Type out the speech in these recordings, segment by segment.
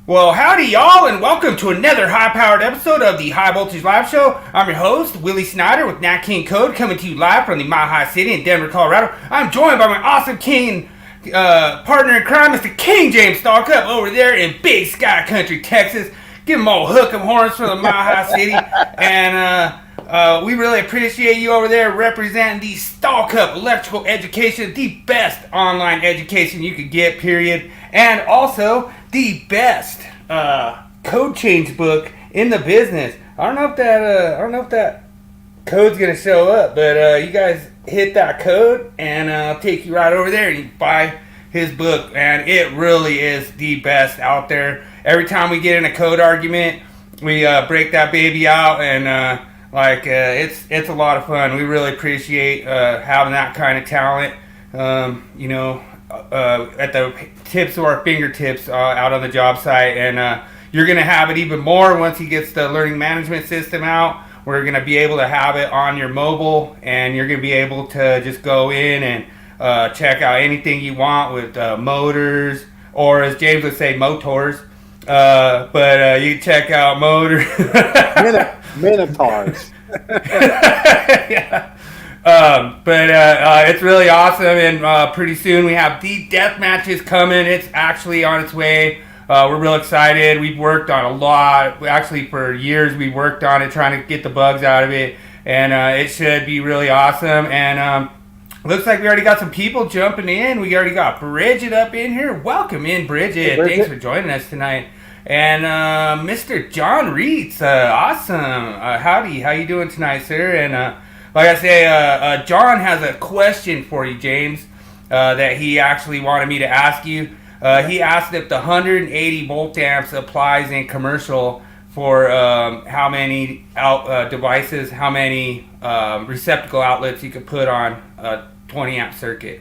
Well, howdy, y'all, and welcome to another high-powered episode of the High Voltage Live Show. I'm your host, Willie Snyder, with NEC King Code, coming to you live from the Mile High City in Denver, Colorado. I'm joined by my awesome king partner in crime, Mr. King James Stalkup, over there in Big Sky Country, Texas. Give him all hook 'em horns from the Mile High City, and we really appreciate you over there representing the Stalkup Electrical Education, the best online education you could get, period, and also the best code change book in the business. I don't know if that code's gonna show up, but you guys hit that code and I'll take you right over there and you buy his book, and it really is the best out there. Every time we get in a code argument, we break that baby out, and it's a lot of fun. We really appreciate having that kind of talent. At the tips of our fingertips out on the job site, and you're going to have it even more once he gets the learning management system out. We're going to be able to have it on your mobile, and you're going to be able to just go in and check out anything you want with motors, or as James would say, motors. But you check out motors. Minotaurs. Yeah. But it's really awesome, and pretty soon we have the death matches coming. It's actually on its way. We're real excited. We've worked on a lot. Actually, for years we worked on it, trying to get the bugs out of it, and it should be really awesome. And looks like we already got some people jumping in. We already got Bridget up in here. Welcome in, Bridget. Hey, Bridget. Thanks for joining us tonight. And Mr. John Reitz, awesome. Howdy, how you doing tonight, sir? And like I say, John has a question for you, James, that he actually wanted me to ask you. He asked if the 180 volt amps applies in commercial for how many devices, how many receptacle outlets you could put on a 20 amp circuit.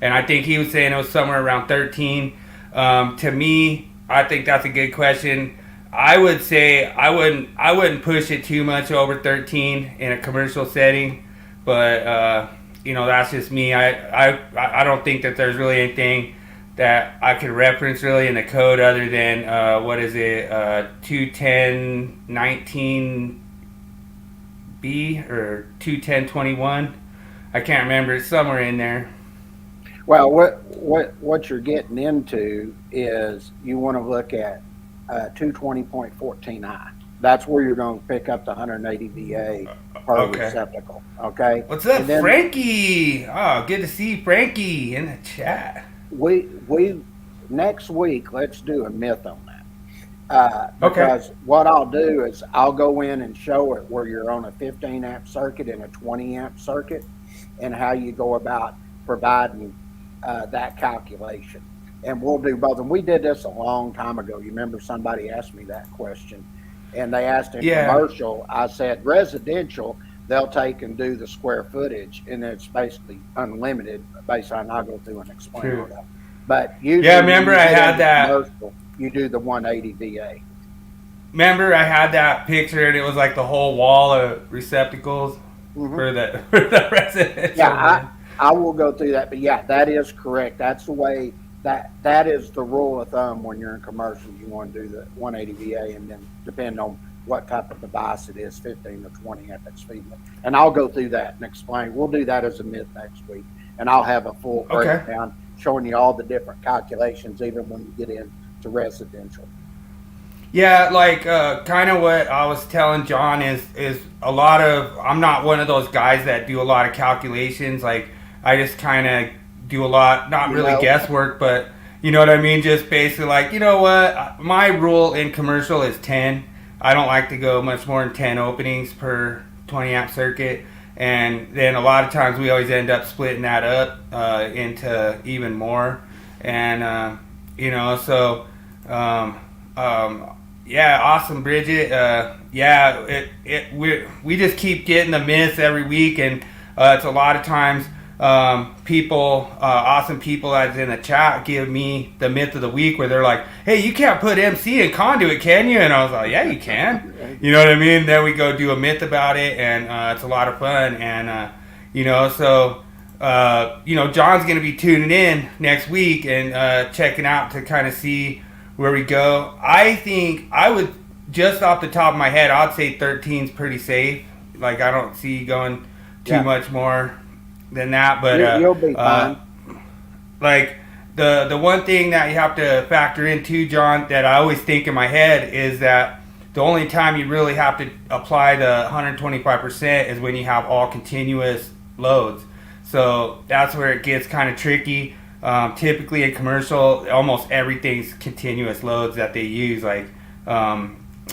And I think he was saying it was somewhere around 13. To me, I think that's a good question. I would say I wouldn't push it too much over 13 in a commercial setting, but that's just me. I don't think that there's really anything that I could reference really in the code other than 210.19b or 210.21. I can't remember. It's somewhere in there. Well, what you're getting into is you want to look at 220.14i. That's where you're going to pick up the 180 VA per receptacle. Okay. What's up, Frankie? Oh, good to see Frankie in the chat. We next week, let's do a myth on that. Because what I'll do is I'll go in and show it where you're on a 15 amp circuit and a 20 amp circuit, and how you go about providing that calculation. And we'll do both. And we did this a long time ago. You remember somebody asked me that question, and they asked in commercial. I said residential, they'll take and do the square footage, and it's basically unlimited based on, I'll go through and explain all that. But usually, remember I had that. You do the 180 VA. Remember I had that picture, and it was like the whole wall of receptacles for the residential. Yeah, I will go through that, but yeah, that is correct. That's the way. That is the rule of thumb when you're in commercial. You want to do the 180 VA, and then depending on what type of device it is, 15 or 20 if it's feeding it. And I'll go through that and explain. We'll do that as a myth next week, and I'll have a full breakdown showing you all the different calculations, even when you get into residential. Yeah, like kind of what I was telling John is a lot of, I'm not one of those guys that do a lot of calculations. Like I just kind of do a lot, not really guesswork, but you know what I mean? Just basically like, you know what? My rule in commercial is 10. I don't like to go much more than 10 openings per 20 amp circuit. And then a lot of times we always end up splitting that up into even more. And, awesome, Bridget. We just keep getting the myths every week. And it's a lot of times awesome people that's in the chat give me the myth of the week where they're like, hey, you can't put MC in conduit, can you? And I was like, yeah, you can. You know what I mean? Then we go do a myth about it, and it's a lot of fun. And John's going to be tuning in next week and checking out to kind of see where we go. I think I would, just off the top of my head, I'd say 13 is pretty safe. Like, I don't see going too much more than that. But you'll be fine. Like, the one thing that you have to factor in too, John, that I always think in my head is that the only time you really have to apply the 125% is when you have all continuous loads. So that's where it gets kind of tricky. Typically in commercial, almost everything's continuous loads that they use. Like,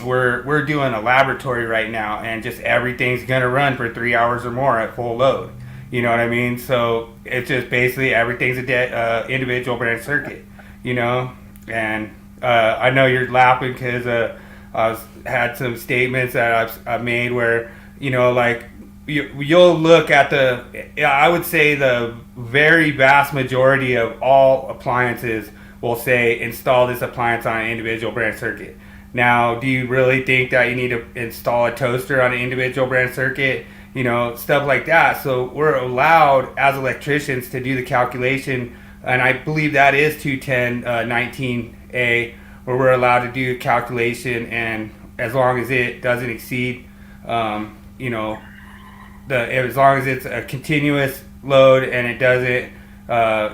we're doing a laboratory right now, and just everything's gonna run for 3 hours or more at full load. You know what I mean? So it's just basically everything's a individual branch circuit. You know, and I know you're laughing because I've had some statements that I've made where, you know, like, you'll look at I would say the very vast majority of all appliances will say install this appliance on an individual branch circuit. Now, do you really think that you need to install a toaster on an individual branch circuit? You know, stuff like that. So we're allowed as electricians to do the calculation, and I believe that is 210.19a, where we're allowed to do a calculation, and as long as it doesn't exceed, you know, as long as it's a continuous load and it doesn't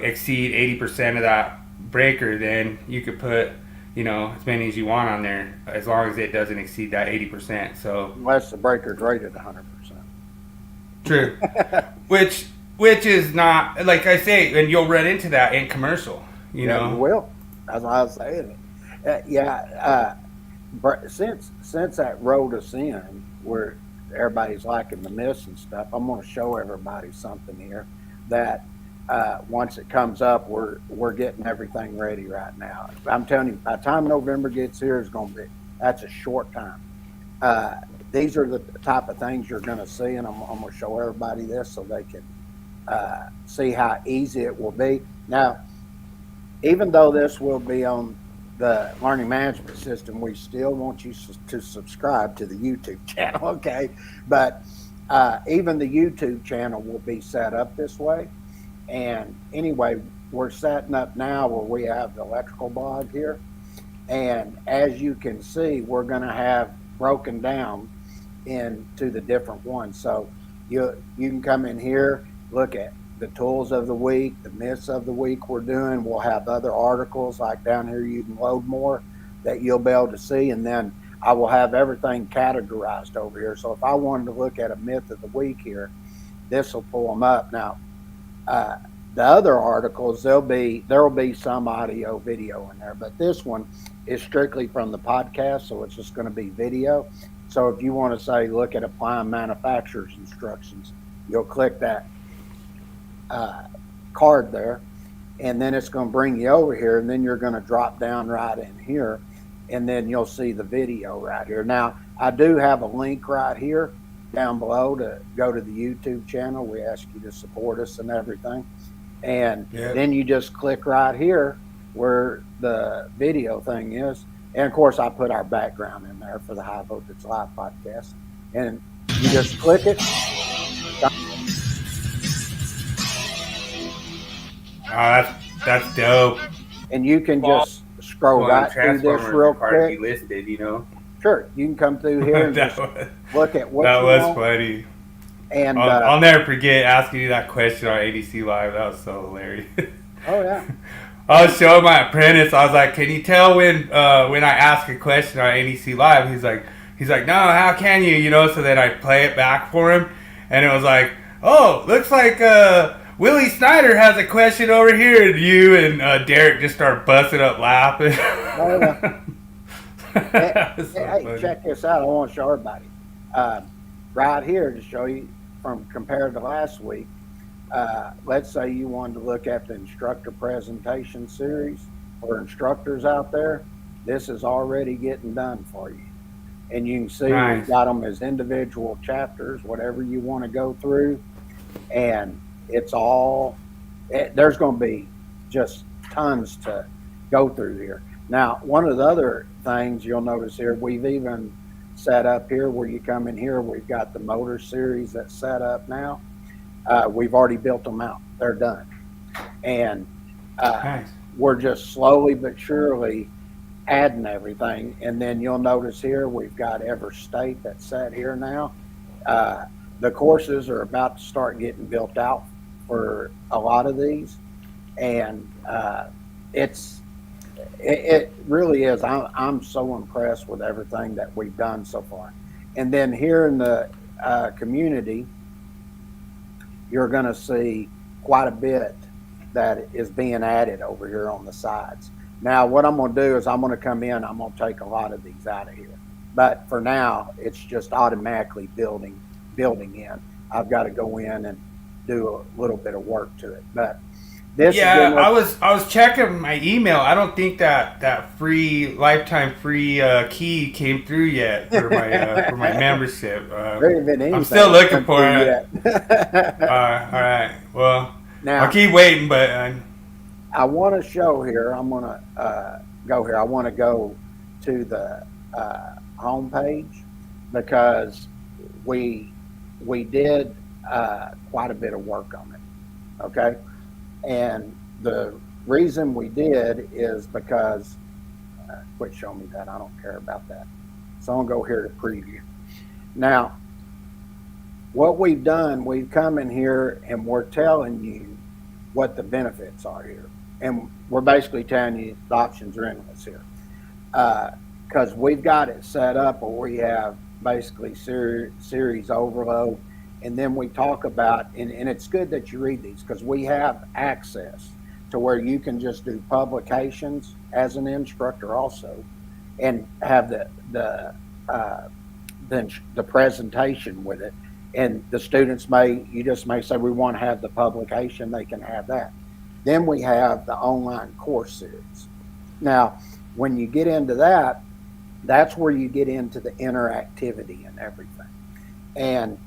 exceed 80% of that breaker, then you could put, you know, as many as you want on there, as long as it doesn't exceed that 80%. So unless the breaker's rated 100%. True. which is not, like I say, and you'll run into that in commercial. You know, you will. That's why I was saying it. Since that rolled us in, where everybody's liking the myths and stuff, I'm going to show everybody something here that once it comes up, we're getting everything ready right now. I'm telling you, by the time November gets here, that's a short time. These are the type of things you're going to see, and I'm going to show everybody this so they can see how easy it will be. Now, even though this will be on the learning management system, we still want you to subscribe to the YouTube channel, okay? But even the YouTube channel will be set up this way. And anyway, we're setting up now where we have the electrical blog here. And as you can see, we're going to have broken down into the different ones. So you can come in here, look at the tools of the week, the myths of the week we're doing. We'll have other articles like down here you can load more that you'll be able to see, and then I will have everything categorized over here. So if I wanted to look at a myth of the week here, this will pull them up. Now the other articles, there will be some audio video in there, but this one is strictly from the podcast, so it's just going to be video. So if you want to say, look at applying manufacturer's instructions, you'll click that card there, and then it's going to bring you over here, and then you're going to drop down right in here, and then you'll see the video right here. Now, I do have a link right here down below to go to the YouTube channel. We ask you to support us and everything. And then you just click right here where the video thing is. And of course, I put our background in there for the High Voltage Live podcast. And you just click it. Oh, that's dope. And you can just scroll right through this real quick. Listed, you know. Sure, you can come through here and just look at what that you was want. Funny. And I'll never forget asking you that question on ADC Live. That was so hilarious. Oh yeah. I was showing my apprentice. I was like, "Can you tell when I ask a question on ADC Live?" He's like, "No, how can you?" You know. So then I play it back for him, and it was like, "Oh, looks like Willie Snyder has a question over here," and you and Derek just start busting up laughing. Oh, yeah. Hey, check this out. I want to show everybody right here to show you from compared to last week. Let's say you wanted to look at the instructor presentation series for instructors out there. This is already getting done for you. And you can see we've got them as individual chapters, whatever you want to go through. And it's all, there's going to be just tons to go through here. Now, one of the other things you'll notice here, we've even set up here where you come in here, we've got the motor series that's set up now. We've already built them out. They're done. And we're just slowly but surely adding everything. And then you'll notice here we've got every state that's set here now. The courses are about to start getting built out for a lot of these, and it really is. I'm so impressed with everything that we've done so far. And then here in the community, you're going to see quite a bit that is being added over here on the sides. Now, what I'm going to do is I'm going to come in, I'm going to take a lot of these out of here. But for now, it's just automatically building in. I've got to go in and do a little bit of work to it. But this I was checking my email. I don't think that free lifetime free key came through yet for my membership. I'm still looking for it. All right. Well, now, I'll keep waiting, but I want to show here. I'm going to go here. I want to go to the home page because we did quite a bit of work on it. Okay. And the reason we did is because, quit showing me that. I don't care about that. So I'm going to go here to preview. Now, what we've done, we've come in here and we're telling you what the benefits are here. And we're basically telling you the options are endless here. Because we've got it set up where we have basically series overload. And then we talk about, and it's good that you read these because we have access to where you can just do publications as an instructor also, and have the presentation with it. And the students you just may say we want to have the publication, they can have that. Then we have the online course series. Now, when you get into that, that's where you get into the interactivity and everything. And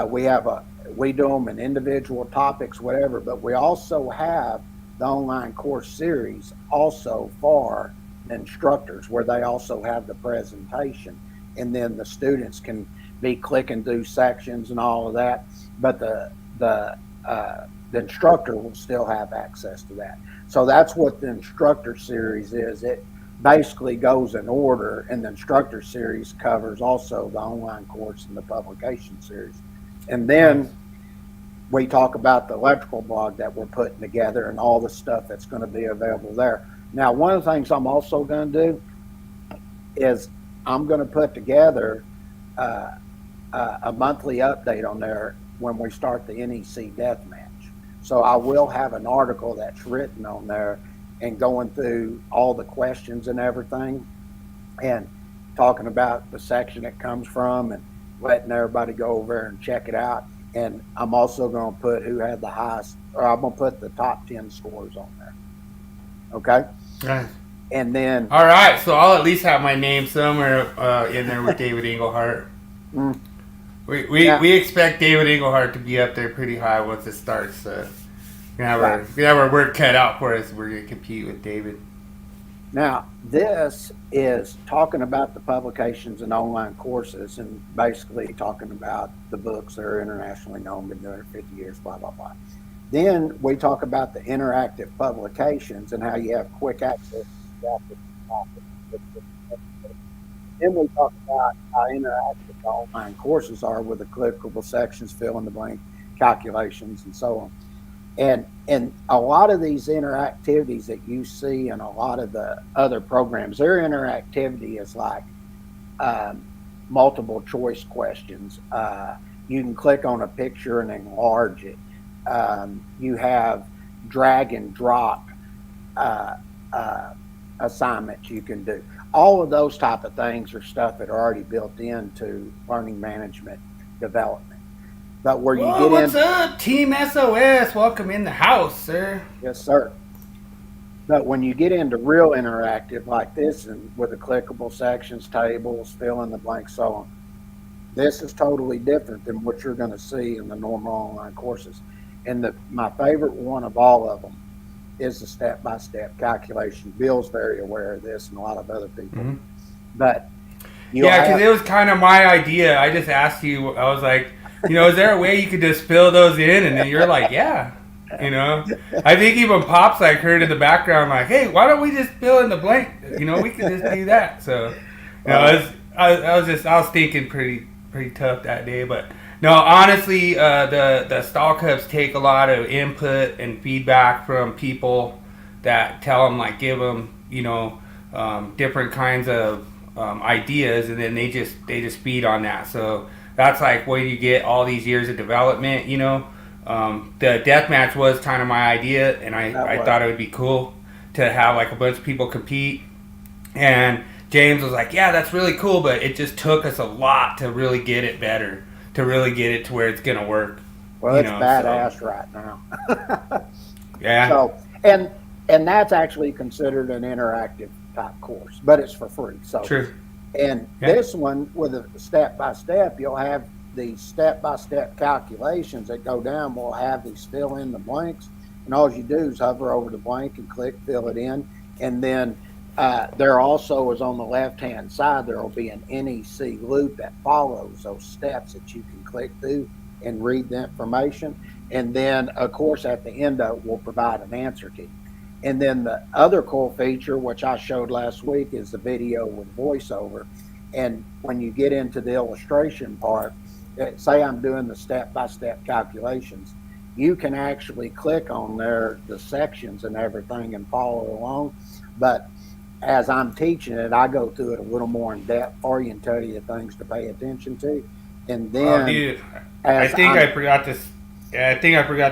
we do them in individual topics, whatever, but we also have the online course series also for the instructors where they also have the presentation, and then the students can be clicking through sections and all of that, but the instructor will still have access to that. So that's what the instructor series is. It basically goes in order, and the instructor series covers also the online course and the publication series. And then we talk about the electrical blog that we're putting together and all the stuff that's going to be available there. Now, one of the things I'm also going to do is I'm going to put together a monthly update on there when we start the NEC Deathmatch. So I will have an article that's written on there and going through all the questions and everything and talking about the section it comes from and letting everybody go over and check it out. And I'm also going to put who had the highest, or I'm going to put the top 10 scores on there. Okay? Right. And then... All right, so I'll at least have my name somewhere in there with David Englehart. We expect David Englehart to be up there pretty high once it starts. We have our work cut out for us. We're going to compete with David. Now, this is talking about the publications and online courses and basically talking about the books that are internationally known, been doing it 50 years, blah, blah, blah. Then we talk about the interactive publications and how you have quick access to topics. Then we talk about how interactive the online courses are with the clickable sections, fill in the blank calculations, and so on. And a lot of these interactivities that you see in a lot of the other programs, their interactivity is like multiple choice questions. You can click on a picture and enlarge it. You have drag and drop assignments you can do. All of those type of things are stuff that are already built into learning management development. But where you get what's up, Team SOS? Welcome in the house, sir. Yes, sir. But when you get into real interactive like this, and with the clickable sections, tables, fill in the blank, so on, this is totally different than what you're going to see in the normal online courses. And my favorite one of all of them is the step-by-step calculation. Bill's very aware of this, and a lot of other people. Mm-hmm. But because it was kind of my idea. I just asked you. I was like, is there a way you could just fill those in? And then you're like, yeah. You know, I think even Pop's like heard in the background, like, "Hey, why don't we just fill in the blank? You know, we can just do that." So, I was thinking pretty tough that day, but no, honestly, the stall cups take a lot of input and feedback from people that tell them, like, give them, different kinds of ideas, and then they just feed on that. So that's like where you get all these years of development. The death match was kind of my idea, and I thought it would be cool to have like a bunch of people compete. And James was like, "Yeah, that's really cool, but it just took us a lot to really get it better, to really get it to where it's gonna work." Well, it's badass right now. Yeah. So and that's actually considered an interactive type course, but it's for free. So true. And this one with a step by step, you'll have these step by step calculations that go down. We'll have these fill in the blanks, and all you do is hover over the blank and click fill it in, and then there also is on the left hand side there will be an NEC loop that follows those steps that you can click through and read the information, and then of course at the end of it we'll provide an answer key. And then the other cool feature, which I showed last week, is the video with voiceover. And when you get into the illustration part, say I'm doing the step-by-step calculations, you can actually click on there, the sections and everything, and follow along. But as I'm teaching it, I go through it a little more in depth for you and tell you the things to pay attention to. And then, dude, I think I forgot to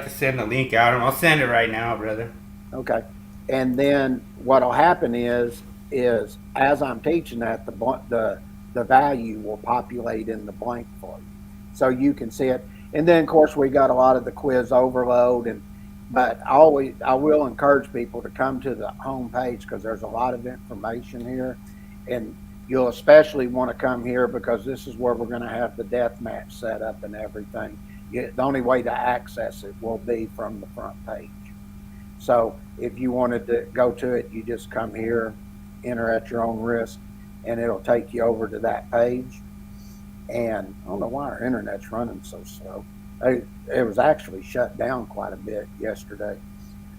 send the link out, and I'll send it right now, brother. Okay. And then what'll happen is as I'm teaching that, the value will populate in the blank for you, so you can see it. And then of course we got a lot of the quiz overload, but I will encourage people to come to the home page because there's a lot of information here, and you'll especially want to come here because this is where we're going to have the death match set up and everything. The only way to access it will be from the front page. So if you wanted to go to it, you just come here, enter at your own risk, and it'll take you over to that page. And I don't know why our internet's running so slow. It was actually shut down quite a bit yesterday.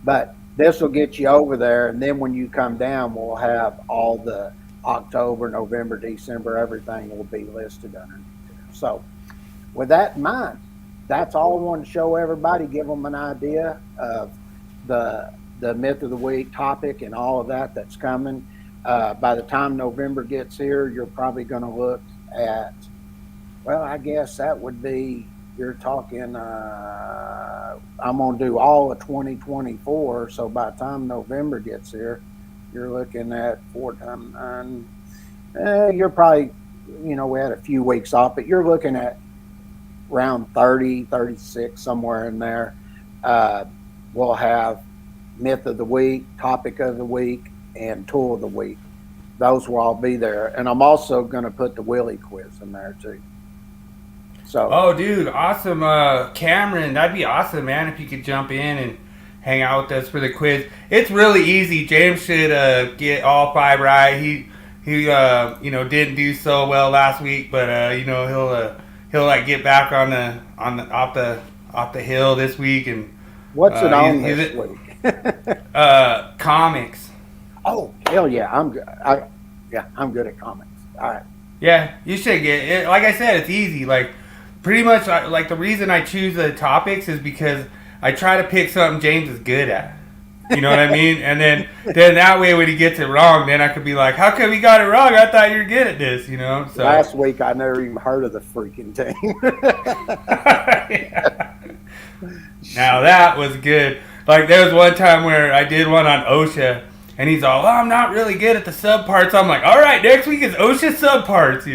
But this will get you over there, and then when you come down, we'll have all the October, November, December, everything will be listed underneath there. So with that in mind, that's all I wanted to show everybody, give them an idea of the myth of the week topic and all of that's coming. By the time November gets here, you're probably going to look at, well, I guess that would be, you're talking, I'm going to do all of 2024. So by the time November gets here, you're looking at 4 times 9. You're probably, we had a few weeks off, but you're looking at around 30, 36, somewhere in there. We'll have myth of the week, topic of the week, and tool of the week. Those will all be there. And I'm also going to put the Willie Quiz in there too. So. Oh, dude, awesome. Cameron, that'd be awesome, man, if you could jump in and hang out with us for the quiz. It's really easy. James should get all 5 right. He didn't do so well last week, but he'll like get back on the off the hill this week. And what's it on this week? Comics. Oh, hell yeah. I'm good. I'm good at comics. All right. Yeah, you should get it. Like I said, it's easy. Like, pretty much, like, the reason I choose the topics is because I try to pick something James is good at. You know what I mean? And then that way when he gets it wrong, then I could be like, how come he got it wrong? I thought you were good at this, So last week, I never even heard of the freaking thing. Yeah. Now, that was good. Like, there was one time where I did one on OSHA, and he's all, I'm not really good at the subparts. I'm like, all right, next week is OSHA subparts,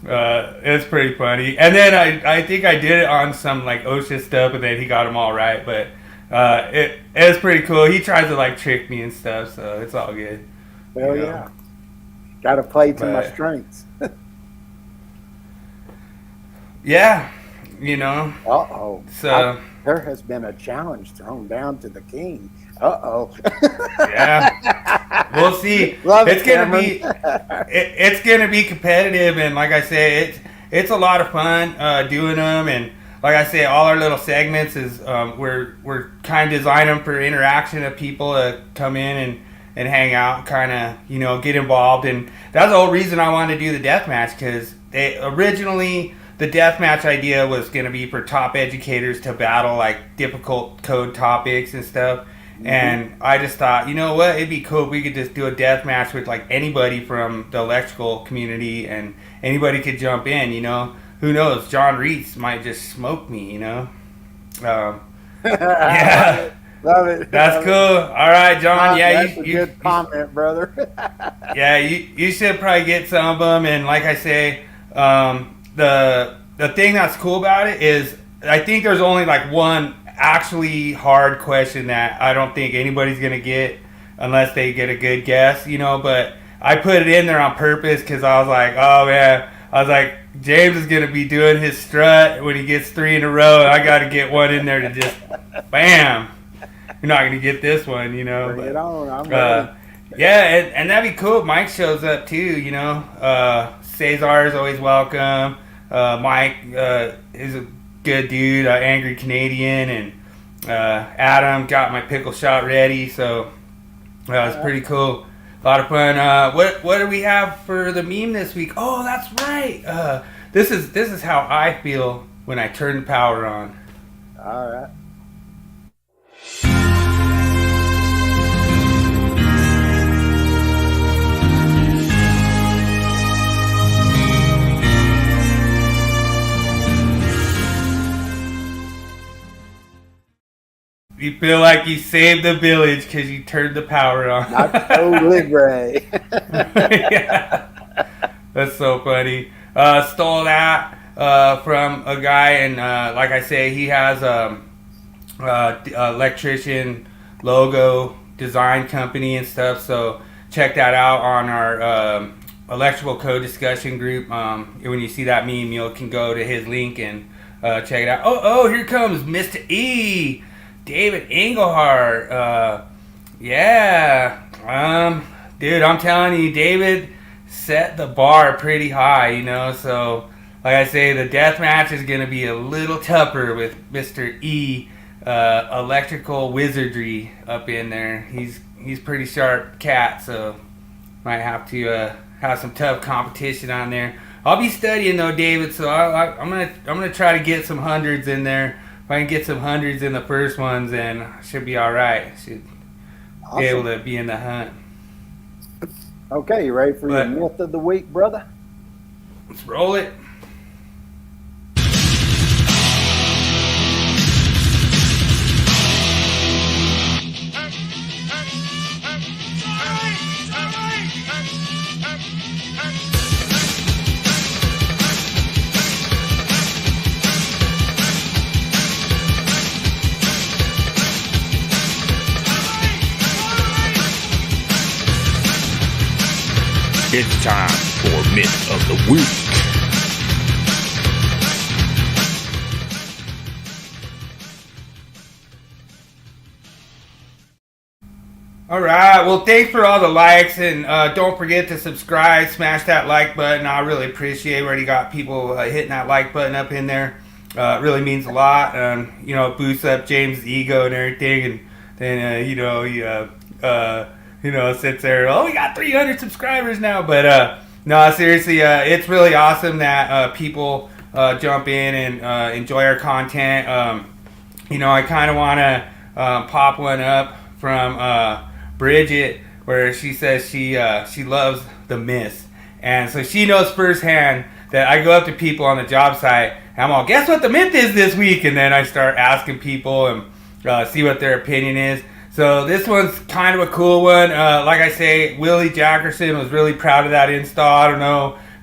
But it's pretty funny. And then I think I did it on some, like, OSHA stuff, and then he got them all right. But it's pretty cool. He tries to, like, trick me and stuff, so it's all good. Well, yeah. Got to play to my strengths. Yeah, Uh-oh. So there has been a challenge thrown down to the king. Uh-oh. Yeah. We'll see. It's gonna be competitive, and like I say, it's a lot of fun doing them, and like I say, all our little segments is we're kind of design them for interaction of people to come in and hang out, kind of get involved. And that's the whole reason I wanted to do the death match, because originally the death match idea was going to be for top educators to battle like difficult code topics and stuff. And I just thought, you know what, it'd be cool if we could just do a death match with like anybody from the electrical community, and anybody could jump in. Who knows? John Reitz might just smoke me. Yeah. Love it. That's cool. All right, John. Yeah, that's a good comment, brother. Yeah, you should probably get some of them. And like I say, the thing that's cool about it is I think there's only like one actually hard question that I don't think anybody's gonna get unless they get a good guess. But I put it in there on purpose because I was like, oh man, James is gonna be doing his strut when he gets 3 in a row, and I got to get one in there to just bam. You're not gonna get this one, Bring it on. I'm ready. Yeah, and that'd be cool if Mike shows up too. Cesar is always welcome. Mike is a good dude, angry Canadian, and Adam got my pickle shot ready, so it's pretty cool. A lot of fun. What do we have for the meme this week? Oh, that's right. This is how I feel when I turn the power on. All right. You feel like you saved the village because you turned the power on. Not totally gray. Yeah. That's so funny. Stole that from a guy, and like I say, he has electrician logo design company and stuff. So check that out on our electrical code discussion group. When you see that meme, you can go to his link and check it out. Oh, here comes Mr. E. David Engelhardt. Dude, I'm telling you, David set the bar pretty high, so like I say, the death match is going to be a little tougher with Mr. E. Electrical Wizardry up in there. He's pretty sharp cat, so might have to have some tough competition on there. I'll be studying though, David, so I'm gonna try to get some hundreds in there. If I can get some hundreds in the first ones, then I should be all right. Should be able to be in the hunt. Okay, you ready for your myth of the week, brother? Let's roll it. It's time for Myth of the Week. All right. Well, thanks for all the likes, and don't forget to subscribe. Smash that like button. I really appreciate. We already got people hitting that like button up in there. It really means a lot. It boosts up James' ego and everything, and then sits there, oh, we got 300 subscribers now. But no, seriously, it's really awesome that people jump in and enjoy our content. I kind of want to pop one up from Bridget, where she says she loves the myths. And so she knows firsthand that I go up to people on the job site, and I'm all, guess what the myth is this week? And then I start asking people and see what their opinion is. So this one's kind of a cool one. Like I say, Willie Jackerson was really proud of that install.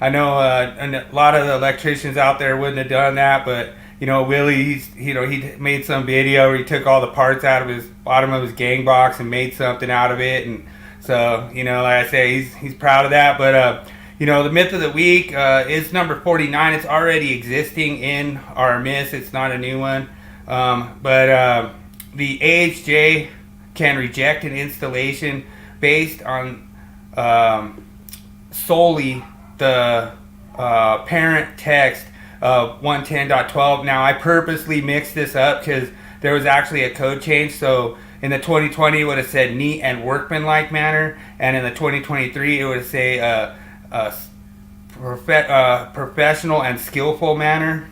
I know a lot of the electricians out there wouldn't have done that, but Willie, he made some video where he took all the parts out of his bottom of his gang box and made something out of it. And so, like I say, he's proud of that. But the myth of the week is number 49. It's already existing in our myths. It's not a new one. But the AHJ can reject an installation based on solely the parent text 110.12. Now, I purposely mixed this up because there was actually a code change. So in the 2020, it would have said neat and workmanlike manner, and in the 2023, it would say professional and skillful manner.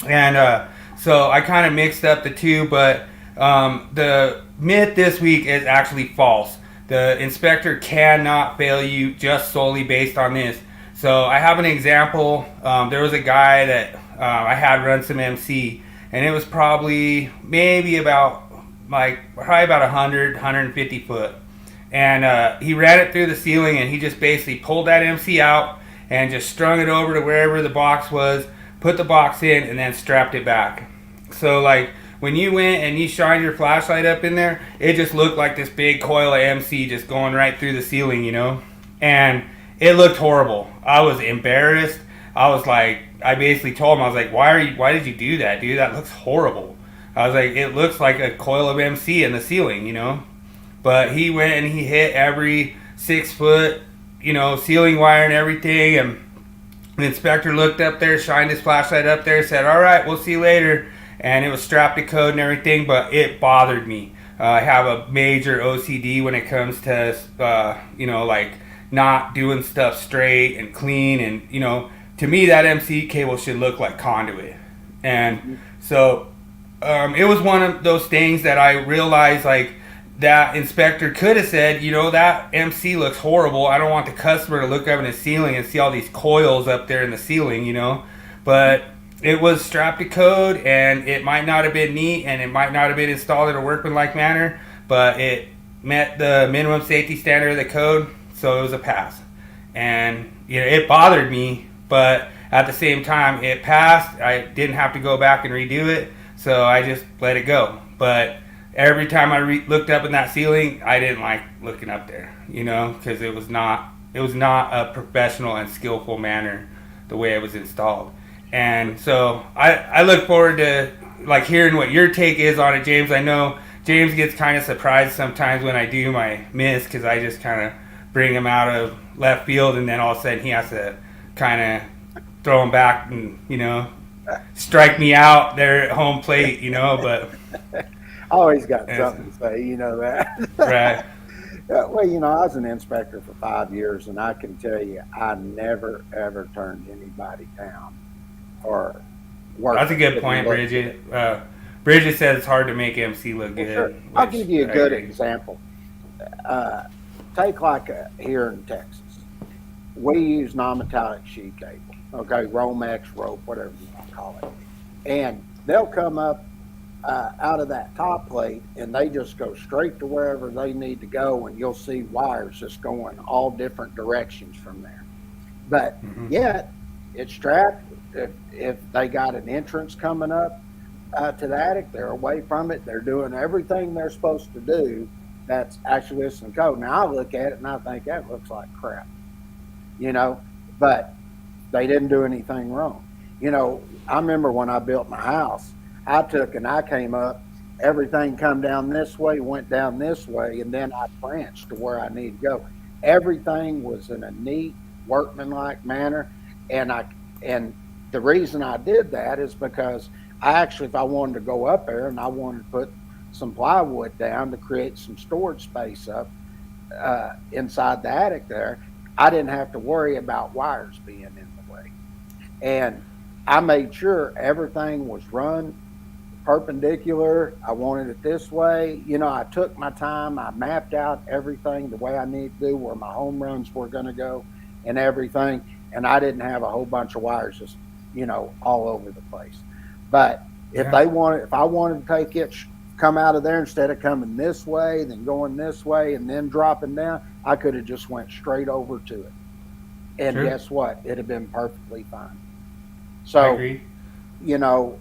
And so I kind of mixed up the two, but the myth this week is actually false. The inspector cannot fail you just solely based on this. So I have an example. There was a guy that I had run some MC, and it was probably about 100, 150 foot. And he ran it through the ceiling, and he just basically pulled that MC out and just strung it over to wherever the box was, put the box in, and then strapped it back. So like when you went and you shined your flashlight up in there, it just looked like this big coil of MC just going right through the ceiling, you know? And it looked horrible. I was embarrassed. I basically told him, I was like, why did you do that, dude? That looks horrible. I was like, it looks like a coil of MC in the ceiling, you know? But he went and he hit every 6 foot, you know, ceiling wire and everything. And the inspector looked up there, shined his flashlight up there, said, all right, we'll see you later. And it was strapped to code and everything, but it bothered me. I have a major OCD when it comes to, you know, like not doing stuff straight and clean. And, you know, to me, that MC cable should look like conduit. And so it was one of those things that I realized, like, that inspector could have said, you know, that MC looks horrible. I don't want the customer to look up in the ceiling and see all these coils up there in the ceiling, you know. But it was strapped to code, and it might not have been neat, and it might not have been installed in a workmanlike manner, but it met the minimum safety standard of the code, so it was a pass. And, you know, it bothered me, but at the same time, it passed. I didn't have to go back and redo it, so I just let it go. But every time I looked up in that ceiling, I didn't like looking up there, you know, because it was not a professional and skillful manner the way it was installed. And so I look forward to like hearing what your take is on it, James. I know James gets kind of surprised sometimes when I do my miss, because I just kind of bring him out of left field, and then all of a sudden he has to kind of throw him back and, you know, strike me out there at home plate, you know. But I always got something to say, you know that. Right. Well, you know, I was an inspector for 5 years, and I can tell you, I never, ever turned anybody down or worked. That's a good point, Bridget. Bridget said it's hard to make MC look good. Sure. I'll give you a good example. Take like here in Texas, we use non-metallic sheet cable, okay, Romex, rope, whatever you want to call it. And they'll come up out of that top plate, and they just go straight to wherever they need to go, and you'll see wires just going all different directions from there. But yet, it's strapped. If they got an entrance coming up to the attic, they're away from it. They're doing everything they're supposed to do. That's actually listening to code. Now I look at it and I think that looks like crap, you know, but they didn't do anything wrong. You know, I remember when I built my house, I came up, everything come down this way, went down this way, and then I branched to where I need to go. Everything was in a neat, workmanlike manner, and the reason I did that is because if I wanted to go up there and I wanted to put some plywood down to create some storage space up inside the attic there, I didn't have to worry about wires being in the way. And I made sure everything was run perpendicular. I wanted it this way. You know, I took my time. I mapped out everything the way I need to do, where my home runs were going to go and everything. And I didn't have a whole bunch of wires just, you know, all over the place. But if I wanted to take it, come out of there, instead of coming this way, then going this way, and then dropping down, I could have just went straight over to it. And guess what? It'd have been perfectly fine. So, you know,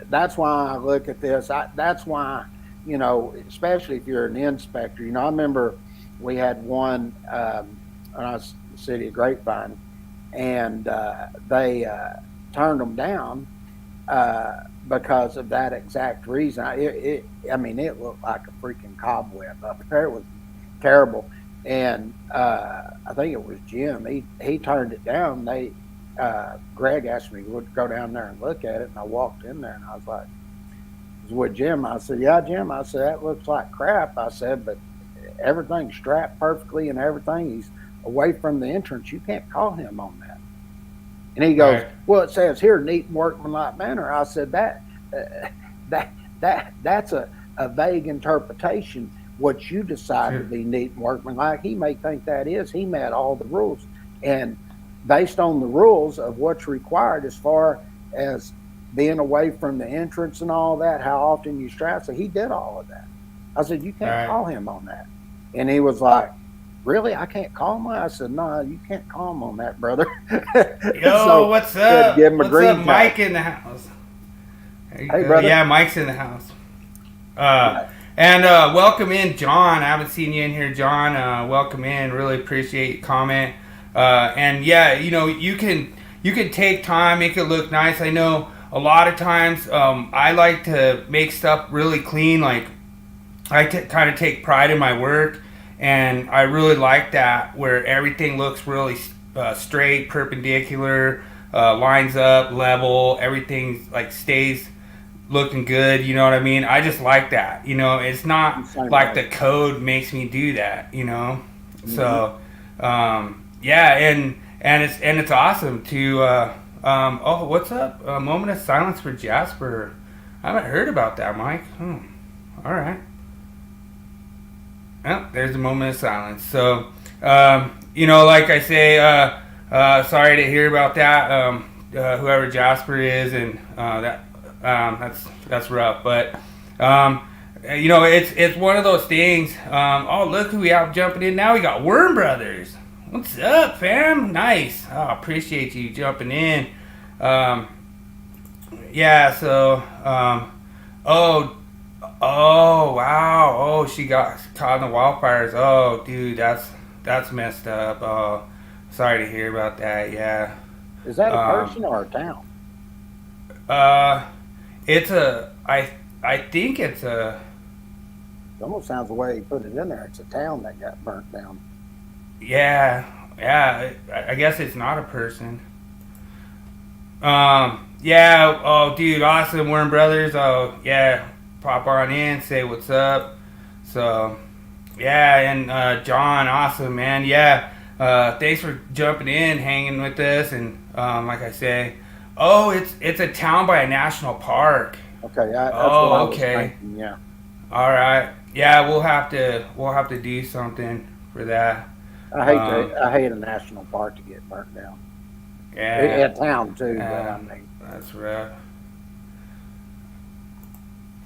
that's why I look at this. That's why, you know, especially if you're an inspector, you know, I remember we had one when I was in the city of Grapevine, and they turned them down because of that exact reason. I mean, it looked like a freaking cobweb up there. It was terrible. And I think it was Jim. He turned it down. Greg asked me to go down there and look at it, and I walked in there, and I was like, "Is with Jim?" I said, "Yeah, Jim." I said, "That looks like crap." I said, "But everything's strapped perfectly and everything. He's away from the entrance. You can't call him on that." And he goes, Right. "Well, it says here, neat and workmanlike manner." I said, that's a vague interpretation. What you decide to be neat and workmanlike, he may think that is. He met all the rules, and based on the rules of what's required as far as being away from the entrance and all that, how often you strap. So he did all of that. I said, "You can't call him on that." And he was like, "Really? I can't call him?" I said, "No, you can't call him on that, brother." Yo, So, what's up? give him a What's green up, tag. Mike in the house? Hey, brother. Yeah, Mike's in the house. And welcome in, John. I haven't seen you in here, John. Welcome in. Really appreciate your comment. And yeah, you can take time, make it look nice. I know a lot of times I like to make stuff really clean. Like I kind of take pride in my work, and I really like that where everything looks really straight, perpendicular, lines up, level. Everything like stays looking good, you know what I mean? I just like that, it's not like the code makes me do that, So yeah, and it's awesome to oh, what's up? A moment of silence for Jasper. I haven't heard about that, Mike. All right. Oh, there's a moment of silence. So like I say, sorry to hear about that, whoever Jasper is, and that's rough, but it's one of those things. Oh, look who we have jumping in now. We got Worm Brothers. What's up, fam? Nice. Oh, appreciate you jumping in. Yeah. So oh wow. Oh, she got caught in the wildfires. Oh, dude, that's messed up. Oh, sorry to hear about that. Yeah. Is that a person or a town? It's I think it's a. It almost sounds the way he put it in there. It's a town that got burnt down. Yeah. I guess it's not a person. Yeah. Oh, dude, awesome, Worm Brothers. Oh, yeah. Pop on in, say what's up. So, yeah, and John, awesome, man. Yeah. Thanks for jumping in, hanging with us, and like I say. Oh, it's a town by a national park. Okay, that's what I was okay. thinking, yeah. All right. Yeah, we'll have to do something for that. I hate a national park to get burnt down. Yeah. A town too, but I mean. That's rough.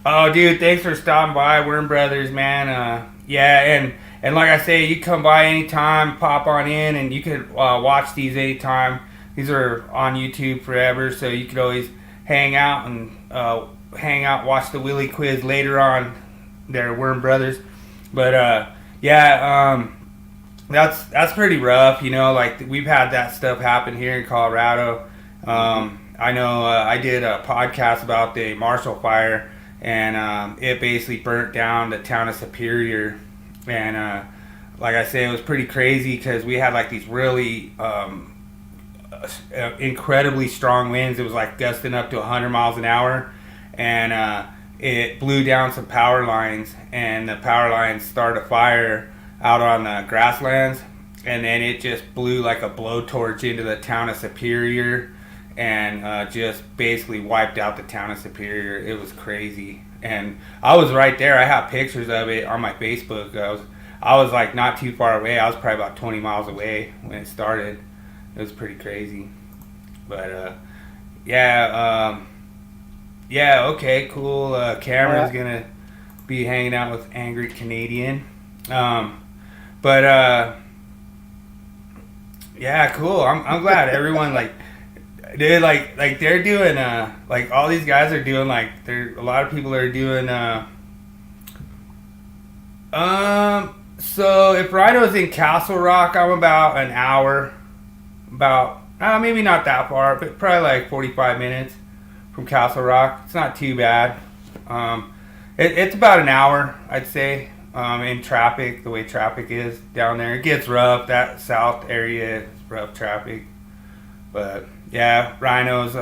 Oh, dude, thanks for stopping by, Worm Brothers, man. Yeah, and like I say, you come by anytime, pop on in, and you could watch these anytime. These are on YouTube forever, so you could always hang out, watch the Willie Quiz later on. There, Worm Brothers, but yeah, that's pretty rough. Like we've had that stuff happen here in Colorado. I know I did a podcast about the Marshall Fire, and it basically burnt down the town of Superior, and like I say, it was pretty crazy because we had like these really incredibly strong winds. It was like gusting up to 100 miles an hour, and it blew down some power lines, and the power lines started a fire out on the grasslands, and then it just blew like a blowtorch into the town of Superior, and just basically wiped out the town of Superior. It was crazy, and I was right there. I have pictures of it on my Facebook. I was like not too far away. I was probably about 20 miles away when it started. It was pretty crazy, but yeah, okay, cool. Cameron's gonna be hanging out with Angry Canadian, but yeah, cool. I'm glad everyone dude, like they're doing like all these guys are doing a lot of people are doing so if Rhino's in Castle Rock, I'm about an hour. About maybe not that far, but probably like 45 minutes from Castle Rock. It's not too bad. It's about an hour, I'd say, in traffic, the way traffic is down there. It gets rough. That south area is rough traffic. But Yeah, rhinos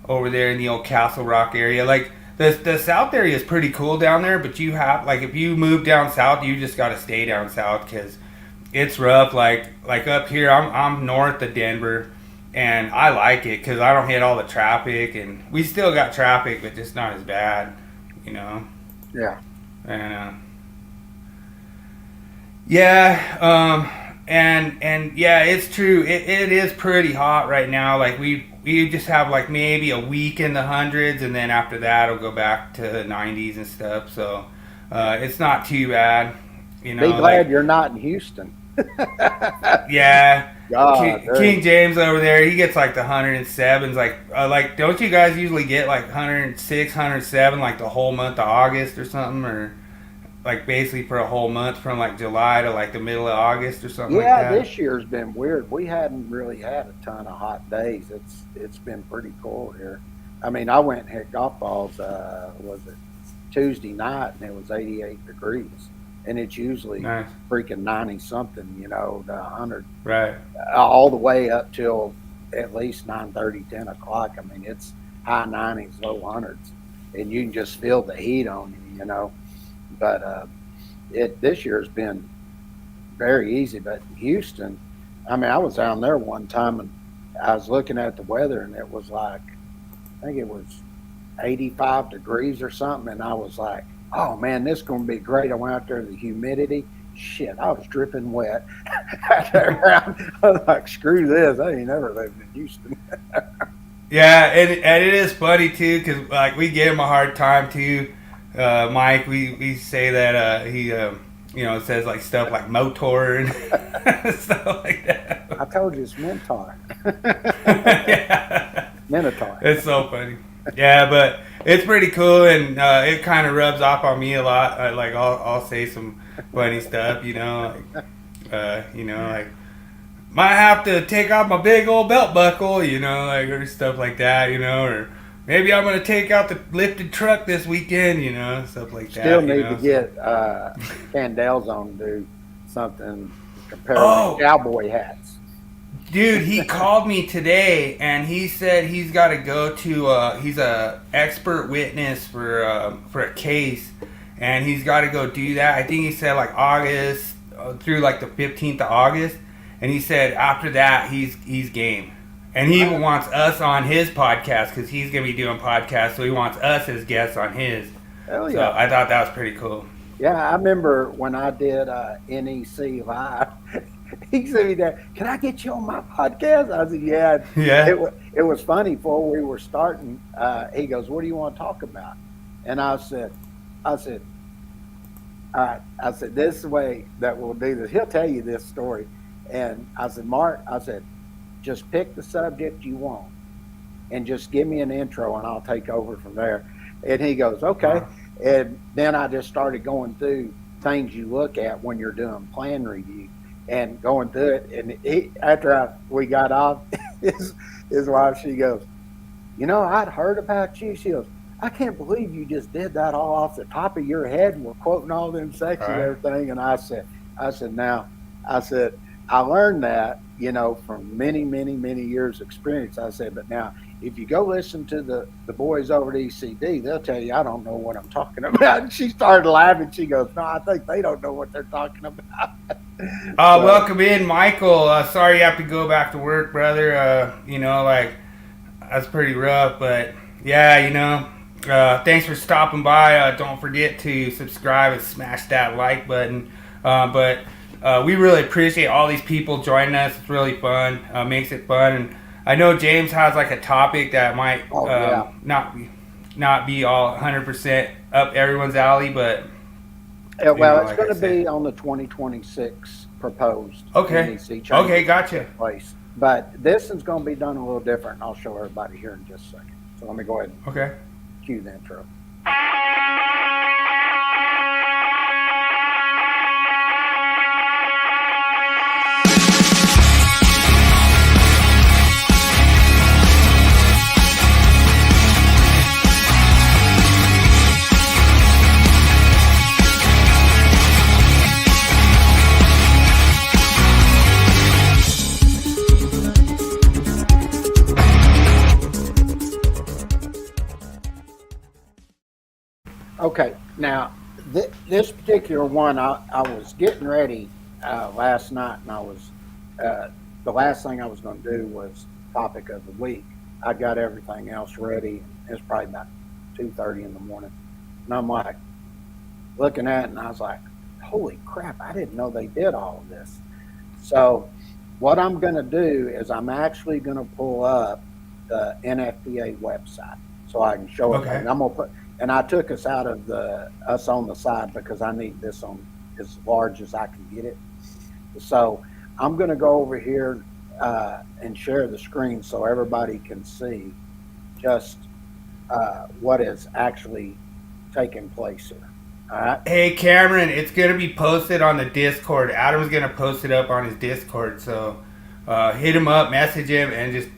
over there in the old Castle Rock area. Like the south area is pretty cool down there, but you have like if you move down south, you just got to stay down south because it's rough. Like up here, I'm north of Denver, and I like it because I don't hit all the traffic, and we still got traffic, but just not as bad, you know. Yeah. And and yeah, it's true. It is pretty hot right now. Like we just have like maybe a week in the hundreds, and then after that it'll go back to the 90s and stuff. So it's not too bad. You know, be glad you're not in Houston. Yeah. God, King James over there, he gets like the 107s. Like don't you guys usually get like 106, 107 like the whole month of August or something, or like basically for a whole month from like July to like the middle of August or something like that? Yeah, this year's been weird. We hadn't really had a ton of hot days. It's been pretty cool here. I mean, I went and hit golf balls, was it Tuesday night, and it was 88 degrees. And it's usually nice. Freaking 90 something, you know, to 100. Right. All the way up till at least 9:30, 10 o'clock. I mean, it's high 90s, low 100s. And you can just feel the heat on you, you know. But this year's been very easy. But Houston, I mean, I was down there one time and I was looking at the weather and it was like, I think it was 85 degrees or something. And I was like, oh man, this is going to be great. I went out there, the humidity, shit, I was dripping wet. I was like, screw this. I ain't never lived in Houston. Yeah, and it is funny too, because like we give him a hard time too. Mike, we say that he, you know, says like stuff like motor and stuff like that. I told you it's Minotaur. Yeah. Minotaur. It's so funny. Yeah, but it's pretty cool, and it kind of rubs off on me a lot. Like I'll say some funny stuff, you know, like might have to take off my big old belt buckle, you know, like or stuff like that, you know, or maybe I'm gonna take out the lifted truck this weekend, you know, stuff like that. Still need to get Candel's on to do something compared to cowboy hats. Dude, he called me today and he said he's got to go to. He's a expert witness for a case, and he's got to go do that. I think he said like August through like the 15th of August, and he said after that he's game, and he even wants us on his podcast because he's gonna be doing podcasts, so he wants us as guests on his. Hell yeah! So I thought that was pretty cool. Yeah, I remember when I did NEC Live. He said me there, can I get you on my podcast? I said, yeah. Yeah. It was funny before we were starting. He goes, what do you want to talk about? And I said, all right. I said, this is the way that we'll do this. He'll tell you this story. And I said, Mark, just pick the subject you want and just give me an intro and I'll take over from there. And he goes, okay. Wow. And then I just started going through things you look at when you're doing plan review. And going through it, and after we got off, his wife, she goes, you know, I'd heard about you. She goes, I can't believe you just did that all off the top of your head and were quoting all them sections and everything. And I said, I learned that, you know, from many, many, many years experience. I said, but now, if you go listen to the boys over at ECD, they'll tell you I don't know what I'm talking about. And she started laughing. She goes, no, I think they don't know what they're talking about. Welcome in, Michael. Sorry you have to go back to work, brother. You know, like, that's pretty rough. But, yeah, you know, thanks for stopping by. Don't forget to subscribe and smash that like button. But we really appreciate all these people joining us. It's really fun. Makes it fun. And I know James has like a topic that might not be all 100% up everyone's alley, but well, it's going to be on the 2026 proposed. Okay. Okay, gotcha. Place, but this is going to be done a little different. I'll show everybody here in just a second. So let me go ahead and cue the intro. Okay, now this particular one, I was getting ready last night, and the last thing I was going to do was topic of the week. I got everything else ready. It's probably about 2:30 in the morning, and I'm like looking at it, and I was like, "Holy crap! I didn't know they did all of this." So, what I'm going to do is I'm actually going to pull up the NFPA website so I can show it. Okay. And I'm going to put. And I took us out of us on the side because I need this on as large as I can get it. So I'm going to go over here and share the screen so everybody can see just what is actually taking place here. All right. Hey Cameron, it's gonna be posted on the Discord. Adam's gonna post it up on his Discord, so hit him up, message him, and just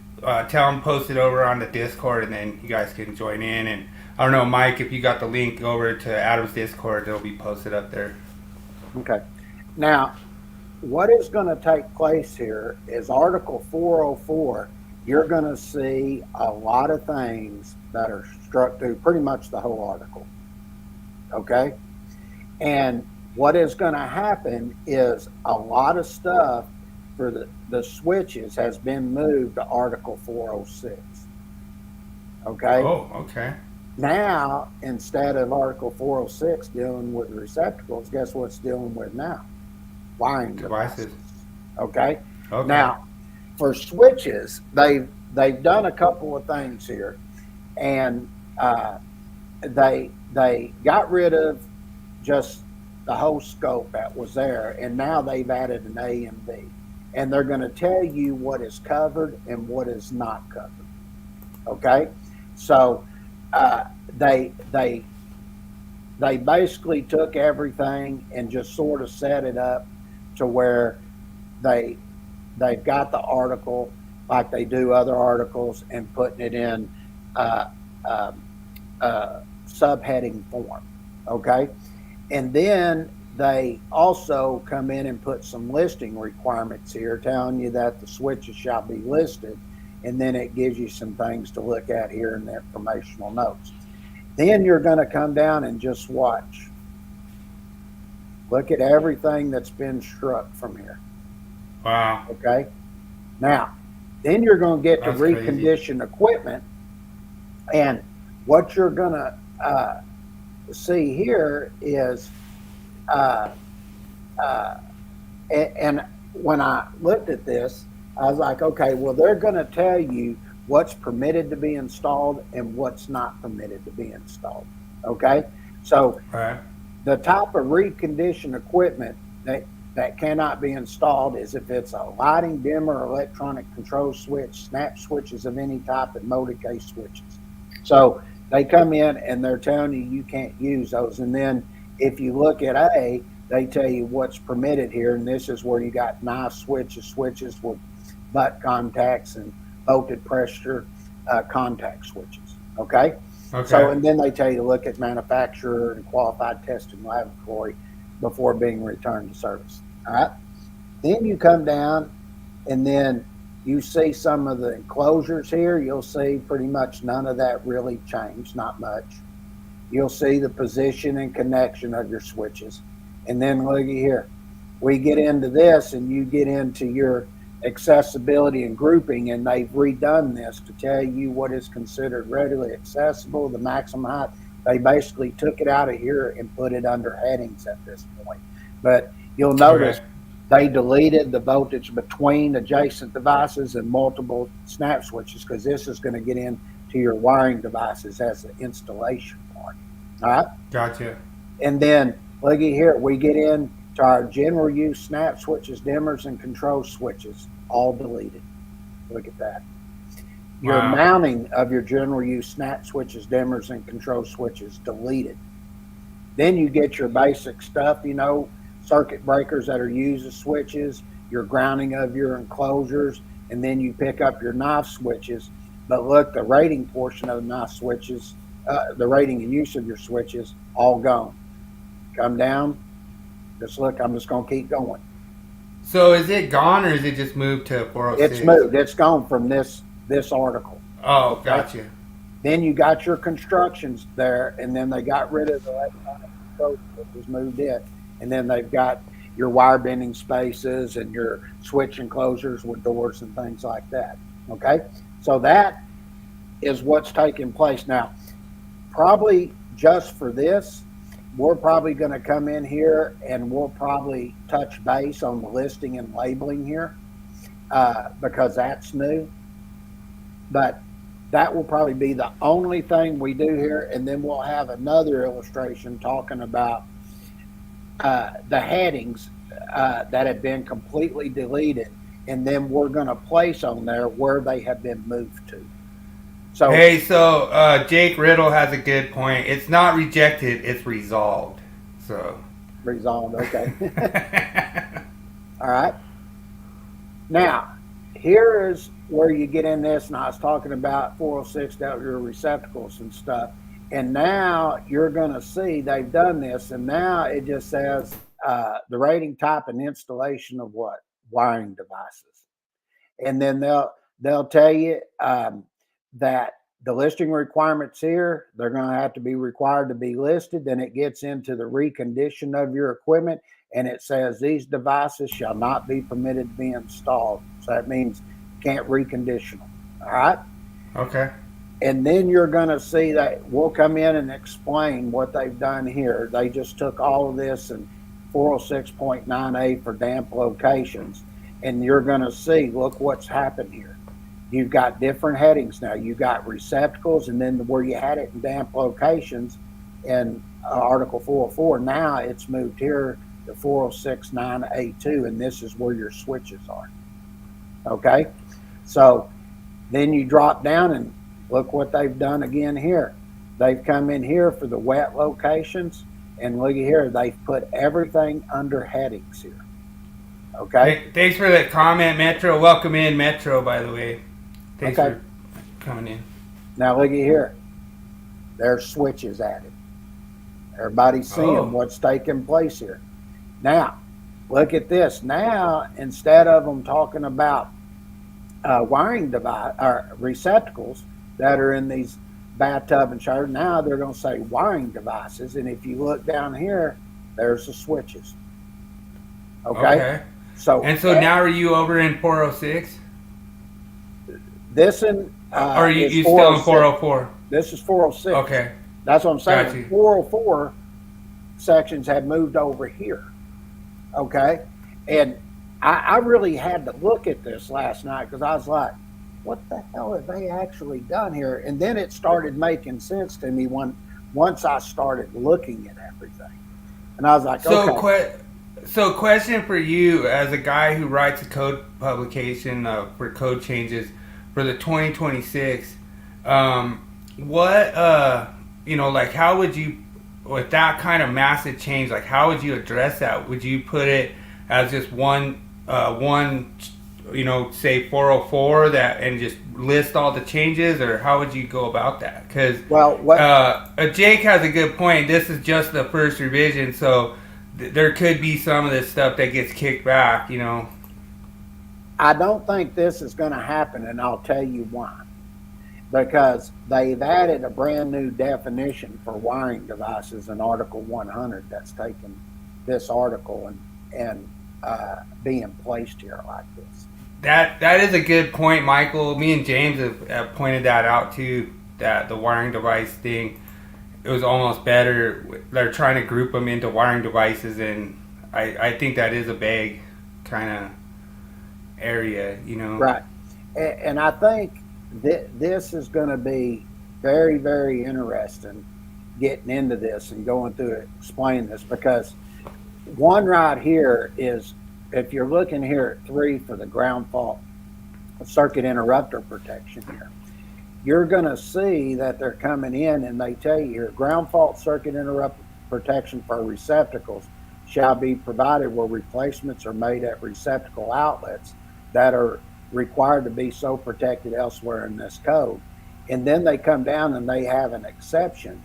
tell him post it over on the Discord, and then you guys can join in. And I don't know, Mike, if you got the link over to Adam's Discord, it'll be posted up there. Okay. Now, what is going to take place here is Article 404. You're going to see a lot of things that are struck through pretty much the whole article. Okay? And what is going to happen is a lot of stuff for the switches has been moved to Article 406. Okay? Oh, okay. Now, instead of Article 406 dealing with receptacles, guess what's dealing with now? Wiring devices. Okay? Okay. Now, for switches, they've done a couple of things here, and they got rid of just the whole scope that was there, and now they've added an A and B, and they're going to tell you what is covered and what is not covered. Okay, so they basically took everything and just sort of set it up to where they've got the article like they do other articles and putting it in subheading form. Okay, and then they also come in and put some listing requirements here telling you that the switches shall be listed, and then it gives you some things to look at here in the informational notes. Then you're going to come down and just watch. Look at everything that's been struck from here. Wow. Okay. Now, then you're going to get to That's recondition equipment, and what you're going to see here is, and when I looked at this, I was like, okay, well, they're going to tell you what's permitted to be installed and what's not permitted to be installed. Okay, so the type of reconditioned equipment that cannot be installed is if it's a lighting dimmer, electronic control switch, snap switches of any type, and motor case switches. So they come in and they're telling you you can't use those. And then if you look at A, they tell you what's permitted here, and this is where you got knife switches with butt contacts and voltage pressure contact switches. Okay? So, and then they tell you to look at manufacturer and qualified testing laboratory before being returned to service. All right? Then you come down, and then you see some of the enclosures here. You'll see pretty much none of that really changed, not much. You'll see the position and connection of your switches. And then look at here. We get into this, and you get into your accessibility and grouping, and they've redone this to tell you what is considered readily accessible, the maximum height. They basically took it out of here and put it under headings at this point. But you'll notice they deleted the voltage between adjacent devices and multiple snap switches, because this is going to get into your wiring devices as an installation part. All right? Gotcha. And then look at here. We get in to our general use snap switches, dimmers, and control switches, all deleted. Look at that. Your mounting of your general use snap switches, dimmers, and control switches, deleted. Then you get your basic stuff, circuit breakers that are used as switches, your grounding of your enclosures, and then you pick up your knife switches. But look, the rating portion of the knife switches, the rating and use of your switches, all gone. Come down. Just look, I'm just going to keep going. So is it gone, or is it just moved to 406? It's moved. It's gone from this article. Oh, gotcha. Then you got your constructions there, and then they got rid of the electronic scope that was moved in. And then they've got your wire bending spaces and your switch enclosures with doors and things like that. Okay? So that is what's taking place. Now, probably just for this, we're probably going to come in here and we'll probably touch base on the listing and labeling here because that's new. But that will probably be the only thing we do here. And then we'll have another illustration talking about the headings that have been completely deleted. And then we're going to place on there where they have been moved to. So, hey, Jake Riddle has a good point. It's not rejected, it's resolved. So resolved, okay. All right. Now, here is where you get in this, and I was talking about 406 out your receptacles and stuff. And now you're going to see they've done this, and now it just says the rating, type, and installation of what? Wiring devices. And then they'll tell you that the listing requirements here, they're going to have to be required to be listed. Then it gets into the recondition of your equipment, and it says these devices shall not be permitted to be installed. So that means you can't recondition them. All right? Okay. And then you're going to see that we'll come in and explain what they've done here. They just took all of this and 406.9A for damp locations. And you're going to see, look what's happened here. You've got different headings now. You've got receptacles, and then where you had it in damp locations in Article 404, now it's moved here to 406.9A2, and this is where your switches are. Okay? So then you drop down and look what they've done again here. They've come in here for the wet locations, and look at here, they've put everything under headings here. Okay? Thanks for that comment, Metro. Welcome in, Metro, by the way. Thanks for coming in. Now look at here. There's switches added. Everybody's seeing what's taking place here. Now, look at this. Now, instead of them talking about wiring device or receptacles that are in these bathtub and shower, now they're going to say wiring devices. And if you look down here, there's the switches. Okay. So now are you over in 406? This and are you still in 404? This is 406. Okay. That's what I'm saying. 404 sections have moved over here. Okay. And I really had to look at this last night because I was like, what the hell have they actually done here? And then it started making sense to me once I started looking at everything. And I was like, okay. So question for you as a guy who writes a code publication for code changes for the 2026, how would you, with that kind of massive change, like how would you address that? Would you put it as just one, say 404 and just list all the changes, or how would you go about that? Because Jake has a good point. This is just the first revision, so there could be some of this stuff that gets kicked back, I don't think this is going to happen, and I'll tell you why. Because they've added a brand new definition for wiring devices in Article 100 that's taken this article and being placed here like this. That is a good point, Michael. Me and James have pointed that out too, that the wiring device thing, it was almost better. They're trying to group them into wiring devices, and I think that is a big kind of area, Right. And I think this is going to be very, very interesting getting into this and going through it, explaining this, because one right here is, if you're looking here at 3 for the ground fault circuit interrupter protection here, you're going to see that they're coming in and they tell you here, ground fault circuit interrupter protection for receptacles shall be provided where replacements are made at receptacle outlets that are required to be so protected elsewhere in this code. And then they come down and they have an exception,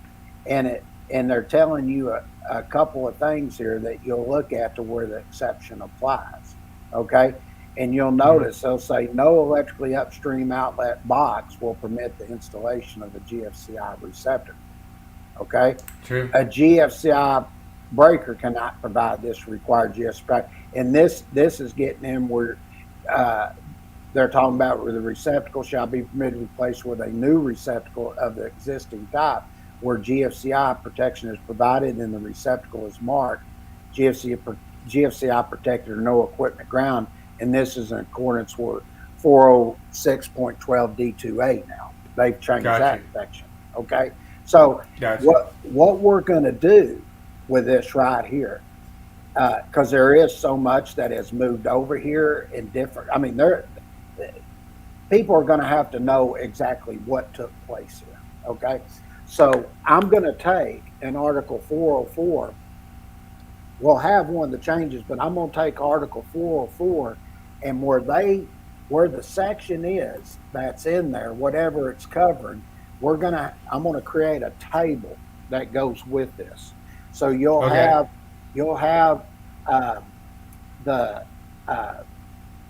and they're telling you a couple of things here that you'll look at to where the exception applies. Okay. And you'll notice they'll say no electrically upstream outlet box will permit the installation of a GFCI receptor. Okay? True. A GFCI breaker cannot provide this required GFCI. And this is getting in where they're talking about where the receptacle shall be permitted to be placed with a new receptacle of the existing type, where GFCI protection is provided and the receptacle is marked GFCI protected or no equipment ground. And this is in accordance with 406.12 D28 now. They've changed that section. Okay. So what we're going to do with this right here, because there is so much that has moved over here in different, I mean, people are going to have to know exactly what took place here. Okay. So I'm going to take in Article 404, we'll have one of the changes, but I'm going to take Article 404 and where the section is that's in there, whatever it's covering, I'm going to create a table that goes with this. So you'll have the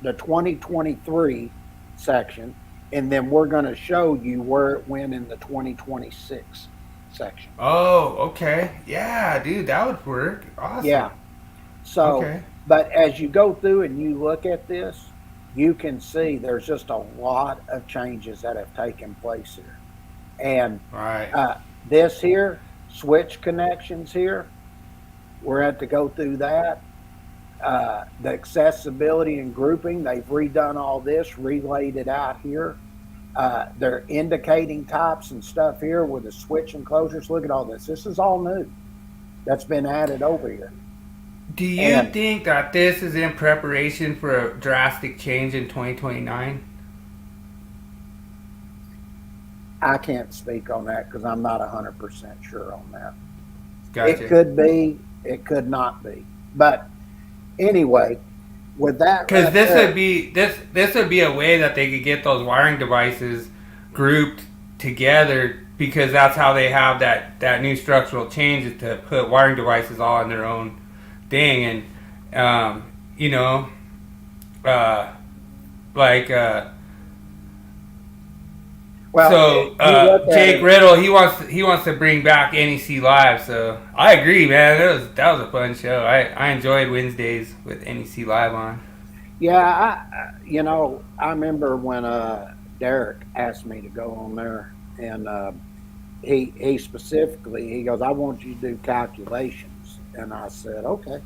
2023 section, and then we're going to show you where it went in the 2026 section. Oh, okay. Yeah, dude, that would work. Awesome. Yeah. So, but as you go through and you look at this, you can see there's just a lot of changes that have taken place here. And this here, switch connections here, we're going to go through that. The accessibility and grouping, they've redone all this, relayed it out here. They're indicating types and stuff here with the switch enclosures. Look at all this. This is all new. That's been added over here. Do you think that this is in preparation for a drastic change in 2029? I can't speak on that because I'm not 100% sure on that. Gotcha. It could be, it could not be. But anyway, with that, because this would be a way that they could get those wiring devices grouped together, because that's how they have that new structural change, is to put wiring devices all in their own thing. And Jake Riddle, he wants to bring back NEC Live. So I agree, man. That was a fun show. I enjoyed Wednesdays with NEC Live on. Yeah, I remember when Derek asked me to go on there, and he specifically, he goes, I want you to do calculations. And I said, okay.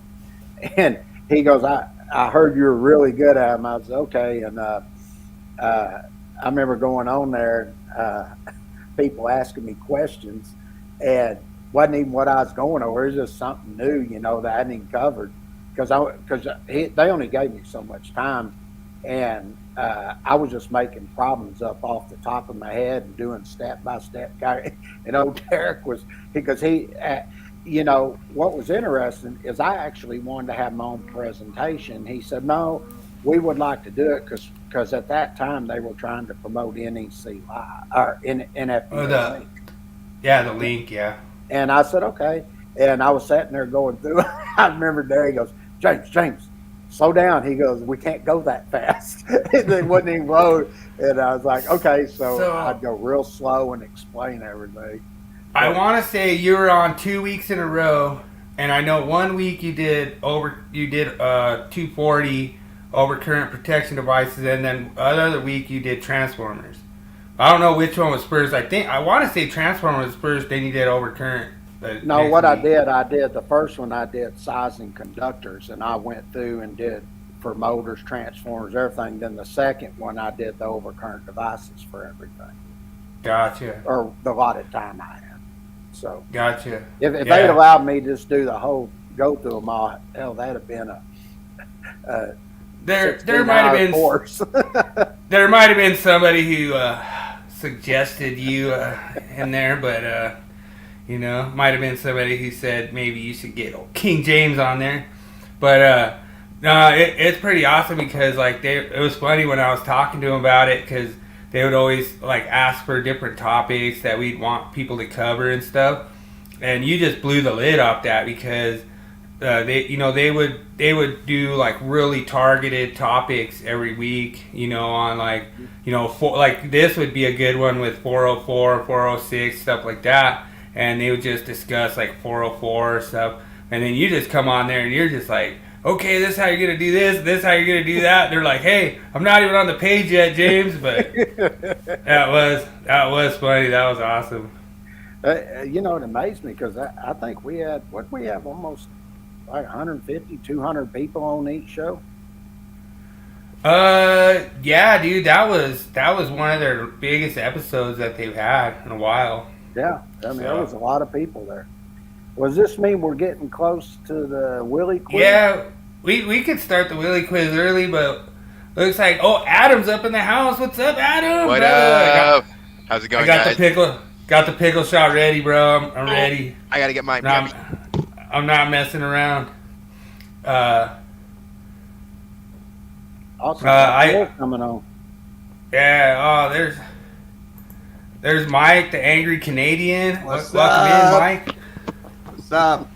And he goes, I heard you were really good at them. I said, okay. And I remember going on there, people asking me questions, and wasn't even what I was going over. It was just something new, that I hadn't even covered, because they only gave me so much time, and I was just making problems up off the top of my head and doing step by step. And old Derek was, because what was interesting is I actually wanted to have my own presentation. He said, no, we would like to do it because at that time they were trying to promote NEC Live or NFB Link. Yeah, the link, yeah. And I said, okay. And I was sitting there going through it. I remember there, he goes, James, slow down. He goes, we can't go that fast. They wouldn't even load. And I was like, okay. So I'd go real slow and explain everything. I want to say you were on 2 weeks in a row, and I know 1 week you did 240 overcurrent protection devices, and then another week you did transformers. I don't know which one was first. I want to say transformers was first, then you did overcurrent. No, what I did the first one I did sizing conductors, and I went through and did for motors, transformers, everything. Then the second one I did the overcurrent devices for everything. Gotcha. Or the allotted time I had. So gotcha. If they'd allowed me to just do the whole, go through them all, hell, that'd have been there might have been course. There might have been somebody who suggested you in there, but might have been somebody who said maybe you should get King James on there. But no, it's pretty awesome, because it was funny when I was talking to them about it, because they would always ask for different topics that we'd want people to cover and stuff, and you just blew the lid off that, because they would do like really targeted topics every week, on like, like this would be a good one with 404, 406, stuff like that. And they would just discuss like 404 stuff. And then you just come on there and you're just like, okay, this is how you're going to do this how you're going to do that. And they're like, hey, I'm not even on the page yet, James. But that was funny. That was awesome. It amazed me because I think we have almost like 150, 200 people on each show. Yeah, dude, that was one of their biggest episodes that they've had in a while. Yeah, I mean, there was a lot of people there. Does this mean we're getting close to the Willie Quiz? Yeah, we could start the Willie Quiz early, but looks like Adam's up in the house. What's up, Adam? What up? How's it going, guys? Got the pickle shot ready, bro. I'm ready. I gotta get my. I'm not messing around. Awesome. Coming on. Yeah. Oh, there's Mike, the angry Canadian. Welcome in, Mike. What's up?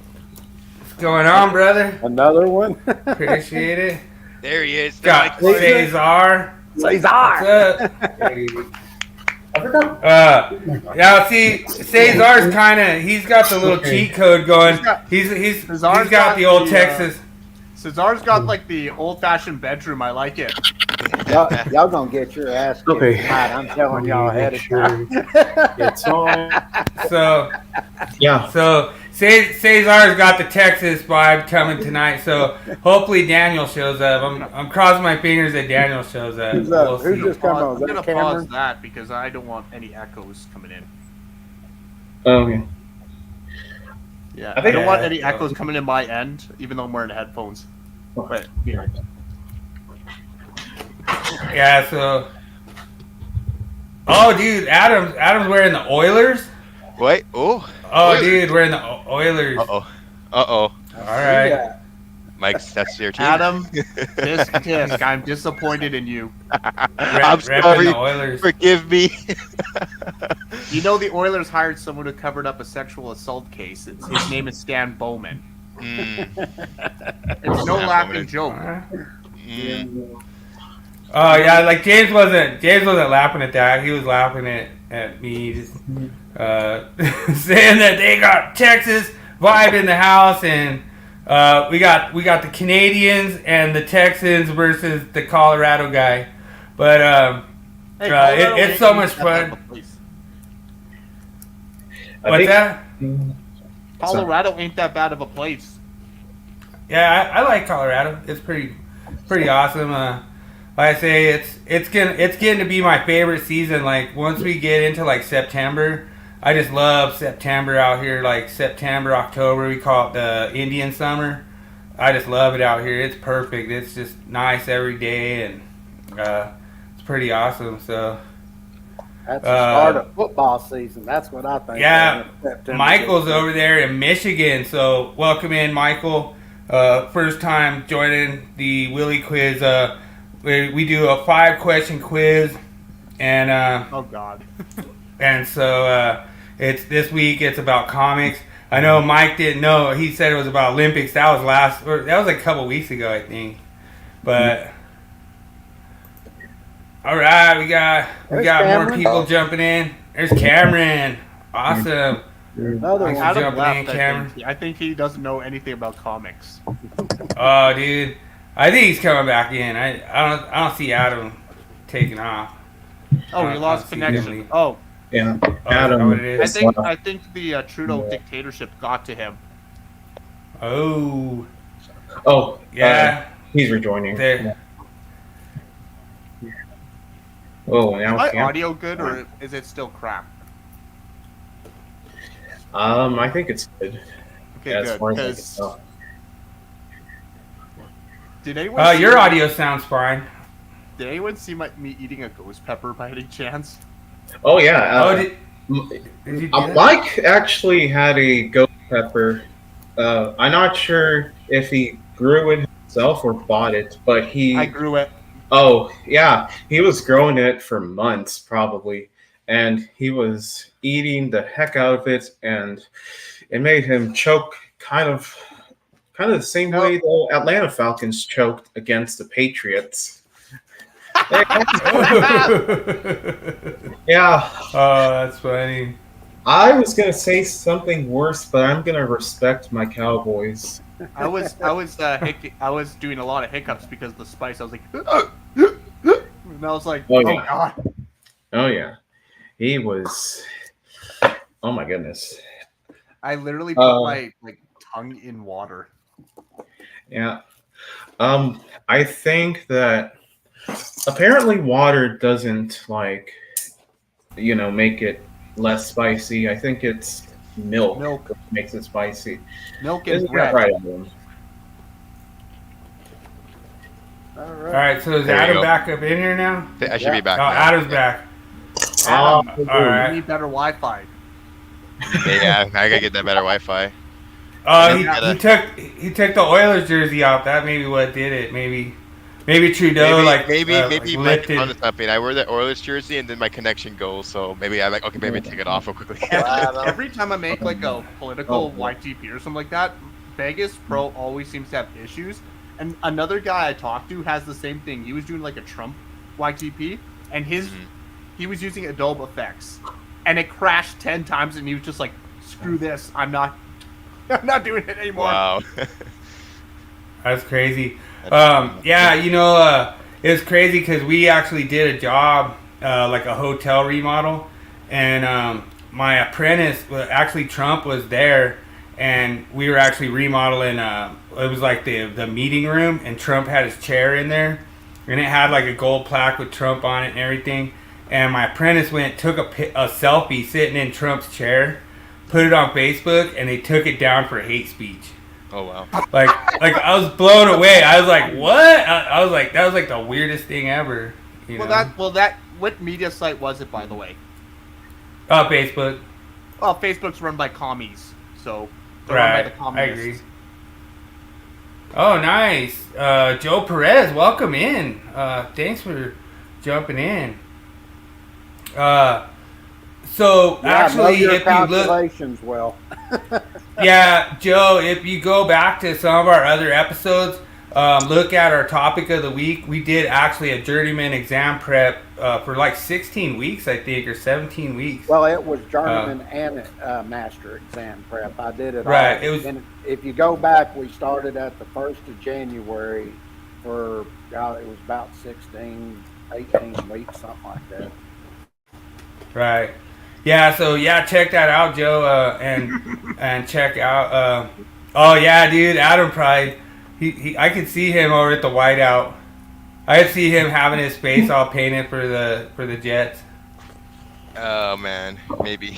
What's going on, brother? Another one. Appreciate it. There he is. Got Cesar. Cesar. What's up? I forgot. Yeah, see, Cesar's he's got the little cheat code going. He's got the old Texas. Cesar's got like the old-fashioned bedroom. I like it. Y'all gonna get your ass kicked tonight. I'm telling y'all ahead of time. It's on. So, Yeah. So Cesar's got the Texas vibe coming tonight. So hopefully Daniel shows up. I'm crossing my fingers that Daniel shows up. Who's just coming on? I'm gonna pause that because I don't want any echoes coming in. Okay. Yeah, I don't want any echoes coming in my end, even though I'm wearing headphones. But here. Yeah. So. Oh, dude, Adam's wearing the Oilers. Wait. Oh, dude, wearing the Oilers. Uh oh. All right. Yeah. Mike, that's your team. Adam, tisk. I'm disappointed in you. I'm Repping sorry. the Oilers. Forgive me. You know the Oilers hired someone who covered up a sexual assault case. His name is Stan Bowman. It's no laughing joke. Oh yeah, like James wasn't laughing at that. He was laughing at me just, saying that they got Texas vibe in the house, and we got the Canadians and the Texans versus the Colorado guy. But it's so much fun. What's that? Colorado ain't that bad of a place. Yeah, I like Colorado. It's pretty awesome. Like I say, it's getting to be my favorite season. Like once we get into like September, I just love September out here. Like September, October, we call it the Indian summer. I just love it out here. It's perfect. It's just nice every day, and it's pretty awesome. So that's the start of football season. That's what I think. Yeah, Michael's over there in Michigan. So welcome in, Michael. First time joining the Willie Quiz. We do a 5-question quiz, and oh god. And so it's this week. It's about comics. I know Mike didn't know. He said it was about Olympics. That was like a couple weeks ago, I think. But all right, we got Cameron. more people jumping in. There's Cameron. Awesome. Another one. Adam jumping in, left, Cameron. I think he doesn't know anything about comics. Oh, dude. I think he's coming back in. I don't see Adam taking off. Oh, we lost connection. Oh, Yeah. Oh, Adam. what it is? I think the Trudeau dictatorship got to him. Oh. Oh. Yeah. He's rejoining. There. Oh, now Is my Cam- audio good or is it still crap? I think it's good. Okay, As good. far as I can Because tell. did anyone? Your audio sounds fine. Did anyone see me eating a ghost pepper by any chance? Oh yeah. Did you do that? Mike actually had a ghost pepper. I'm not sure if he grew it himself or bought it, but I grew it. Oh, yeah. He was growing it for months, probably. And he was eating the heck out of it, and it made him choke kind of kind of the same way the Atlanta Falcons choked against the Patriots. Yeah. Oh, that's funny. I was gonna say something worse, but I'm gonna respect my Cowboys. I was doing a lot of hiccups because of the spice. I was like, and I was like, Oh, oh yeah. god. Oh yeah, he was. Oh my goodness. I literally put my tongue in water. Yeah. I think that apparently water doesn't make it less spicy. I think it's milk that makes it spicy. Milk and Isn't bread. that right, Adam? All All right, so is There you Adam go. back up in here now? I should be back. Oh, now. Adam's back. Oh, All right. You need better Wi-Fi. Yeah, I gotta get that better Wi-Fi. Oh, Yeah. he took the Oilers jersey off. That maybe what did it. Maybe Trudeau maybe you might lifted. be onto something. I wear the Oilers jersey and then my connection goes, so maybe I'm like, okay, maybe take it off real quickly. Every time I make like a political YTP or something like that, Vegas Pro always seems to have issues. And another guy I talked to has the same thing. He was doing like a Trump YTP, and he was using Adobe Effects, and it crashed 10 times, and he was just like, "Screw this! I'm not doing it anymore." Wow. That's crazy. Yeah, it was crazy because we actually did a job, like a hotel remodel, and my apprentice, actually Trump was there, and we were actually remodeling. It was like the meeting room, and Trump had his chair in there, and it had like a gold plaque with Trump on it and everything. And my apprentice took a selfie sitting in Trump's chair, put it on Facebook, and they took it down for hate speech. Oh wow. Like I was blown away. I was like, what? I was like, that was like the weirdest thing ever. What media site was it, by the way? Facebook. Well, Facebook's run by commies, so they're run by the Right. I communists. agree. Oh, nice. Joe Perez, welcome in. Thanks for jumping in. So know actually, your if you look, calculations well. yeah, Joe, if you go back to some of our other episodes, look at our topic of the week. We did actually a journeyman exam prep for like 16 weeks, I think, or 17 weeks. Well, it was journeyman and master exam prep. I did it Right, all. it was- And if you go back, we started at the 1st of January for, it was about 16, 18 weeks, something like that. Right. Yeah, so check that out, Joe, and check out oh yeah, dude, Adam Pride. I could see him over at the whiteout. I could see him having his face all painted for the Jets. Oh man, maybe.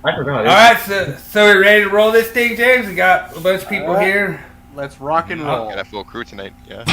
I forgot. All right, so we're ready to roll this thing, James. We got a bunch of people All right. here. Let's rock and roll. Got a full crew tonight. Yeah.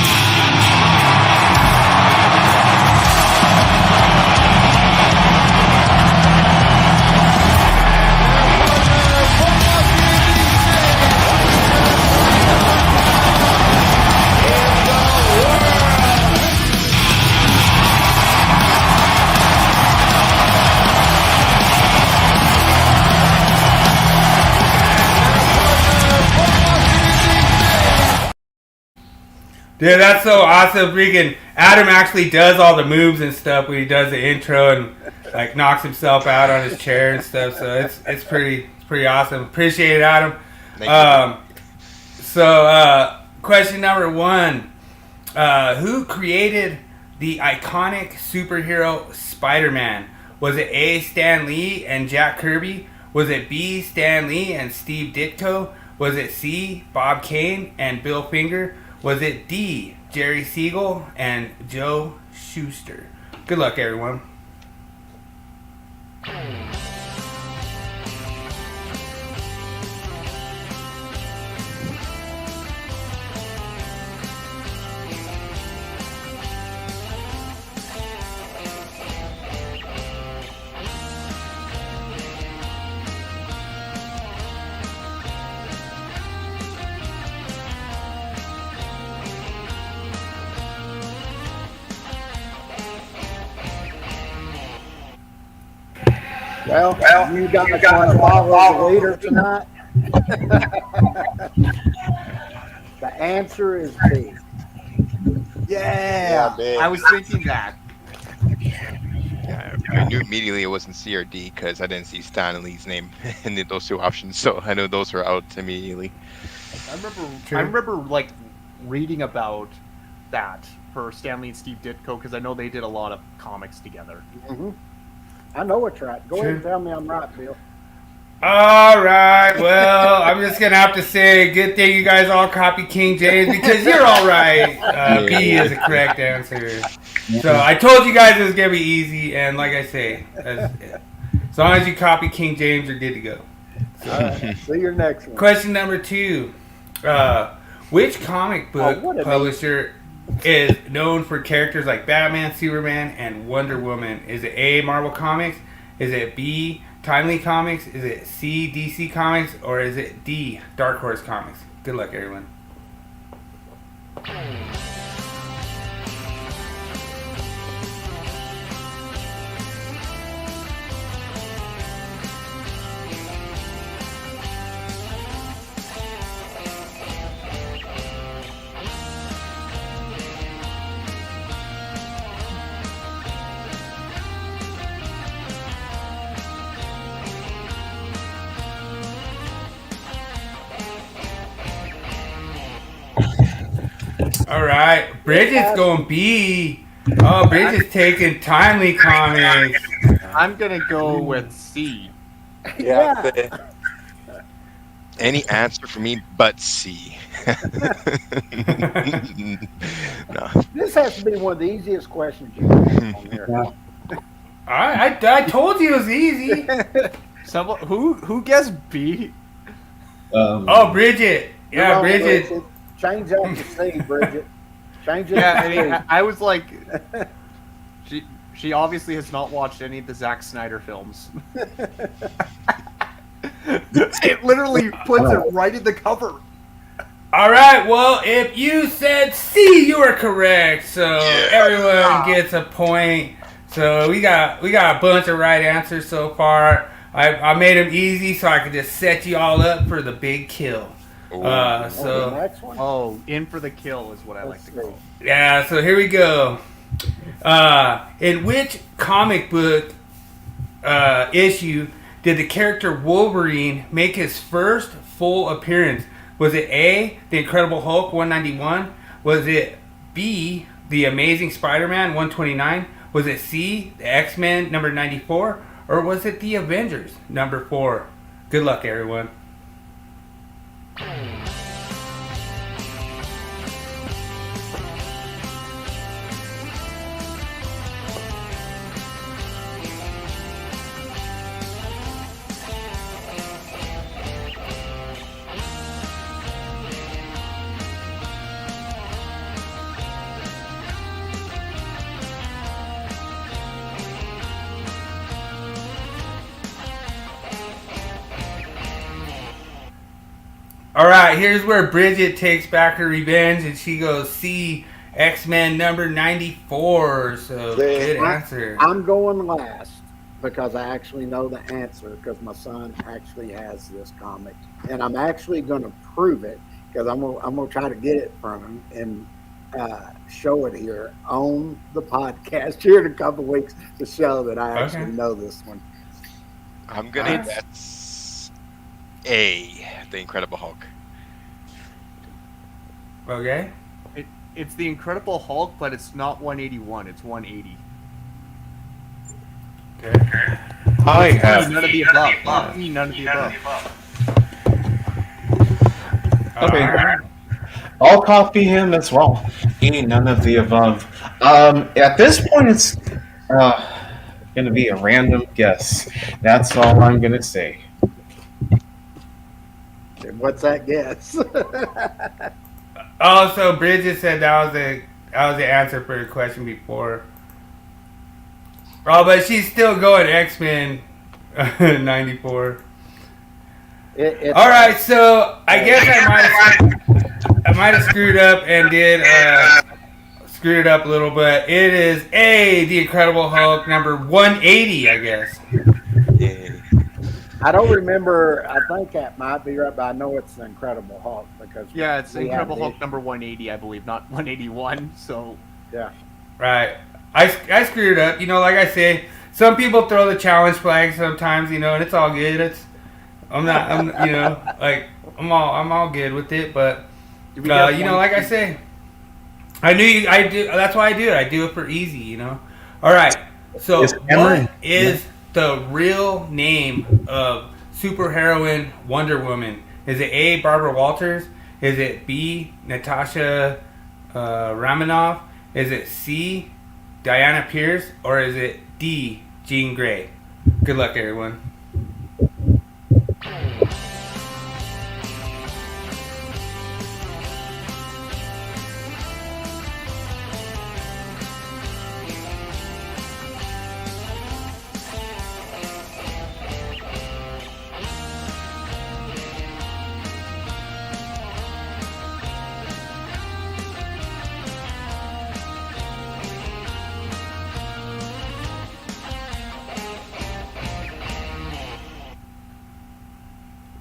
Dude, that's so awesome. Freaking Adam actually does all the moves and stuff when he does the intro and like knocks himself out on his chair and stuff. So it's pretty awesome. Appreciate it, Adam. Thank you. So question number 1. Who created the iconic superhero Spider-Man? Was it A, Stan Lee and Jack Kirby? Was it B, Stan Lee and Steve Ditko? Was it C, Bob Kane and Bill Finger? Was it D, Jerry Siegel and Joe Shuster? Good luck, everyone. Well, you guys want to follow the leader tonight? The answer is B. Yeah, man. I was thinking that. Yeah, I knew immediately it wasn't C or D because I didn't see Stan Lee's name in those two options, so I knew those were out immediately. I remember like reading about that for Stanley and Steve Ditko because I know they did a lot of comics together. Mm-hmm. I know it's right. Go ahead and tell me I'm right, Bill. All right. Well, I'm just gonna have to say, good thing you guys all copy King James because you're all right. B is the correct answer. So I told you guys it was gonna be easy, and like I say, as long as you copy King James, you're good to go. All right. See your next one. Question number 2: which comic book publisher is known for characters like Batman, Superman, and Wonder Woman? Is it A, Marvel Comics? Is it B, Timely Comics? Is it C, DC Comics? Or is it D, Dark Horse Comics? Good luck, everyone. All right, Bridget's going B. Oh, Bridget's taking Timely Comics. I'm gonna go with C. Yeah. Any answer for me but C. No. This has to be one of the easiest questions you can ask on here. I told you it was easy. Someone who guessed B? Oh, Bridget. Yeah, Come on, Bridget. Change that to C, Bridget. Change it Yeah, to I C. mean, I was like, she obviously has not watched any of the Zack Snyder films. It literally puts it right in the cover. All right, well, if you said C, you are correct. So everyone gets a point. So we got a bunch of right answers so far. I made them easy so I could just set you all up for the big kill. The So next one. Oh, in for the kill is what I like to call it. yeah, so here we go. In which comic book issue did the character Wolverine make his first full appearance? Was it A, The Incredible Hulk 191? Was it B, The Amazing Spider-Man 129? Was it C, The X-Men number 94? Or was it The Avengers number 4? Good luck, everyone. All right, here's where Bridget takes back her revenge, and she goes C, X-Men number 94. So good answer. I'm going last because I actually know the answer because my son actually has this comic, and I'm actually going to prove it because I'm gonna try to get it from him and show it here on the podcast here in a couple weeks to show that I actually know this one. I'm gonna guess A, The Incredible Hulk. Okay. It's the Incredible Hulk, but it's not 181. It's 180. Okay. I have. None of the above. None of the above. Okay. I'll copy him as well. None of the above. At this point, it's going to be a random guess. That's all I'm going to say. What's that guess? Oh, so Bridget said that was the answer for the question before. Oh, but she's still going X-Men 94. All right, so I guess I might have screwed up and did screwed it up a little bit. It is A, The Incredible Hulk number 180, I guess. Yeah. I don't remember. I think that might be right, but I know it's the Incredible Hulk because Yeah, it's we Incredible had Hulk the- number 180, I believe, not 181. So Yeah, Right. I screwed up. Like I say, some people throw the challenge flag sometimes, and it's all good. I'm all good with it, but do we get one- like I say, I do. That's why I do it. I do it for easy, All right. So It's Cameron. what is the real name of superheroine Wonder Woman? Is it A, Barbara Walters? Is it B, Natasha Romanoff? Is it C, Diana Pierce? Or is it D, Jean Grey? Good luck, everyone.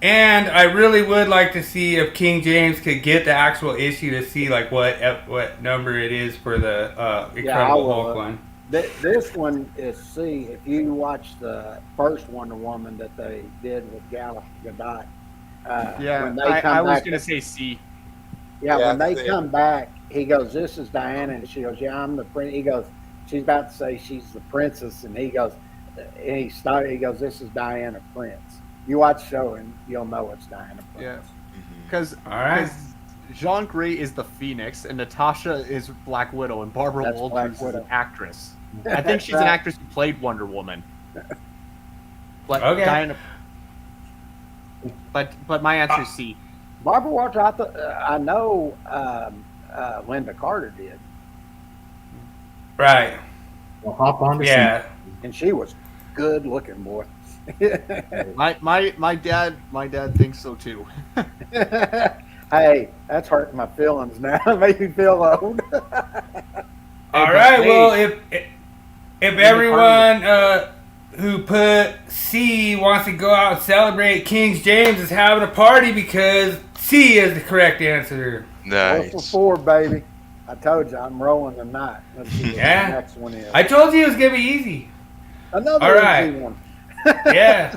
And I really would like to see if King James could get the actual issue to see like what number it is for the Incredible Hulk one. This one is C. If you watch the first Wonder Woman that they did with Gal Gadot, Yeah, when they I come was back, gonna say C. yeah, when they that's it. come back, he goes, "This is Diana," and she goes, "Yeah, I'm the prince." He goes, "She's about to say she's the princess," and he goes, He goes, "This is Diana Prince." You watch the show and you'll know it's Diana Prince. Yeah, because All right. Jean Grey is the Phoenix and Natasha is Black Widow and Barbara That's Black Walters is Widow. an actress. I think she's an actress who played Wonder Woman. But Okay. Diana. But my answer is C. Barbara Walters, I know Linda Carter did, Right. We'll hop on to Yeah. and she was good looking, boy. My dad thinks so too. Hey, that's hurting my feelings now. It makes me feel old. All but right. wait. Well, if everyone who put C wants to go out and celebrate, King James is having a party because C is the correct answer. 4 Nice. for 4, baby. I told you I'm rolling tonight. Let's see what Yeah. the next one is. I told you it was gonna be easy. Another All right. easy one. Yeah.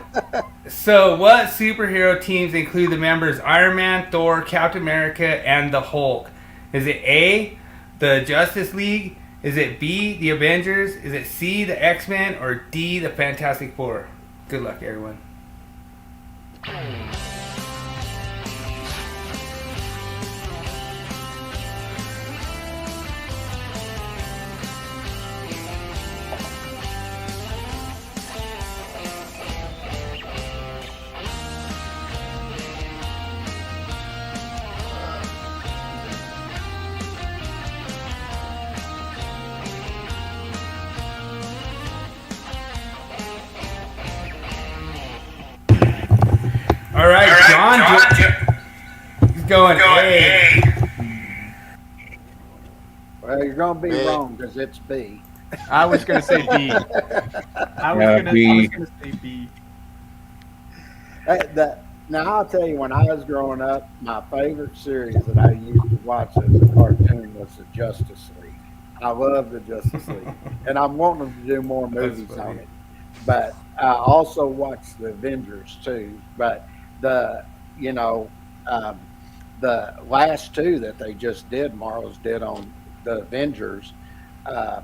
So, what superhero teams include the members Iron Man, Thor, Captain America, and the Hulk? Is it A, the Justice League? Is it B, the Avengers? Is it C, the X-Men? Or D, the Fantastic Four? Good luck, everyone. All right, John. He's going A. Well, you're going to be wrong because it's B. I was gonna say B. I was gonna say B. Now, I'll tell you, when I was growing up, my favorite series that I used to watch as a cartoon was the Justice League. I love the Justice League. And I'm wanting them to do more movies funny. on it. But I also watched the Avengers, too. But the last two that they just did, Marlo's did on the Avengers, I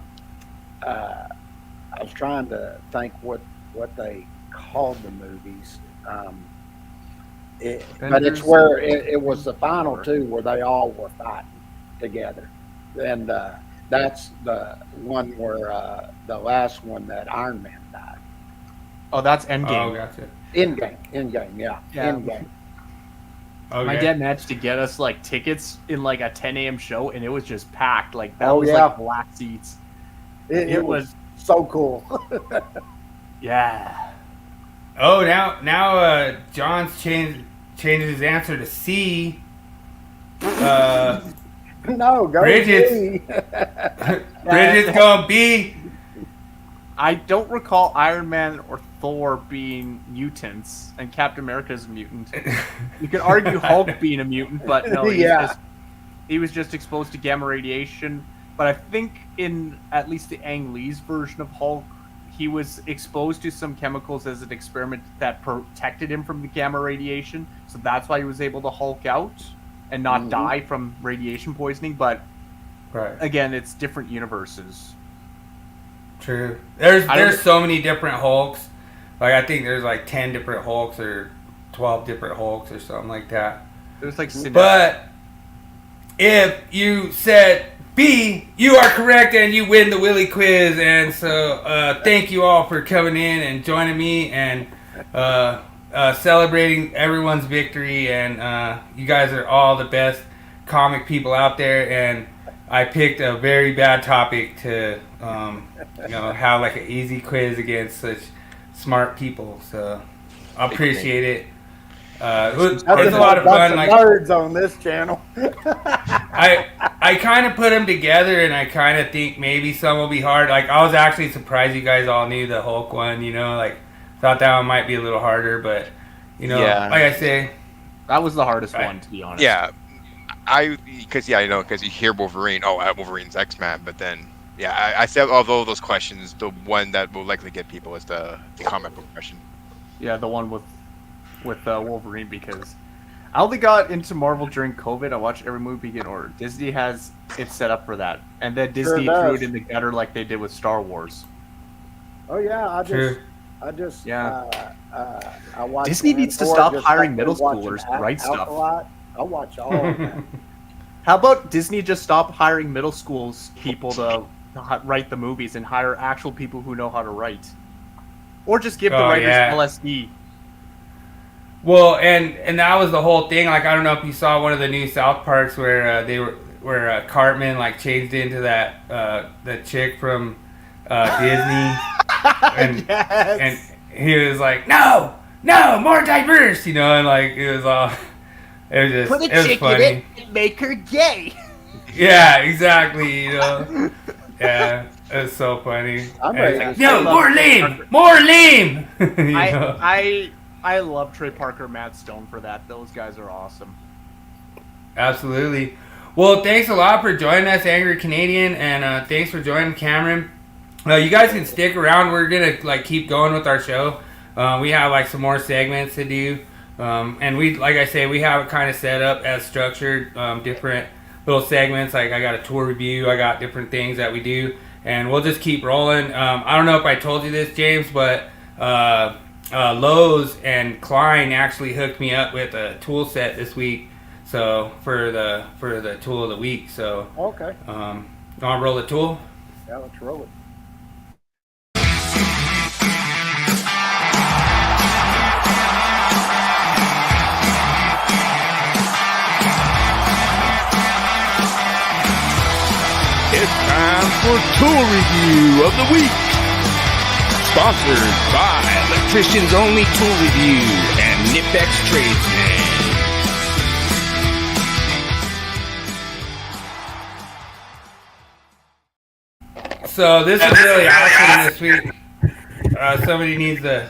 was trying to think what they called the movies. But it's where it was the final two where they all were fighting together. And that's the one where the last one that Iron Man died. Oh, that's Oh, Endgame. gotcha. Endgame, yeah. Yeah. Endgame. Okay. My dad managed to get us like tickets in like a 10 a.m. show, and it was just packed. Like that Oh, was yeah. like black seats. It was so cool. Yeah. Oh, now John's changes his answer to C. No, go Bridget's- B. Bridget's going B. I don't recall Iron Man or Thor being mutants and Captain America's a mutant. You could argue Hulk being a mutant, but no, he was just exposed to gamma radiation. But I think in at least the Ang Lee's version of Hulk, he was exposed to some chemicals as an experiment that protected him from the gamma radiation. So that's why he was able to Hulk out and not die from radiation poisoning. But again, it's different universes. True. There's so many different Hulks. Like, I think there's like 10 different Hulks or 12 different Hulks or something like that. There's like But if you said B, you are correct and you win the Willie Quiz. And so thank you all for coming in and joining me and celebrating everyone's victory. And you guys are all the best comic people out there. And I picked a very bad topic to have like an easy quiz against such smart people. So I appreciate it. It's a lot of fun. Like nerds on this channel. I kind of put them together, and I kind of think maybe some will be hard. Like, I was actually surprised you guys all knew the Hulk one. Like, thought that one might be a little harder, but like I say, that was the hardest one, to be honest. Yeah, because you hear Wolverine. Oh, Wolverine's X-Man, but then I said although those questions, the one that will likely get people is the comic book question. Yeah, the one with Wolverine, because I only got into Marvel during COVID. I watched every movie in order. Disney has it set up for that, and then Disney threw it in the gutter like they did with Star Wars. Oh yeah, I watch. Disney needs to stop hiring middle schoolers to write stuff. I watch all of that. How about Disney just stop hiring middle schools people to write the movies and hire actual people who know how to write, or just give the writers LSD. Well, and that was the whole thing. Like, I don't know if you saw one of the new South Parks where Cartman like changed into that the chick from Disney, and he was like, no, more diverse, and like it was just put a it was chick funny. in it and make her gay. Yeah, exactly. Yeah, it's so funny. Like, no, more lame. I love Trey Parker, Matt Stone for that. Those guys are awesome. Absolutely. Well, thanks a lot for joining us, Angry Canadian, and thanks for joining Cameron. You guys can stick around. We're gonna keep going with our show. We have some more segments to do, and we have it kind of set up as structured, different little segments. Like, I got a tour review, I got different things that we do, and we'll just keep rolling. I don't know if I told you this, James, but Lowe's and Klein actually hooked me up with a tool set this week. So for the tool of the week. So okay. You want to roll the tool? Yeah, let's roll it. It's time for tool review of the week. Sponsored by Electricians Only Tool Review and Nipex Tradesman. So this is really awesome this week. Somebody needs to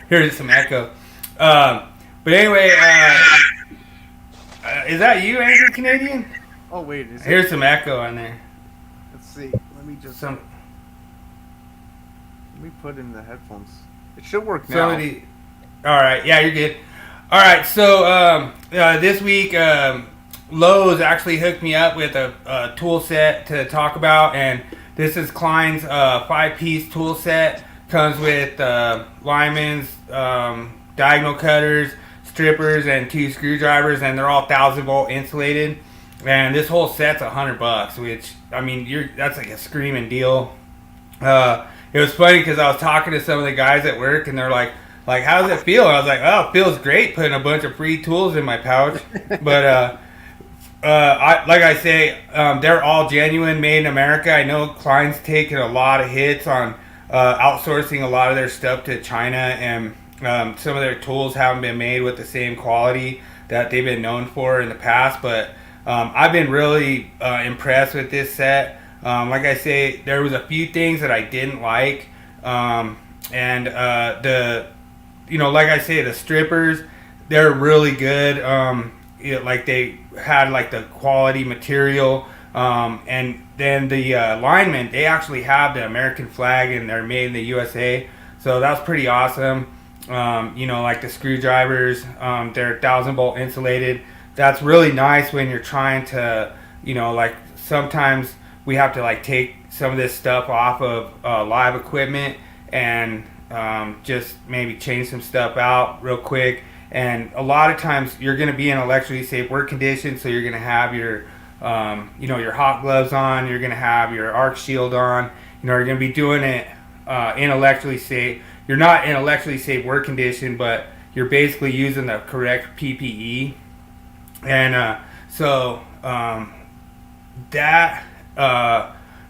hear some echo. But anyway, is that you, Angry Canadian? Oh wait, Here's some echo on there. Let's see. Let me put in the headphones. It should work now. All right, yeah, you're good. All right, so this week Lowe's actually hooked me up with a tool set to talk about, and this is Klein's 5-piece tool set. Comes with linemen's, diagonal cutters, strippers, and 2 screwdrivers, and they're all 1,000-volt insulated. And this whole set's $100, which, I mean, that's like a screaming deal. It was funny because I was talking to some of the guys at work, and they're like, how does it feel? And I was like, oh, it feels great putting a bunch of free tools in my pouch. But they're all genuine, made in America. I know Klein's taken a lot of hits on outsourcing a lot of their stuff to China, and some of their tools haven't been made with the same quality that they've been known for in the past. But I've been really impressed with this set. Like I say, there was a few things that I didn't like. and like I say, the strippers, they're really good. Like they had like the quality material, and then the linemen, they actually have the American flag and they're made in the USA, so that's pretty awesome. Like the screwdrivers, they're 1,000 bolt insulated. That's really nice when you're trying to, like sometimes we have to like take some of this stuff off of live equipment and just maybe change some stuff out real quick. And a lot of times you're going to be in electrically safe work conditions, so you're going to have your, your hot gloves on, you're going to have your arc shield on, you're going to be doing it in electrically safe. You're not in electrically safe work condition, but you're basically using the correct PPE. And so that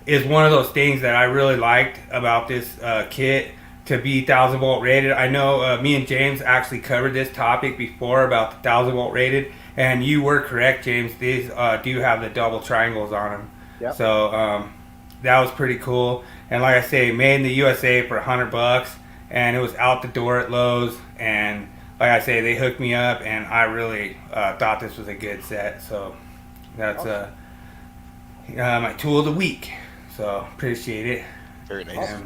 is one of those things that I really liked about this kit, to be 1,000 volt rated. I know me and James actually covered this topic before about the 1,000 volt rated, and you were correct, James. These do have the double triangles on them. Yep. So that was pretty cool. And like I say, made in the USA for $100, and it was out the door at Lowe's. And like I say, they hooked me up, and I really thought this was a good set. So that's my tool of the week. So appreciate it. Very nice.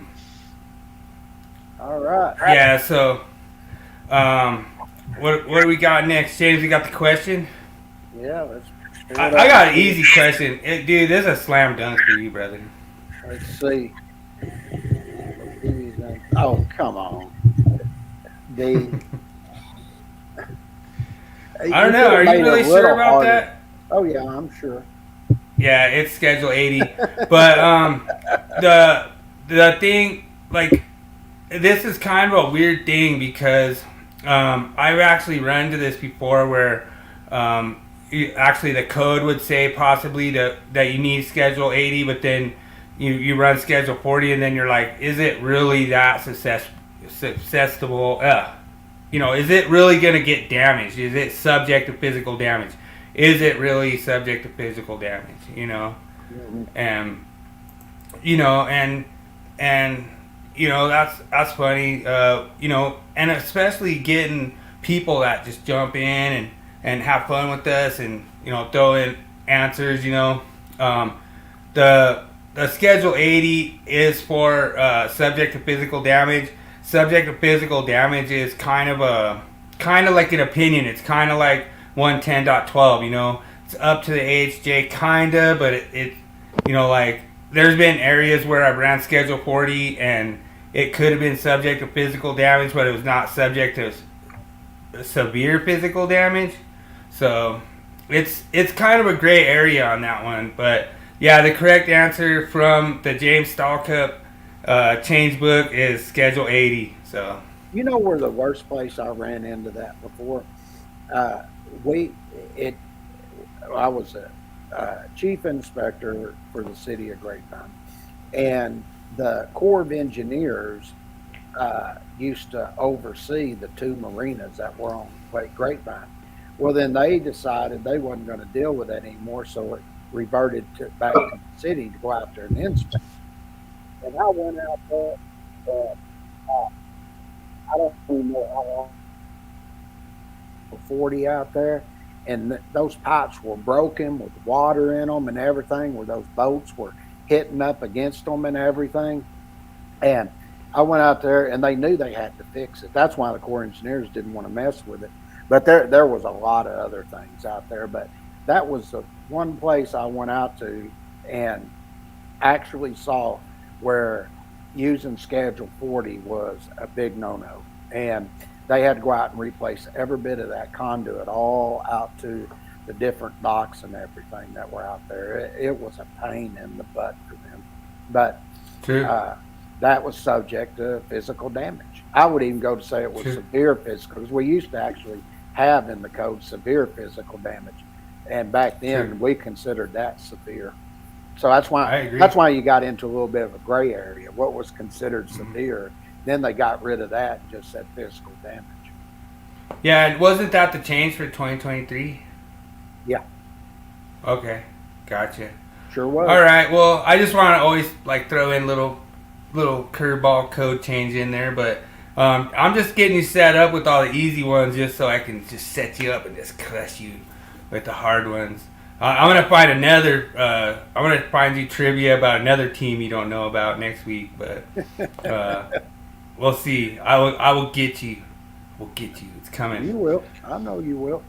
All right. Yeah. So what do we got next, James? We got the question. Yeah, let's. I got an easy question, dude. This is a slam dunk for you, brother. Let's see. Oh, come on. I don't know. Are you really sure about that? Oh yeah, I'm sure. Yeah, it's schedule 80. But the thing, like, this is kind of a weird thing because I've actually run into this before where actually the code would say possibly that you need schedule 80, but then you run schedule 40, and then you're like, is it really that susceptible? Is it really going to get damaged? Is it subject to physical damage? Is it really subject to physical damage? And that's funny. And especially getting people that just jump in and have fun with us and throw in answers. The schedule 80 is for subject to physical damage. Subject to physical damage is kind of like an opinion. It's kind of like 110.12. It's up to the AHJ kinda, but it like there's been areas where I ran schedule 40 and it could have been subject to physical damage, but it was not subject to severe physical damage. So it's kind of a gray area on that one. But yeah, the correct answer from the James Stallcup change book is schedule 80. So you know where the worst place I ran into that before? I was a chief inspector for the city of Grapevine, and the Corps of Engineers used to oversee the two marinas that were on Lake Grapevine. Well, then they decided they wasn't going to deal with that anymore, so it reverted back to the city to go out there and inspect. And I went out there, I don't even know how long, 40 out there, and those pipes were broken with water in them and everything, where those boats were hitting up against them and everything. And I went out there, and they knew they had to fix it. That's why the Corps of Engineers didn't want to mess with it. But there was a lot of other things out there. But that was the one place I went out to and actually saw where using Schedule 40 was a big no-no. And they had to go out and replace every bit of that conduit all out to the different docks and everything that were out there. It was a pain in the butt for them. But that was subject to physical damage. I would even go to say it was severe physical, because we used to actually have in the code severe physical damage. And back then we considered that severe. So that's why you got into a little bit of a gray area. What was considered severe, then they got rid of that and just said physical damage. Yeah, and wasn't that the change for 2023? Yeah. Okay, gotcha. Sure was. All right, well, I just want to always throw in little little curveball code change in there, but I'm just getting you set up with all the easy ones just so I can just set you up and just crush you with the hard ones. I'm gonna find I'm gonna find you trivia about another team you don't know about next week, but we'll see. I will get you. We'll get you. It's coming. You will. I know you will.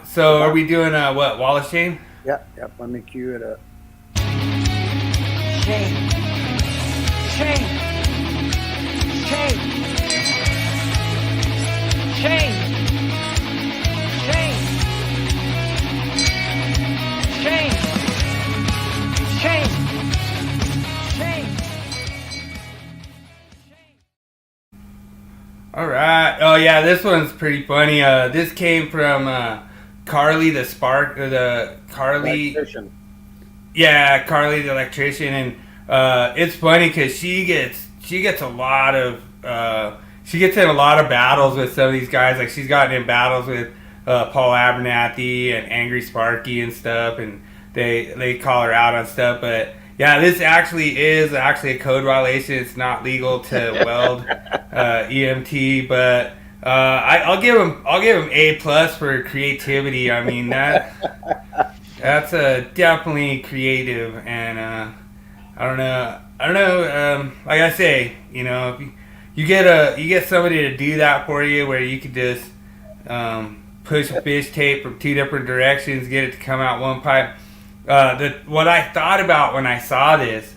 So are we doing what, Wall of Shame? Yep. Let me cue it up. Shame. Shame. Shame. Shame. Shame. Shame. Shame. Shame. All right. Oh yeah, this one's pretty funny. This came from Carly the Spark, or the Carly. Electrician. Yeah, Carly the electrician, and it's funny because she gets a lot of she gets in a lot of battles with some of these guys. Like she's gotten in battles with Paul Abernathy and Angry Sparky and stuff, and they call her out on stuff. But yeah, this actually is a code violation. It's not legal to weld EMT, but I'll give him A+ for creativity. I mean that's definitely creative, and I don't know. Like I say, if you get somebody to do that for you, where you could just push a fish tape from 2 different directions, get it to come out one pipe. What I thought about when I saw this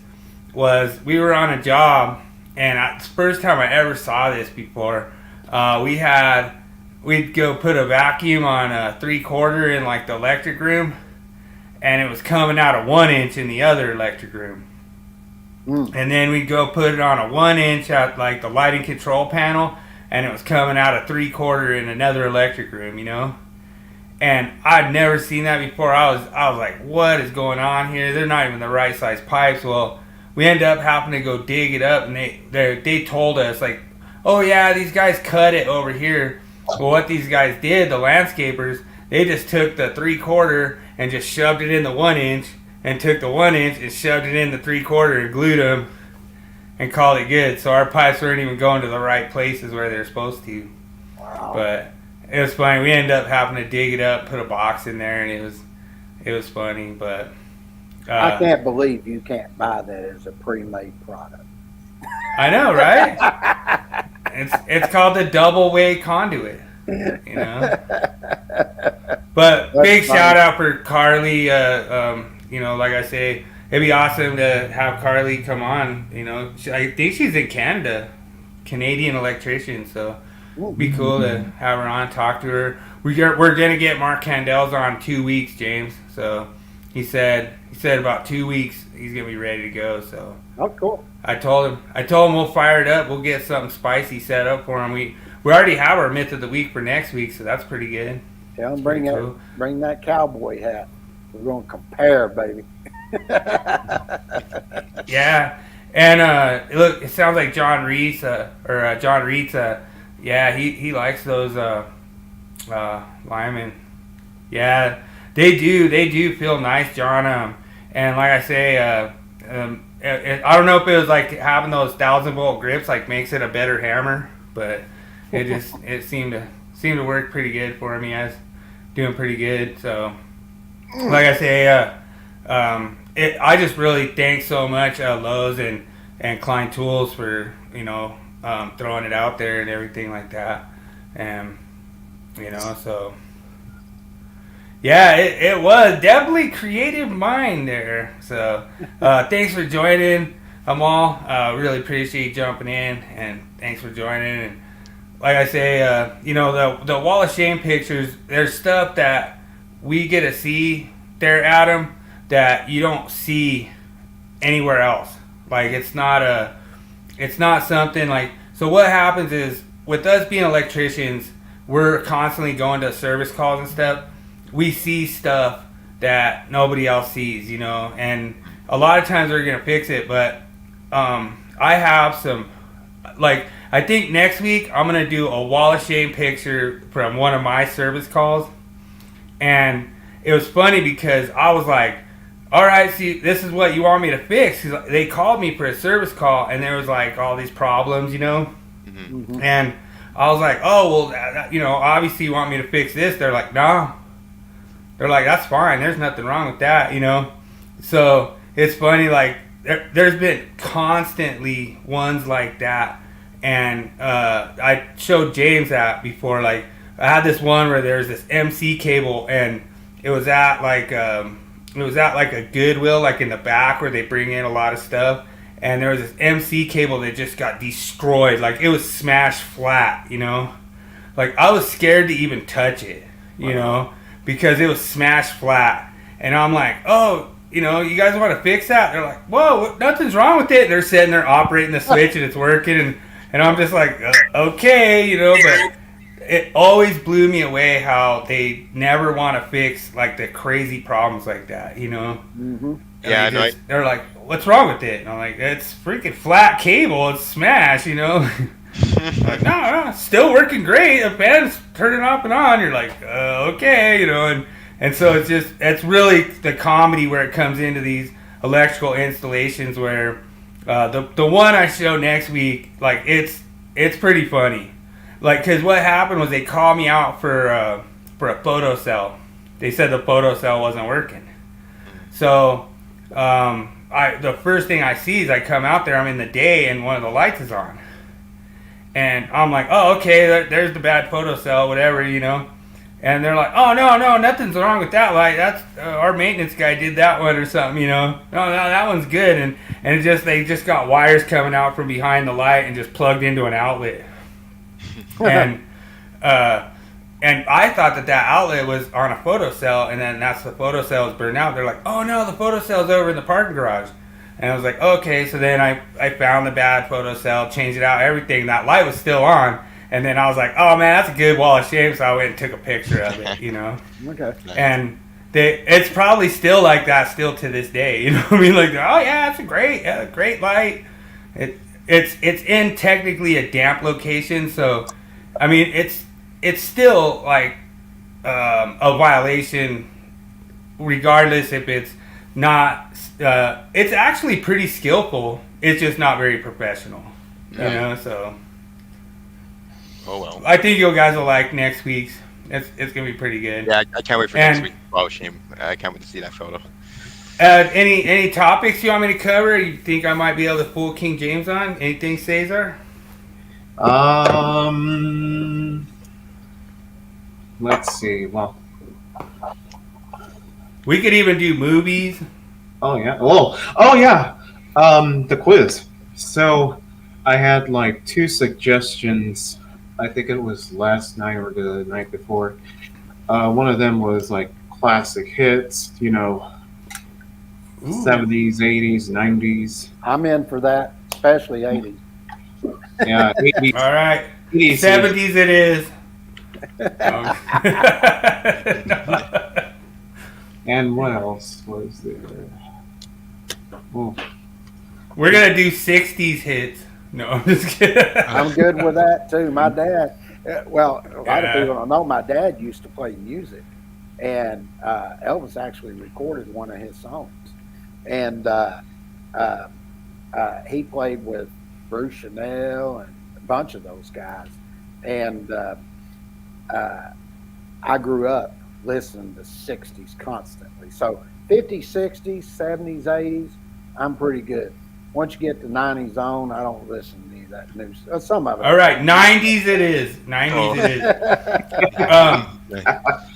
was we were on a job, and it's the first time I ever saw this before. We'd go put a vacuum on a 3/4 in like the electric room, and it was coming out of 1 inch in the other electric room. And then we'd go put it on a 1 inch at like the lighting control panel, and it was coming out of 3/4 in another electric room, And I'd never seen that before. I was like, what is going on here? They're not even the right size pipes. Well, we ended up having to go dig it up, and they told us like, oh yeah, these guys cut it over here. Well, what these guys did, the landscapers, they just took the 3/4 and just shoved it in the 1 inch, and took the 1 inch and shoved it in the 3/4 and glued them and called it good. So our pipes weren't even going to the right places where they're supposed to. Wow. But it was funny. We ended up having to dig it up, put a box in there, and it was funny. But I can't believe you can't buy that as a pre-made product. I know, right? It's called the double way conduit. But That's big funny. shout out for Carly. Like I say, it'd be awesome to have Carly come on. I think she's in Canada, Canadian electrician. So it'd be cool to have her on, talk to her. We're gonna get Mark Candel's on 2 weeks, James. So he said about 2 weeks he's gonna be ready to go. So Oh, cool. I told him we'll fire it up. We'll get something spicy set up for him. We already have our myth of the week for next week, so that's pretty good. Tell him Pretty cool. bring that cowboy hat. We're gonna compare, baby. Yeah, and look, it sounds like John Reitz, yeah, he likes those linemen. Yeah, they do feel nice, John. And like I say, I don't know if it was like having those 1,000-volt grips like makes it a better hammer, but it seemed to work pretty good for me. I was doing pretty good, so like I say, I just really thank so much Lowe's and Klein Tools for throwing it out there and everything like that, and so yeah, it was definitely creative mind there. So thanks for joining, Amal. Really appreciate you jumping in, and thanks for joining. And like I say, the Wall of Shame pictures, there's stuff that we get to see there, Adam, that you don't see anywhere else. Like it's not something like. So what happens is, with us being electricians, we're constantly going to service calls and stuff. We see stuff that nobody else sees, and a lot of times we're gonna fix it. But I have some, like, I think next week I'm gonna do a Wall of Shame picture from one of my service calls, and it was funny because I was like, all right, see, this is what you want me to fix. 'Cause they called me for a service call, and there was like all these problems, you know. Mm-hmm. And I was like, oh, well, you know, obviously you want me to fix this. They're like, no. They're like, that's fine. There's nothing wrong with that, you know. So it's funny, like, there's been constantly ones like that. And I showed James that before. Like, I had this one where there's this MC cable, and it was at like a Goodwill, like in the back where they bring in a lot of stuff. And there was this MC cable that just got destroyed. Like, it was smashed flat, you know. Like, I was scared to even touch it, you know, because it was smashed flat. And I'm like, oh, you know, you guys want to fix that? They're like, whoa, nothing's wrong with it. And they're sitting there operating the switch, and it's working. And I'm just like, okay, you know, but it always blew me away how they never want to fix, like, the crazy problems like that, you know? Mm-hmm. Yeah, they're like, what's wrong with it? And I'm like, it's freaking flat cable. It's smashed, you know? Like, no, still working great. The fan's turning off and on. You're like, okay, you know? And so it's really the comedy where it comes into these electrical installations where the one I show next week, like, it's pretty funny. Like, because what happened was they called me out for a photo cell. They said the photo cell wasn't working. So the first thing I see is I come out there, I'm in the day, and one of the lights is on. And I'm like, oh, okay, there's the bad photo cell, whatever, you know. And they're like, oh, no, nothing's wrong with that light. That's our maintenance guy did that one or something, you know. No, that one's good. And they just got wires coming out from behind the light and just plugged into an outlet. And I thought that outlet was on a photo cell, and then that's the photo cell is burned out. They're like, oh, no, the photo cell's over in the parking garage. And I was like, okay. So then I found the bad photo cell, changed it out, everything. That light was still on. And then I was like, oh, man, that's a good wall of shame. So I went and took a picture of it, you know. Okay. And it's probably still like that still to this day. You know what I mean? Like, oh, yeah, it's a great light. It's in technically a damp location. So, I mean, it's still like a violation regardless if it's not. It's actually pretty skillful. It's just not very professional. You know, so. Oh well. I think you guys will like next week's. It's gonna be pretty good. Yeah, I can't wait for next week. Oh, shame! I can't wait to see that photo. Any topics you want me to cover? You think I might be able to fool King James on? Anything, Cesar? Let's see. Well, we could even do movies. Oh yeah. Oh yeah. The quiz. So I had like 2 suggestions. I think it was last night or the night before. One of them was like classic hits, you know, 70s, 80s, 90s. I'm in for that, especially 80s. Yeah, 80s. All right. 80s. 70s it is. And what else was there? Oh. We're going to do 60s hits. No, I'm just kidding. I'm good with that too. My dad, a lot of people don't know, my dad used to play music, and Elvis actually recorded one of his songs, and he played with Bruce Chanel and a bunch of those guys, and I grew up listening to 60s constantly. So 50s, 60s, 70s, 80s, I'm pretty good. Once you get to 90s on, I don't listen to any of that news. Some of it. All right, 90s it is. 90s it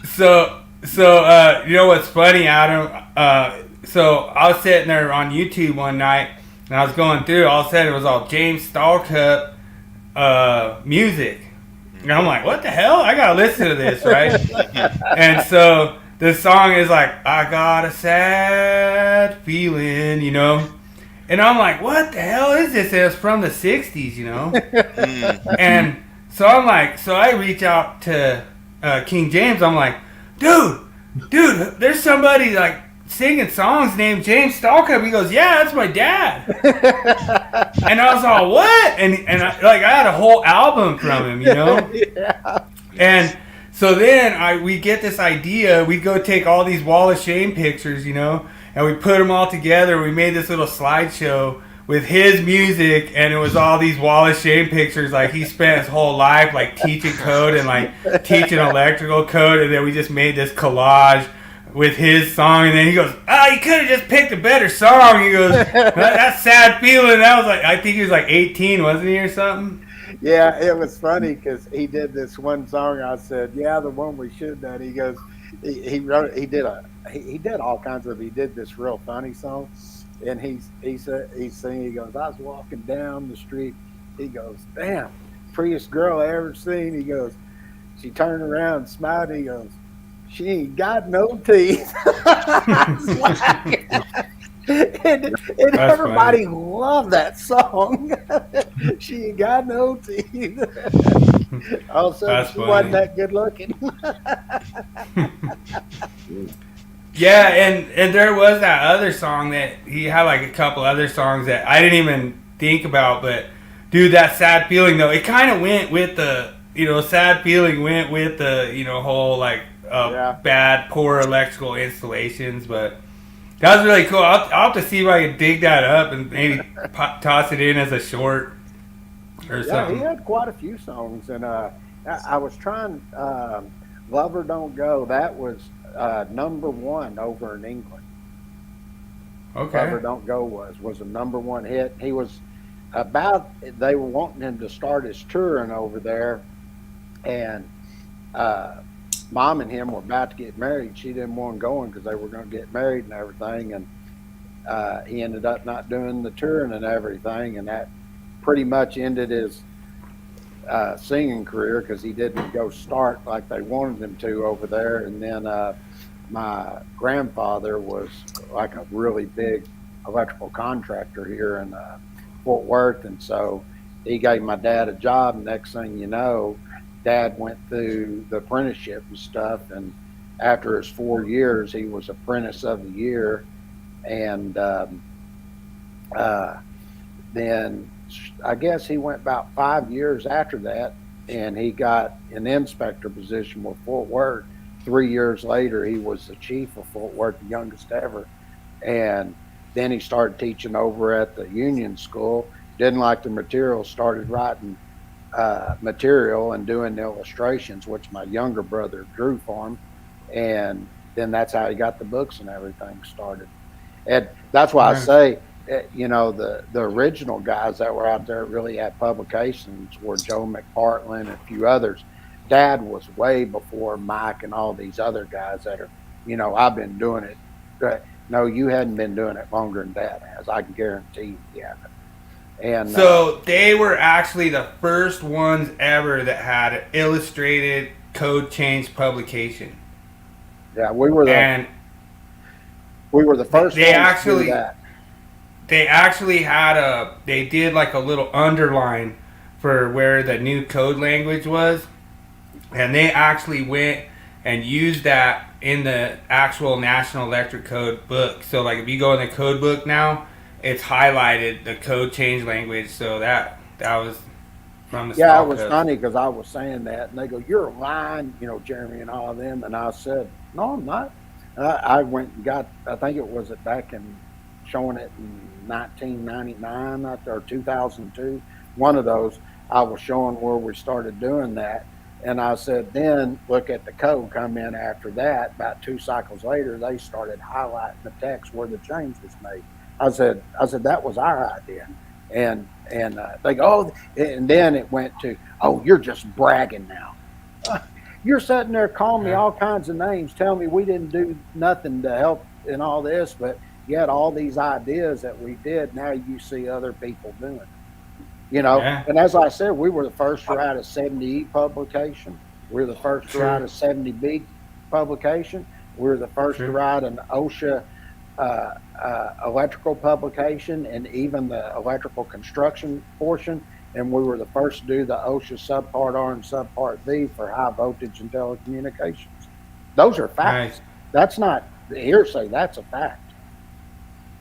is. So you know what's funny, Adam? So I was sitting there on YouTube one night, and I was going through. All of a sudden, it was all James Stallcup music, and I'm like, "What the hell? I gotta listen to this, right?" And so the song is like, "I got a sad feeling," you know. And I'm like, what the hell is this? And it's from the 60s, you know? And so I'm like, so I reach out to King James. I'm like, dude, there's somebody like singing songs named James Stallcup. He goes, yeah, that's my dad. And I was all, what? And I had a whole album from him, you know? Yeah. And so then we get this idea. We go take all these Wall of Shame pictures, you know? and we put them all together. We made this little slideshow with his music, and it was all these Wallace Shawn pictures. Like, he spent his whole life like teaching code and like teaching electrical code, and then we just made this collage with his song. And then he goes, "Oh, you could have just picked a better song." He goes, "That's Sad Feeling." That was like, I think he was like 18, wasn't he, or something? Yeah, it was funny because he did this one song. I said, "Yeah, the one we should have done." He goes, he wrote, he did all kinds of. He did this real funny song. And he said, he's singing, he goes, "I was walking down the street." He goes, "Damn, prettiest girl I ever seen." He goes, "She turned around and smiled." He goes, "She ain't got no teeth." and everybody loved that song. "She ain't got no teeth." Also, she wasn't that good looking. Yeah, and there was that other song that he had, like a couple other songs that I didn't even think about, but dude, that Sad Feeling though, it kind of went with the, Sad Feeling went with the, whole like bad, poor electrical installations, but that was really cool. I'll have to see if I can dig that up and maybe toss it in as a short or something. He had quite a few songs, and I was trying, "Lover Don't Go," that was number one over in England. Okay. "Lover Don't Go" was a number one hit. He was they were wanting him to start his touring over there, and Mom and him were about to get married. She didn't want him going because they were going to get married and everything, and he ended up not doing the touring and everything, and that pretty much ended his singing career because he didn't go start like they wanted him to over there. And then my grandfather was like a really big electrical contractor here in Fort Worth, and so he gave my dad a job. Next thing you know, Dad went through the apprenticeship and stuff, and after his 4 years, he was Apprentice of the Year. And then I guess he went about 5 years after that, and he got an inspector position with Fort Worth. 3 years later, he was the chief of Fort Worth, the youngest ever. And then he started teaching over at the Union School. Didn't like the material, started writing material and doing the illustrations, which my younger brother drew for him. And then that's how he got the books and everything started. And that's why I say, the original guys that were out there really had publications were Joe McPartland and a few others. Dad was way before Mike and all these other guys that are, I've been doing it. No, you hadn't been doing it longer than Dad has. I can guarantee you haven't. And so they were actually the first ones ever that had an illustrated code change publication. Yeah, we were the first they ones actually, to do that. They actually they did like a little underline for where the new code language was, and they actually went and used that in the actual National Electric Code book. So like if you go in the code book now, it's highlighted the code change language. So that was from the Yeah, it was funny because I was saying that, and they go, "You're lying," Jeremy and all of them, and I said, "No, I'm not." I went and got, I think it was back in, showing it in 1999 or 2002, one of those. I was showing where we started doing that, and I said, then look at the code come in after that. About 2 cycles later, they started highlighting the text where the change was made. I said that was our idea, and they go, "Oh," and then it went to, "Oh, you're just bragging now. You're sitting there calling me all kinds of names, telling me we didn't do nothing to help in all this, but yet all these ideas that we did, now you see other people doing it." And as I said, we were the first to write a 70E publication. We were the first to write a 70B publication. We were the first to write an OSHA electrical publication, and even the electrical construction portion. And we were the first to do the OSHA Subpart R and Subpart V for high voltage and telecommunications. Those are facts. Nice. That's not hearsay. That's a fact.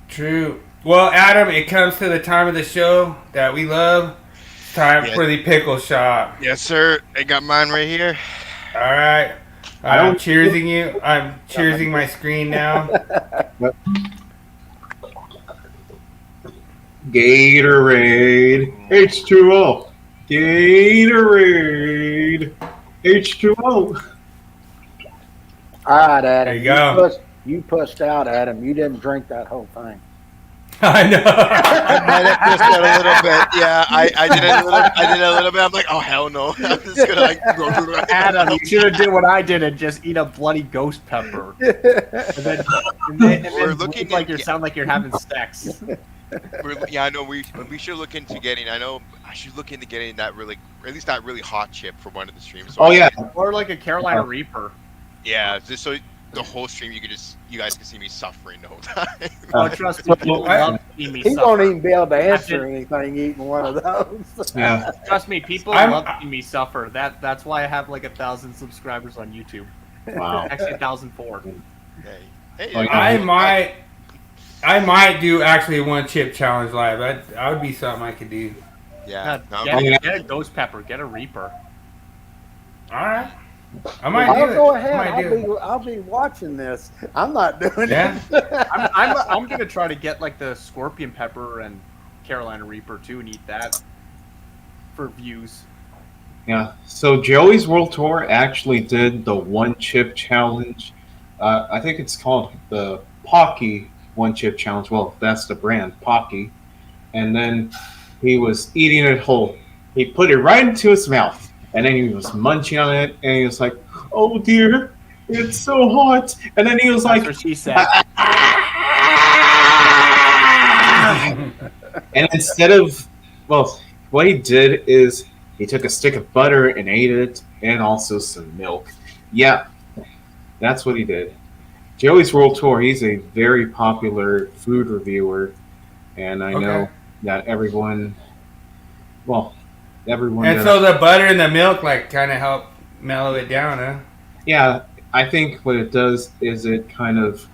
True. Well, Adam, it comes to the time of the show that we love. It's time for the pickle shot. Yes, sir. I got mine right here. All right. I'm cheersing you. I'm cheersing my screen now. Gatorade, H2O. Gatorade, H2O. All right, Adam. There you go. You pushed out, Adam. You didn't drink that whole thing. I know. I might have pushed out a little bit. Yeah, I did a little bit. I'm like, oh hell no. I'm just gonna like go through it. Adam, you should have did what I did and just eat a bloody ghost pepper. And We're looking like at- you sound like you're having sex. Yeah, I know we should look into getting. I know I should look into getting that really, or at least that really hot chip for one of the streams. So Oh yeah, Or like a Carolina Reaper. yeah, just so the whole stream you guys can see me suffering the whole time. Oh, trust me, people love seeing me He won't suffer. even be able to answer did- anything eating one of those. yeah. Trust me, people I'm- love seeing me suffer. That's why I have like 1,000 subscribers on YouTube. Wow. Actually, 1,004. Hey, Oh, yeah. I might do actually one chip challenge live. That would be something I could do. yeah. No, Get a ghost pepper. Get a Reaper. All right. I might do I'll it. go I ahead. might do it. I'll be watching this. I'm not doing Yeah. it. I'm gonna try to get like the scorpion pepper and Carolina Reaper too and eat that for views. Yeah. So Joey's World Tour actually did the one chip challenge. I think it's called the Pocky one chip challenge. Well, that's the brand, Pocky. And then he was eating it whole. He put it right into his mouth. And then he was munching on it, and he was like, "Oh dear, it's so hot." And then he was That's like, what she said. and instead of, well, what he did is he took a stick of butter and ate it, and also some milk. Yeah, that's what he did. Joey's World Tour, he's a very popular food reviewer, and I know Okay. that everyone And does. so the butter and the milk like kind of help mellow it down, huh? Yeah, I think what it does is it kind of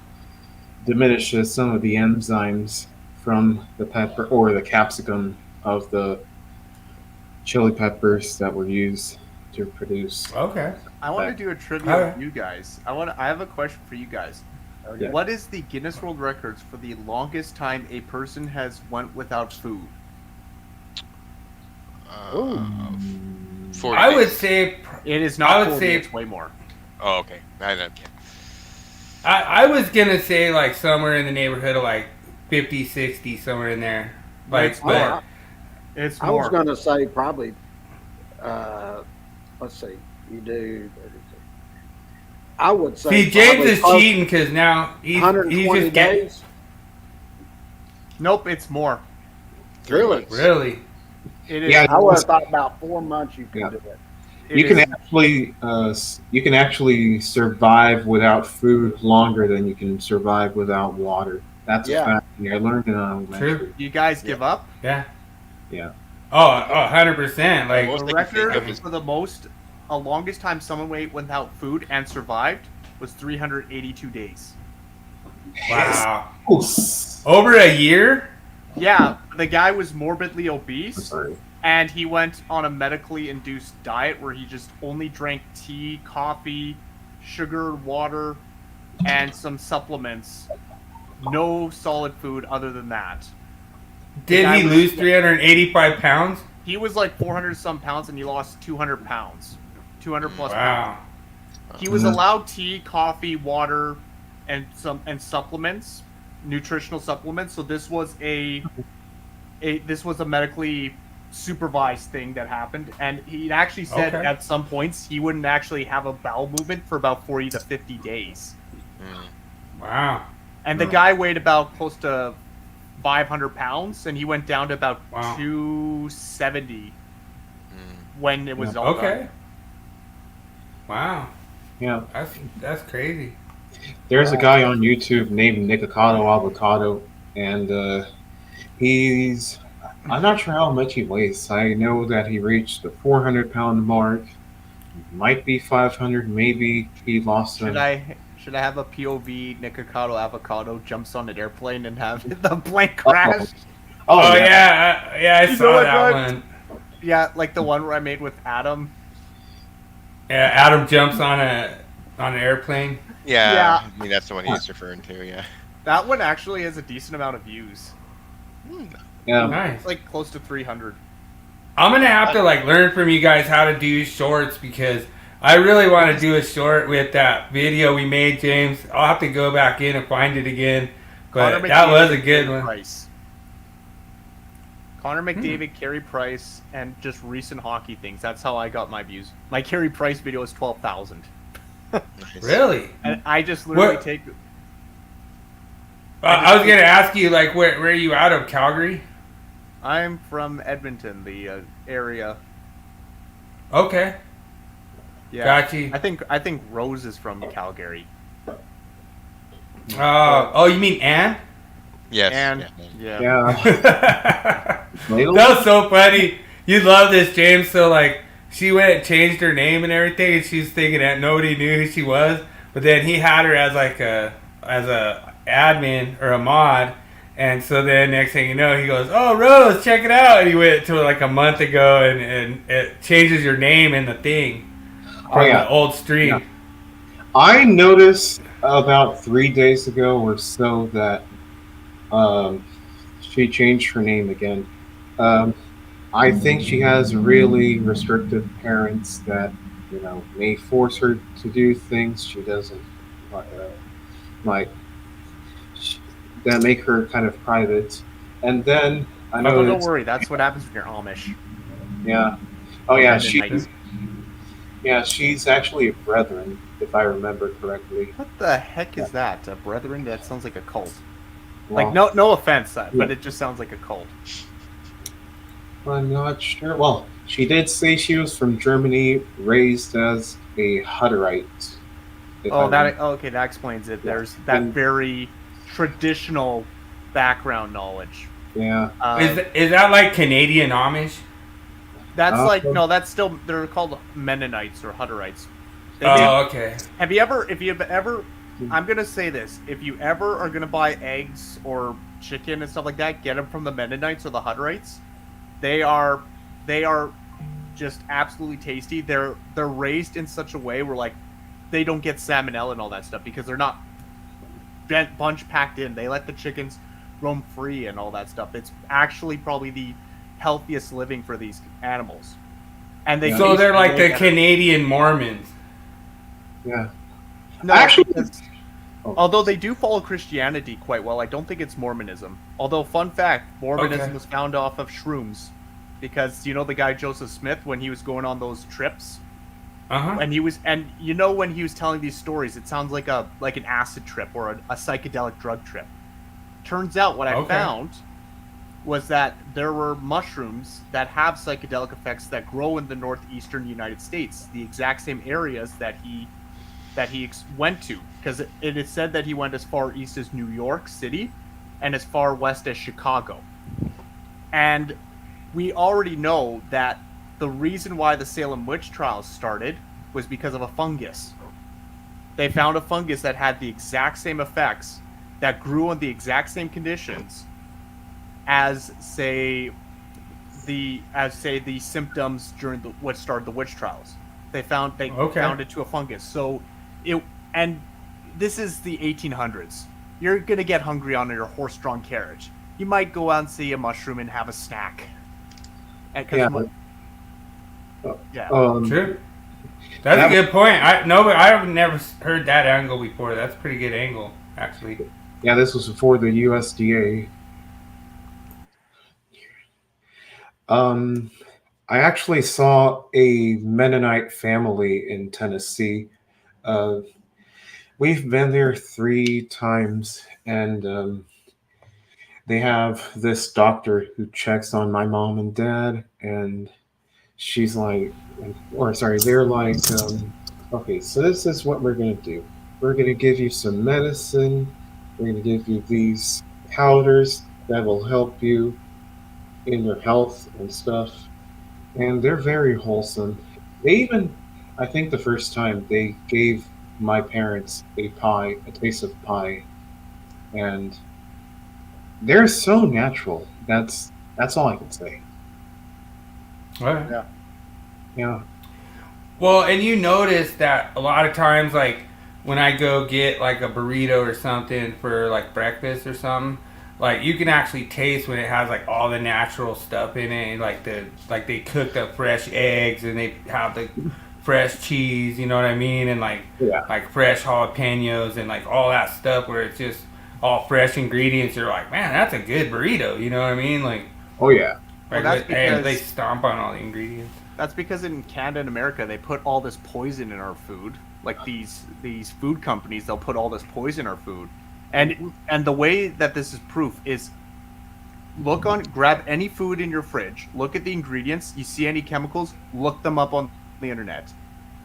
diminishes some of the enzymes from the pepper or the capsicum of the chili peppers that were used to produce. Okay. I want to do a trivia Alright. with you guys. I have a question for you guys. Okay. What is the Guinness World Records for the longest time a person has went without food? 40 I would days. say It is I not would 40, say- it's way more. Oh, okay. I I was gonna say like somewhere in the neighborhood of like 50, 60, somewhere in there. Like, It's but more. It's I was more. going to say probably. Let's see. You do. I would say. see, James probably is close- cheating because now he's 120 just getting days. Nope, it's more. Really? really. It is. Yeah. I would have thought about 4 months you could Yeah. do it. it You can is- actually survive without food longer than you can survive without water. That's Yeah. a fact. I learned it in elementary. True. You guys give up? Yeah. Yeah. Oh, 100%. Like, Most The I can think record of is- for the longest time someone went without food and survived was 382 days. wow. Oof. Over a year? Yeah, the guy was morbidly I'm obese, sorry. and he went on a medically induced diet where he just only drank tea, coffee, sugar, water, and some supplements. No solid food other than that. Did guy he was- lose 385 pounds? He was like 400 some pounds, and he lost 200 pounds. 200 plus pounds. Wow. He was Mhm. allowed tea, coffee, water, and supplements, nutritional supplements. So this was a medically supervised thing that happened, and he actually said Okay. at some points he wouldn't actually have a bowel movement for about 40 to 50 days. Wow. And the guy weighed about close to 500 pounds, and he went down to about Wow. 270 when it was all Okay. done. Wow. Yeah. That's crazy. There's a guy on YouTube named Nikocado Avocado, and I'm not sure how much he weighs. I know that he reached the 400-pound mark. Might be 500. Maybe he lost Should I have a POV Nikocado Avocado jumps on an airplane and have the plane crash? Oh, yeah. I You saw know what, that right? one. Yeah, like the one where I made with Adam. Yeah, Adam jumps on a on an airplane. Yeah. I mean, that's the one he's referring to. Yeah. That one actually has a decent amount of views. Yeah. Nice. Like close to 300. I'm gonna have to like learn from you guys how to do shorts because I really want to do a short with that video we made, James. I'll have to go back in and find it again. But Connor that was McDavid, a good Carey one. Price. Connor McDavid, Carey Price, and just recent hockey things. That's how I got my views. My Carey Price video is 12,000. Nice. Really? And I just literally What? take. I was gonna ask you like where are you out of? Calgary? I'm from Edmonton, the area. Okay. Yeah. Gotcha. I think Rose is from Calgary. Oh, you mean Anne? Yes. And yeah. yeah. That Ladle? was so funny. You love this, James. So like, she went and changed her name and everything, and she's thinking that nobody knew who she was. But then he had her as like a admin or a mod, and so then next thing you know, he goes, "Oh, Rose, check it out!" And he went to like a month ago, and it changes your name in the thing from the old stream. Yeah. I noticed about 3 days ago or so that she changed her name again. I think she has really restrictive parents that may force her to do things she doesn't like. That make her kind of private, and then I know. Don't worry, that's what happens when you're Amish. Yeah. Oh yeah, Mennonites. she's actually a Brethren, if I remember correctly. What the heck is that? A Brethren? That sounds like a cult. Well, Like no offense, but it just sounds like a cult. I'm not sure. Well, she did say she was from Germany, raised as a Hutterite. Okay, that explains it. Yeah. There's that And- very traditional background knowledge. Yeah. Is that like Canadian Amish? That's Oh. like no, that's still they're called Mennonites or Hutterites. Oh, okay. Have you ever? I'm gonna say this: if you ever are gonna buy eggs or chicken and stuff like that, get them from the Mennonites or the Hutterites. They are just absolutely tasty. They're raised in such a way where like they don't get salmonella and all that stuff because they're not bunch packed in. They let the chickens roam free and all that stuff. It's actually probably the healthiest living for these animals. And So taste they're like way the better. Canadian Mormons. Yeah. No, Actually- because- although they do follow Christianity quite well, I don't think it's Mormonism. Although, fun fact, Mormonism Okay. was found off of shrooms. Because, the guy Joseph Smith, when he was going on those trips, Uh-huh. and when he was telling these stories, it sounds like an acid trip or a psychedelic drug trip. Turns out what I Okay. found was that there were mushrooms that have psychedelic effects that grow in the northeastern United States, the exact same areas that he went to, because it is said that he went as far east as New York City and as far west as Chicago. And we already know that the reason why the Salem witch trials started was because of a fungus. They found a fungus that had the exact same effects, that grew in the exact same conditions as say the symptoms during what started the witch trials. They found it to a fungus. So and this is the 1800s. You're gonna get hungry on your horse-drawn carriage. You might go out and see a mushroom and have a snack. Yeah. True. That's a good point. I've never heard that angle before. That's a pretty good angle, actually. Yeah, this was before the USDA. I actually saw a Mennonite family in Tennessee. We've been there 3 times, and they have this doctor who checks on my mom and dad, and she's like, they're like, okay, so this is what we're going to do. We're going to give you some medicine. We're going to give you these powders that will help you in your health and stuff. And they're very wholesome. They even, I think the first time, they gave my parents a taste of pie. And they're so natural. That's all I can say. All right. Yeah. Yeah. Well, and you notice that a lot of times, like when I go get like a burrito or something for like breakfast or something, like you can actually taste when it has like all the natural stuff in it, and like they cook the fresh eggs and they have the fresh cheese, you know what I mean, and like fresh jalapenos and like all that stuff where it's just all fresh ingredients. You're like, man, that's a good burrito, you know what I mean? Like, oh yeah, like that's because they stomp on all the ingredients. That's because in Canada and America, they put all this poison in our food. Like these food companies, they'll put all this poison in our food. And the way that this is proof is grab any food in your fridge, look at the ingredients, you see any chemicals, look them up on the internet.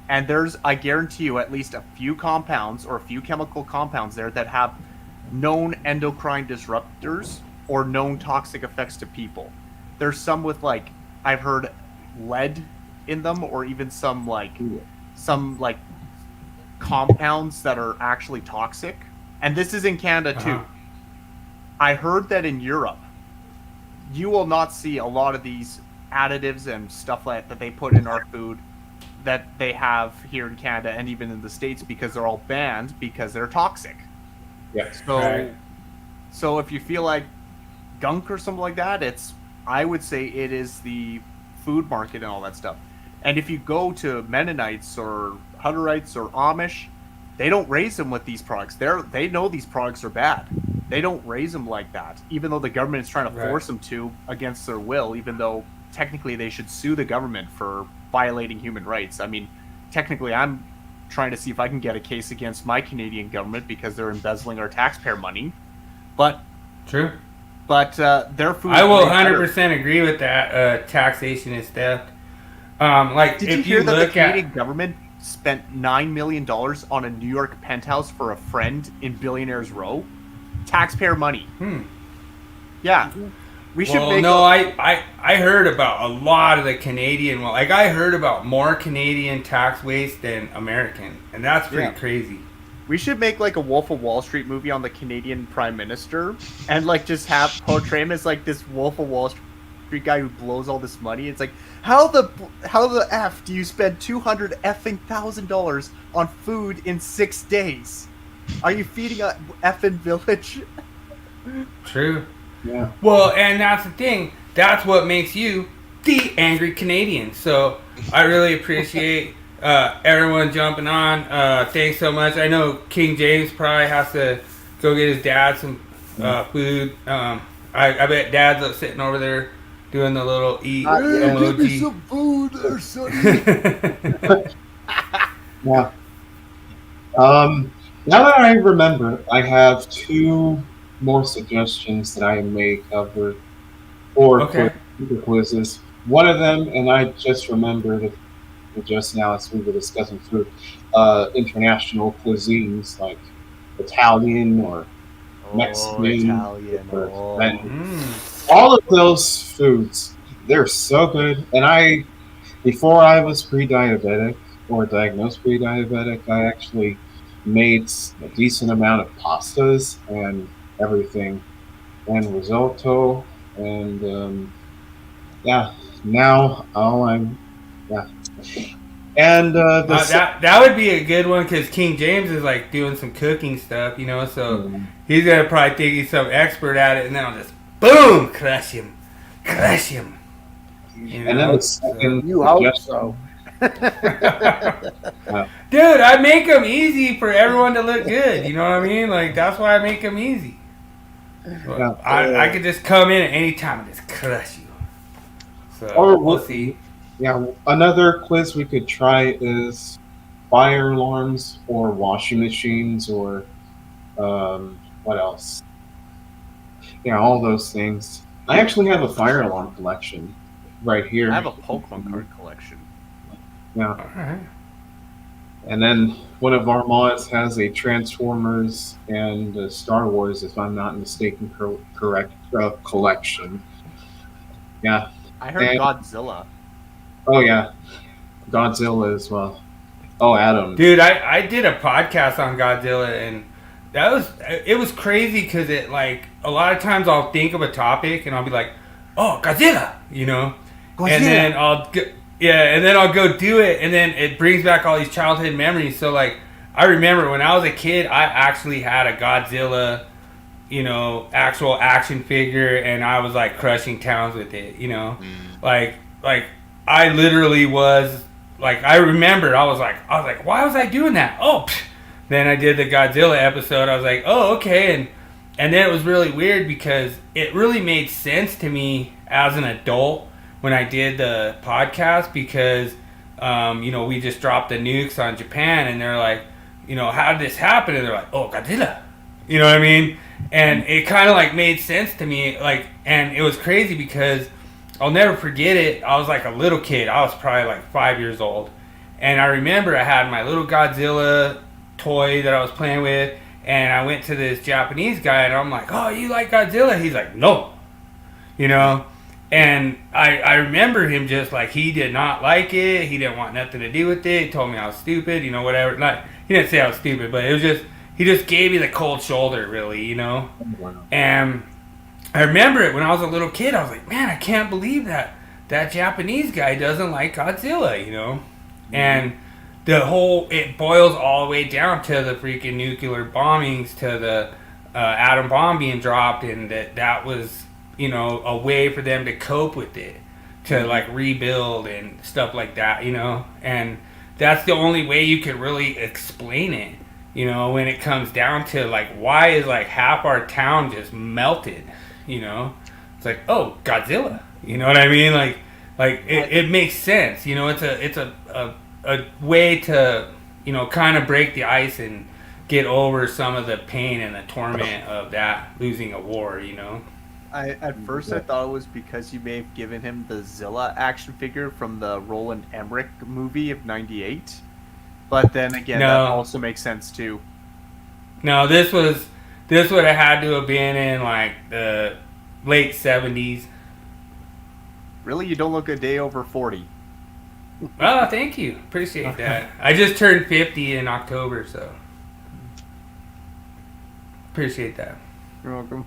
And there's, I guarantee you, at least a few compounds or a few chemical compounds there that have known endocrine disruptors or known toxic effects to people. There's some with like, I've heard lead in them, or even some compounds that are actually toxic. And this is in Canada too. I heard that in Europe, you will not see a lot of these additives and stuff like that they put in our food that they have here in Canada and even in the States, because they're all banned because they're toxic. yes. So if you feel like gunk or something like that, I would say it is the food market and all that stuff. And if you go to Mennonites or Hutterites or Amish, they don't raise them with these products. They know these products are bad. They don't raise them like that, even though the government is trying to force them to against their will, even though technically they should sue the government for violating human rights. I mean, technically I'm trying to see if I can get a case against my Canadian government because they're embezzling our taxpayer money. But True. But their food. I will 100% agree with that. Taxation is theft. Did you hear that the Canadian government spent $9 million on a New York penthouse for a friend in Billionaires Row? Taxpayer money. Yeah. We should make. No, I heard about a lot of the Canadian. Well, like I heard about more Canadian tax waste than American, and that's pretty crazy. We should make like a Wolf of Wall Street movie on the Canadian Prime Minister, and like just portray him as like this Wolf of Wall Street guy who blows all this money. It's like, how the F do you spend $200,000 on food in 6 days? Are you feeding a effing village? True. Yeah. Well, and that's the thing. That's what makes you the angry Canadian. So I really appreciate everyone jumping on. Thanks so much. I know King James probably has to go get his dad some food. I bet Dad's sitting over there doing the little eat emoji. Give me some food there, sonny. Yeah. Now that I remember, I have 2 more suggestions that I may cover for quizzes. One of them, and I just remembered just now as we were discussing food, international cuisines like Italian or Mexican, all of those foods, they're so good. And before I was pre-diabetic or diagnosed pre-diabetic, I actually made a decent amount of pastas and everything, and risotto, and now and that would be a good one because King James is like doing some cooking stuff, so he's gonna probably think he's some expert at it, and then I'll just boom crush him. And then the second you hope so. Dude, I make them easy for everyone to look good. You know what I mean? Like that's why I make them easy. I could just come in at any time and just crush you. So we'll see. Yeah, another quiz we could try is fire alarms or washing machines or what else? Yeah, all those things. I actually have a fire alarm collection right here. I have a Pokemon card collection. Yeah. Alright. And then one of our mods has a Transformers and a Star Wars, if I'm not mistaken, correct collection. Yeah. I heard Godzilla. Oh yeah, Godzilla as well. Oh, Adam. Dude, I did a podcast on Godzilla, and it was crazy because it like a lot of times I'll think of a topic and I'll be like, oh, Godzilla, Godzilla. and then Yeah, and then I'll go do it, and then it brings back all these childhood memories. So, like, I remember when I was a kid, I actually had a Godzilla, actual action figure, and I was, like, crushing towns with it, Like, I literally was, like, I remember, I was like, why was I doing that? Oh, pfft. Then I did the Godzilla episode. I was like, oh, okay, and then it was really weird because it really made sense to me as an adult when I did the podcast because, we just dropped the nukes on Japan and they're like, how did this happen? And they're like, oh, Godzilla. You know what I mean? And it kind of like made sense to me. Like, and it was crazy because I'll never forget it. I was like a little kid. I was probably like 5 years old. And I remember I had my little Godzilla toy that I was playing with. And I went to this Japanese guy and I'm like, oh, you like Godzilla? He's like, no. And I remember him just like he did not like it. He didn't want nothing to do with it. He told me I was stupid, whatever. Like, he didn't say I was stupid, but it was just he just gave me the cold shoulder, really, Wow. And I remember it when I was a little kid. I was like, man, I can't believe that Japanese guy doesn't like Godzilla, And it boils all the way down to the freaking nuclear bombings, to the atom bomb being dropped, and that was a way for them to cope with it, to like rebuild and stuff like that, and that's the only way you could really explain it, when it comes down to like, why is like half our town just melted, it's like, oh, Godzilla, you know what I mean? Like it makes sense, it's a way to, kind of break the ice and get over some of the pain and the torment of that, losing a war, At first, I thought it was because you may have given him the Zilla action figure from the Roland Emmerich movie of '98. But then again, that also makes sense too. No, this would have had to have been in like the late '70s. Really, you don't look a day over 40. Oh, thank you. Appreciate that. I just turned 50 in October, so appreciate that. You're welcome.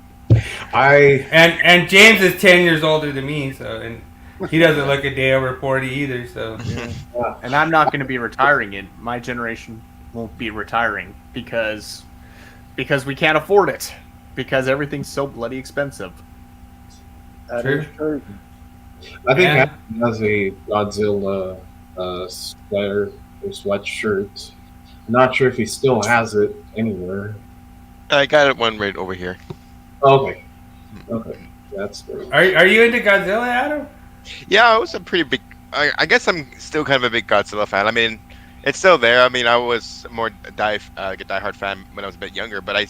And James is 10 years older than me, and he doesn't look a day over 40 either. So, yeah. And I'm not going to be retiring it. My generation won't be retiring because we can't afford it, because everything's so bloody expensive. That is true. I think Adam has a Godzilla sweater or sweatshirt. I'm not sure if he still has it anywhere. I got one right over here. Okay, that's great. Are you into Godzilla, Adam? Yeah, I was a pretty big. I guess I'm still kind of a big Godzilla fan. I mean, it's still there. I mean, I was more a diehard fan when I was a bit younger, but I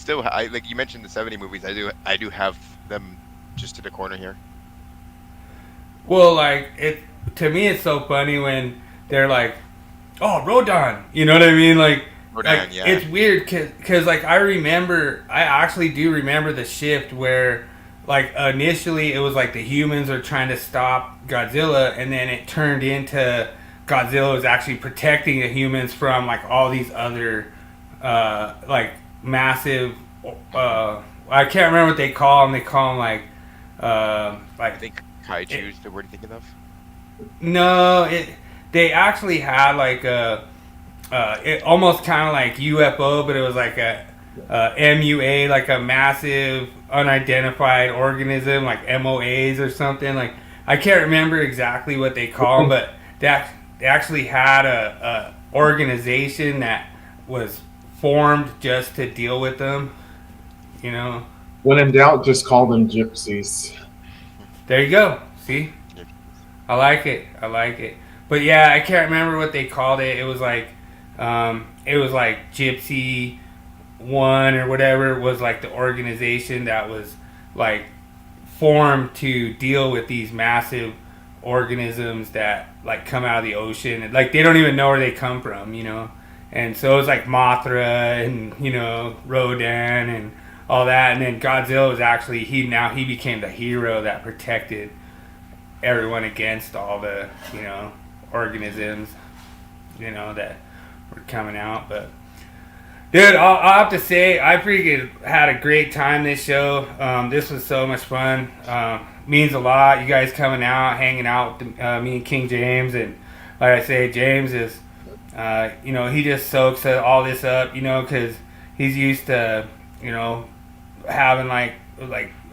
like you mentioned the '70 movies. I do have them just to the corner here. Well, like to me, it's so funny when they're like, "Oh, Rodan," you know what I mean? Like, yeah. It's weird because like I actually do remember the shift where like initially it was like the humans are trying to stop Godzilla, and then it turned into Godzilla was actually protecting the humans from like all these other like massive I can't remember what they call them. They call them like I think kaiju is the word you're thinking of. No, they actually had like a it almost kind of like UFO, but it was like a MUA, like a massive unidentified organism, like MOAs or something. Like I can't remember exactly what they call them, but they actually had a organization that was formed just to deal with them. When in doubt, just call them gypsies. There you go. See, I like it. But yeah, I can't remember what they called it. It was like Gypsy One or whatever was like the organization that was like formed to deal with these massive organisms that like come out of the ocean, and like they don't even know where they come from, And so it was like Mothra and Rodan and all that, and then Godzilla was actually he became the hero that protected everyone against all the organisms that were coming out. But dude, I'll have to say I freaking had a great time this show. This was so much fun. Means a lot, you guys coming out, hanging out with me and King James, and like I say, James is, he just soaks all this up, because he's used to, having like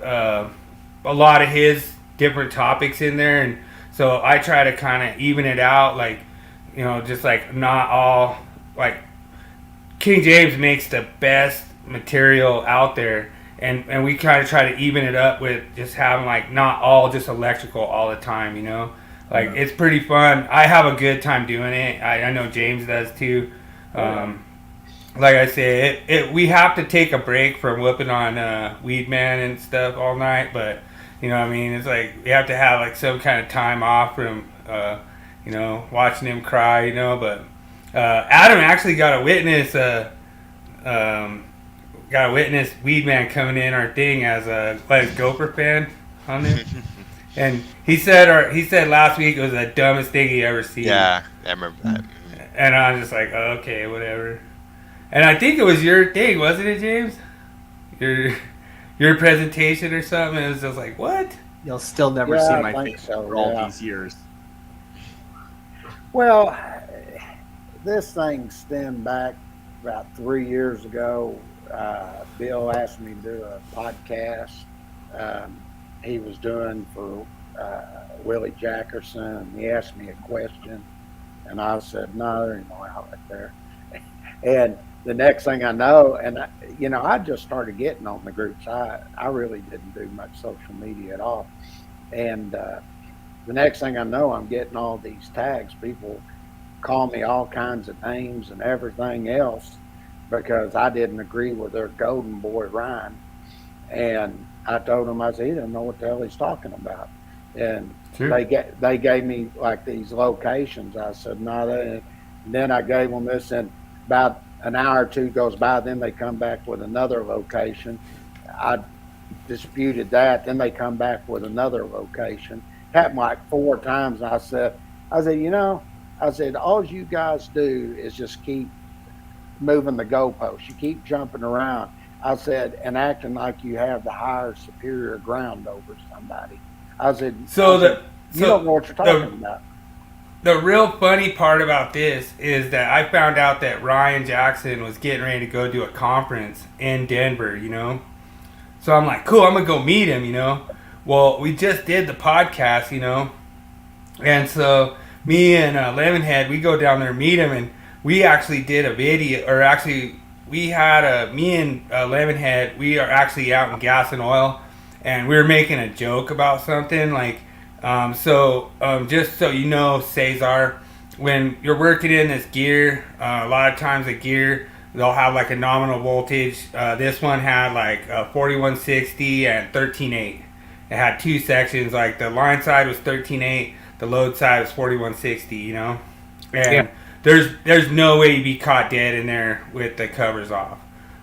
a lot of his different topics in there, and so I try to kind of even it out, like, just like not all, like King James makes the best material out there, and we kind of try to even it up with just having like not all just electrical all the time, like it's pretty fun. I have a good time doing it. I know James does too. Like I say, we have to take a break from whooping on Weed Man and stuff all night, but it's like we have to have like some kind of time off from watching him cry, but Adam actually got a witness Weed Man coming in our thing as a Gopher fan on there. And he said last week it was the dumbest thing he ever seen. Yeah, I remember that. And I was just like, oh, okay, whatever. And I think it was your thing, wasn't it, James? Your presentation or something. It was just like, what? You'll still never Yeah, see I my think face so, for all yeah. these years. Well, this thing stemmed back about 3 years ago. Bill asked me to do a podcast he was doing for Willie Jackerson, and he asked me a question, and I said, no, there ain't no outlet there. And the next thing I know, and I just started getting on the groups. I really didn't do much social media at all. And the next thing I know, I'm getting all these tags. People call me all kinds of names and everything else because I didn't agree with their golden boy Ryan. And I told him, I said, he doesn't know what the hell he's talking about. And they gave me like these locations. I said, no, and then I gave them this, and about an hour or two goes by, then they come back with another location. I disputed that. Then they come back with another location. Happened like 4 times. And I said, all you guys do is just keep moving the goalposts. You keep jumping around. I said, and acting like you have the higher superior ground over somebody. I said, you don't know what you're talking about. The real funny part about this is that I found out that Ryan Jackson was getting ready to go do a conference in Denver, So I'm like, cool, I'm going to go meet him, Well, we just did the podcast, And so me and Lemonhead, we go down there and meet him, and we actually did a video, or actually me and Lemonhead, we are actually out in Gas and Oil, and we were making a joke about something, like, just so you know, Cesar, when you're working in this gear, a lot of times the gear, they'll have like a nominal voltage. This one had like 4160 and 13.8. It had 2 sections, like the line side was 13.8, the load side was 4160, And there's no way you'd be caught dead in there with the covers off,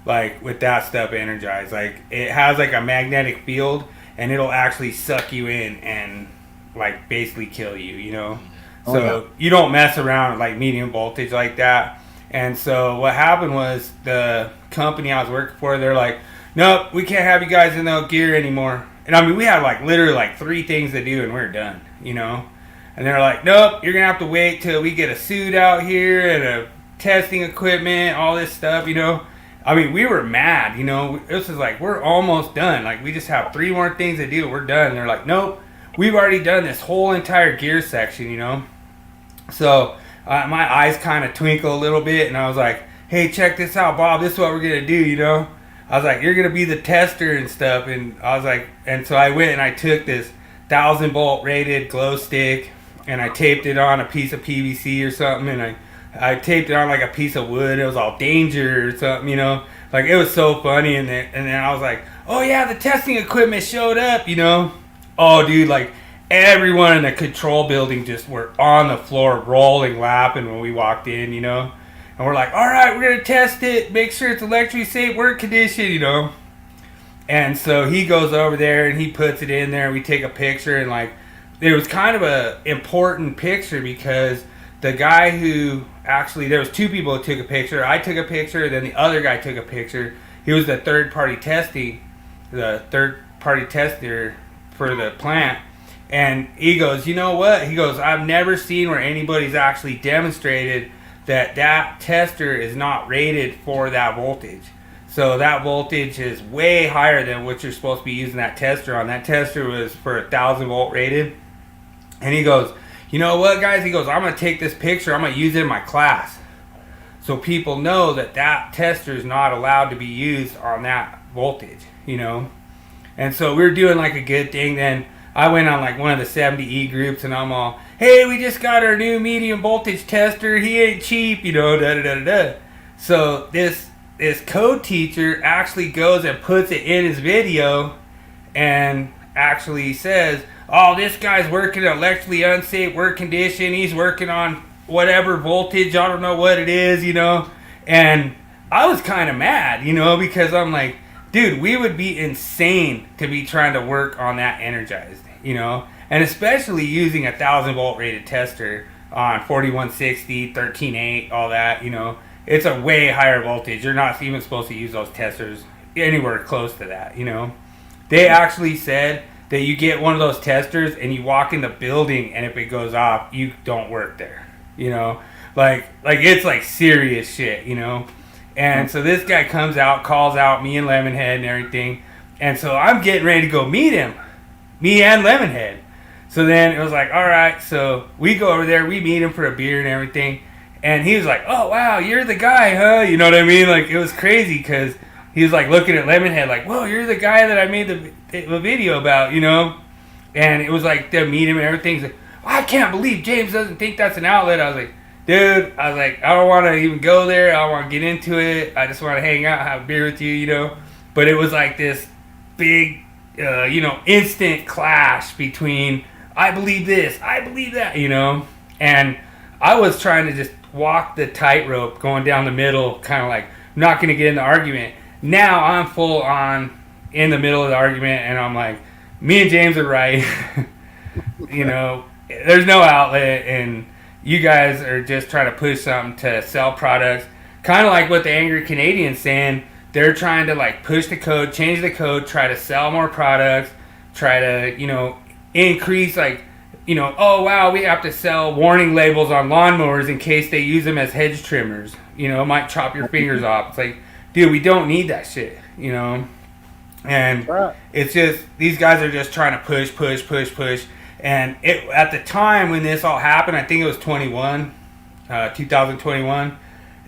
like with that stuff energized. Like it has like a magnetic field, and it'll actually suck you in and like basically kill you, So you don't mess around with like medium voltage like that. And so what happened was the company I was working for, they're like, nope, we can't have you guys in the gear anymore. And I mean, we had like literally like 3 things to do and we're done, And they're like, nope, you're gonna have to wait till we get a suit out here and a testing equipment, all this stuff, I mean, we were mad, This is like, we're almost done. Like, we just have 3 more things to do. We're done. And they're like, nope, we've already done this whole entire gear section, So my eyes kind of twinkle a little bit, and I was like, hey, check this out, Bob. This is what we're going to do, I was like, you're going to be the tester and stuff. And I was like, and so I went and I took this 1,000-volt rated glow stick, and I taped it on a piece of PVC or something, and I taped it on like a piece of wood. It was all danger or something, Like, it was so funny. And then I was like, oh, yeah, the testing equipment showed up, Oh, dude, like, everyone in the control building just were on the floor rolling, laughing when we walked in, And we're like, all right, we're going to test it. Make sure it's electrically safe work condition, And so he goes over there and he puts it in there. We take a picture, and like, it was kind of a important picture because the guy who actually, there was 2 people who took a picture. I took a picture, then the other guy took a picture. He was the third party tester for the plant. And he goes, you know what? He goes, I've never seen where anybody's actually demonstrated that tester is not rated for that voltage. So that voltage is way higher than what you're supposed to be using that tester on. That tester was for 1,000 volt rated. And he goes, you know what, guys? He goes, I'm going to take this picture. I'm going to use it in my class. So people know that tester is not allowed to be used on that voltage, you know. And so we were doing like a good thing. Then I went on like one of the 70E groups and I'm all, hey, we just got our new medium voltage tester. He ain't cheap, you know, da-da-da-da-da. So this code teacher actually goes and puts it in his video and actually says, oh, this guy's working in electrically unsafe work condition. He's working on whatever voltage. I don't know what it is, you know. And I was kind of mad, you know, because I'm like, dude, we would be insane to be trying to work on that energized, you know. And especially using 1,000 volt rated tester on 4160, 13.8, all that, you know. It's a way higher voltage. You're not even supposed to use those testers anywhere close to that, you know. They actually said that you get one of those testers and you walk in the building and if it goes off, you don't work there, you know. Like it's like serious shit, you know. And so this guy comes out, calls out me and Lemonhead and everything. And so I'm getting ready to go meet him, me and Lemonhead. So then it was like, all right, so we go over there, we meet him for a beer and everything. And he was like, oh, wow, you're the guy, huh? You know what I mean? Like, it was crazy because he was like looking at Lemonhead like, whoa, you're the guy that I made the video about, you know? And it was like to meet him and everything. He's like, I can't believe James doesn't think that's an outlet. I was like, dude, I don't want to even go there. I don't want to get into it. I just want to hang out, have a beer with you, you know? But it was like this big, you know, instant clash between, I believe this, I believe that, you know? And I was trying to just walk the tightrope going down the middle, kind of like, I'm not going to get in the argument. Now I'm full on in the middle of the argument, and I'm like, me and James are right. You know, there's no outlet, and you guys are just trying to push something to sell products. Kind of like what the Angry Canadian's saying. They're trying to like push the code, change the code, try to sell more products, try to, you know, increase like, you know, oh wow, we have to sell warning labels on lawnmowers in case they use them as hedge trimmers. You know, it might chop your fingers off. It's like, dude, we don't need that shit, you know? And it's just, these guys are just trying to push. And at the time when this all happened, I think it was 2021,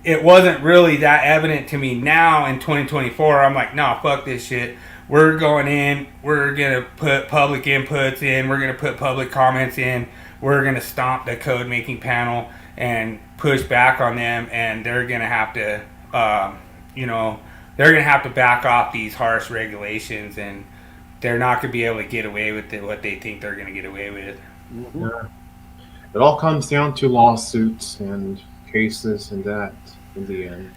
it wasn't really that evident to me. Now in 2024, I'm like, no, fuck this shit. We're going in, we're going to put public inputs in, we're going to put public comments in, we're going to stomp the code making panel and push back on them, and they're going to have to, you know, they're going to have to back off these harsh regulations, and they're not going to be able to get away with what they think they're going to get away with. Yeah. It all comes down to lawsuits and cases and that in the end.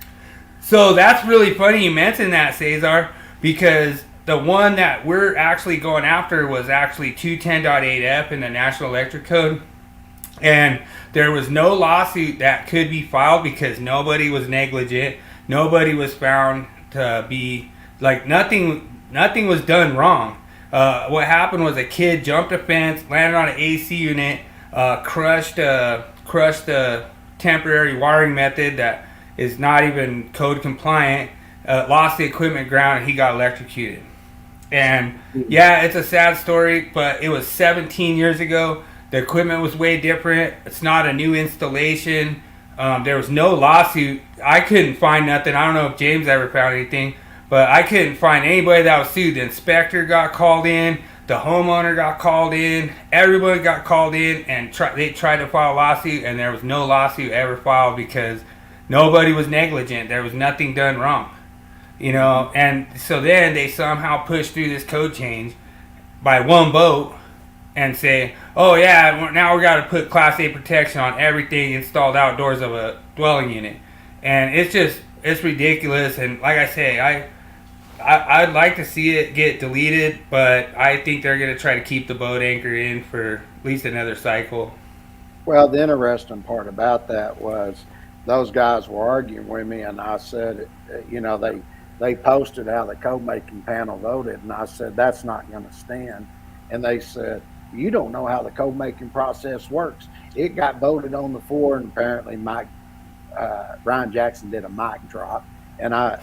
So that's really funny you mentioned that, Cesar, because the one that we're actually going after was actually 210.8F in the National Electric Code. And there was no lawsuit that could be filed because nobody was negligent. Nobody was found to be, like, nothing was done wrong. What happened was a kid jumped a fence, landed on an AC unit, crushed a temporary wiring method that is not even code compliant, lost the equipment ground, and he got electrocuted. And yeah, it's a sad story, but it was 17 years ago. The equipment was way different. It's not a new installation. There was no lawsuit. I couldn't find nothing. I don't know if James ever found anything, but I couldn't find anybody that was sued. The inspector got called in. The homeowner got called in. Everybody got called in, and they tried to file a lawsuit, and there was no lawsuit ever filed because nobody was negligent. There was nothing done wrong. You know, and so then they somehow pushed through this code change by one vote and say, oh yeah, now we got to put Class A protection on everything installed outdoors of a dwelling unit. And it's ridiculous. And like I say, I'd like to see it get deleted, but I think they're going to try to keep the boat anchor in for at least another cycle. Well, the interesting part about that was those guys were arguing with me, and I said, you know, they posted how the code making panel voted, and I said, that's not going to stand. And they said, you don't know how the code making process works. It got voted on the floor, and apparently Ryan Jackson did a mic drop. And I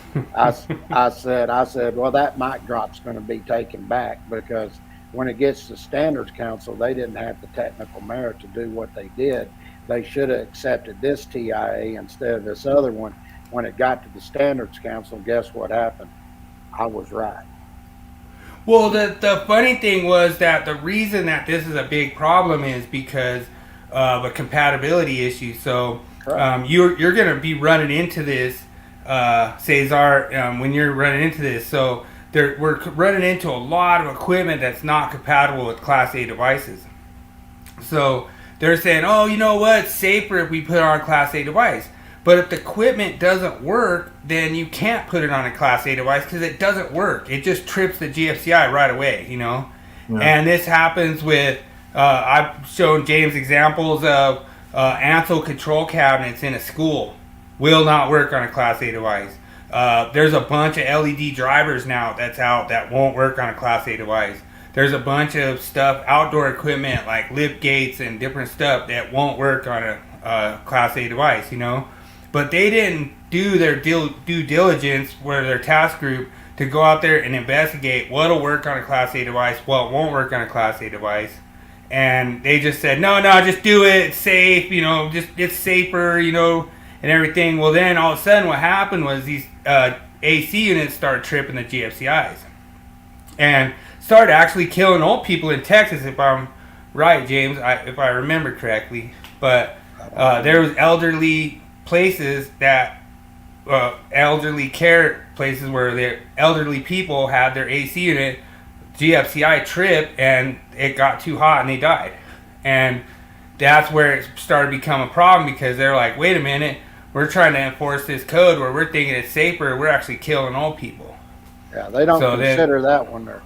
said, well, that mic drop's going to be taken back, because when it gets to Standards Council, they didn't have the technical merit to do what they did. They should have accepted this TIA instead of this other one. When it got to the Standards Council, guess what happened? I was right. Well, the funny thing was that the reason that this is a big problem is because of a compatibility issue. So you're going to be running into this, Cesar, when you're running into this. So we're running into a lot of equipment that's not compatible with Class A devices. So they're saying, oh, you know what, it's safer if we put it on a Class A device. But if the equipment doesn't work, then you can't put it on a Class A device because it doesn't work. It just trips the GFCI right away, you know? Yeah. And this happens with, I've shown James examples of Ansel control cabinets in a school. Will not work on a Class A device. There's a bunch of LED drivers now that's out that won't work on a Class A device. There's a bunch of stuff, outdoor equipment like lift gates and different stuff that won't work on a Class A device, you know? But they didn't do their due diligence, where their task group, to go out there and investigate what'll work on a Class A device, what won't work on a Class A device. And they just said, no, just do it. It's safe, you know, it's safer, you know, and everything. Well, then all of a sudden what happened was these AC units started tripping the GFCIs. And started actually killing old people in Texas, if I'm right, James, if I remember correctly. But there was elderly places that elderly care places where the elderly people had their AC unit GFCI trip, and it got too hot and they died. And that's where it started to become a problem, because they're like, wait a minute, we're trying to enforce this code where we're thinking it's safer, we're actually killing old people. Yeah, they don't consider that when they're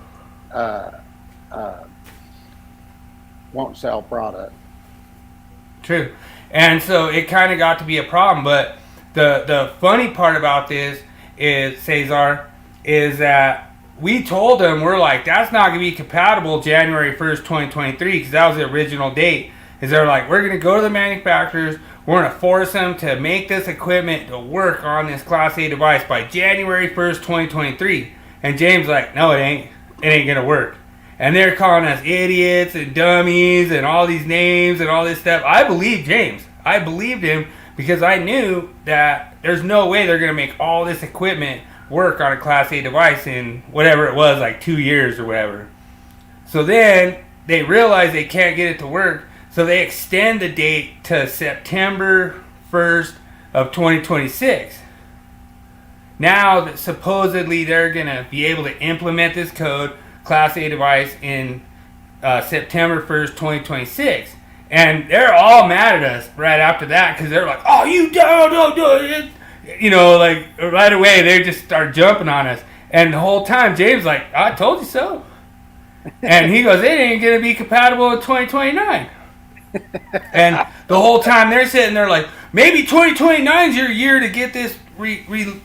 won't sell product. True. And so it kind of got to be a problem. But the funny part about this is, Cesar, is that we told them, we're like, that's not going to be compatible January 1st, 2023, because that was the original date. Is they're like, we're going to go to the manufacturers, we're going to force them to make this equipment to work on this Class A device by January 1st, 2023. And James like, no, it ain't going to work. And they're calling us idiots and dummies and all these names and all this stuff. I believed James. I believed him, because I knew that there's no way they're going to make all this equipment work on a Class A device in whatever it was, like 2 years or whatever. So then they realize they can't get it to work, so they extend the date to September 1st of 2026. Now that supposedly they're going to be able to implement this code, Class A device, in September 1st, 2026. And they're all mad at us right after that, because they're like, oh, you don't do it. You know, like right away they just start jumping on us. And the whole time James like, I told you so. And he goes, it ain't going to be compatible in 2029. And the whole time they're sitting there like, maybe 2029 is your year to get this removed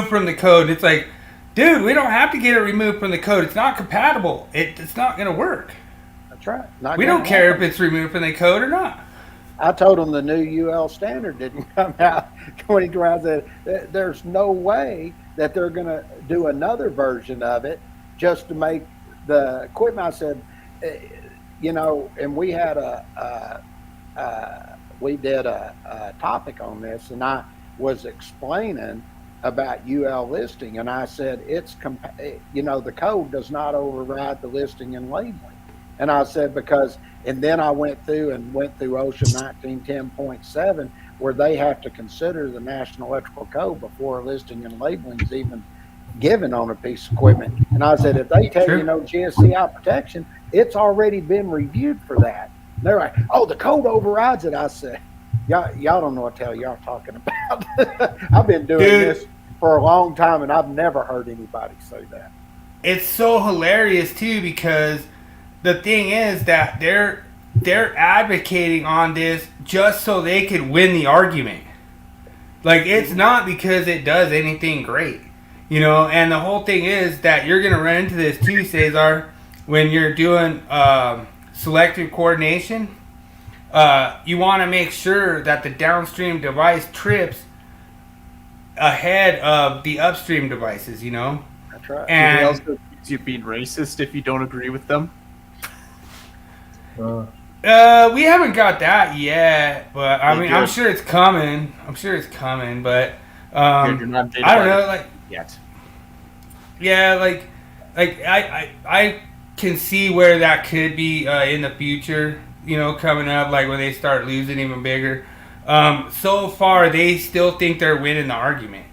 from the code. And it's like, dude, we don't have to get it removed from the code. It's not compatible. It's not going to work. That's right. We don't care if it's removed from the code or not. I told them the new UL standard didn't come out 2020. I said, there's no way that they're going to do another version of it just to make the equipment. I said, you know, and we had we did a topic on this, and I was explaining about UL listing, and I said, the code does not override the listing and labeling. And I said, and then I went through OSHA 1910.7, where they have to consider the National Electrical Code before listing and labeling is even given on a piece of equipment. And I said, if they tell you no GSCI protection, it's already been reviewed for that. And they're like, oh, the code overrides it. I said, y'all don't know what the hell y'all talking about. I've been doing this for a long time, and I've never heard anybody say that. It's so hilarious, too, because the thing is that they're advocating on this just so they could win the argument. Like, it's not because it does anything great, you know. And the whole thing is that you're going to run into this too, Cesar, when you're doing selective coordination, you want to make sure that the downstream device trips ahead of the upstream devices, you know? That's right. Do they And also accuse you of being racist if you don't agree with them? we haven't got that yet, but I They mean, do. I'm sure it's coming. But You're not I don't know, like, yet. yeah, like I can see where that could be in the future, you know, coming up, like when they start losing even bigger. So far, they still think they're winning the argument,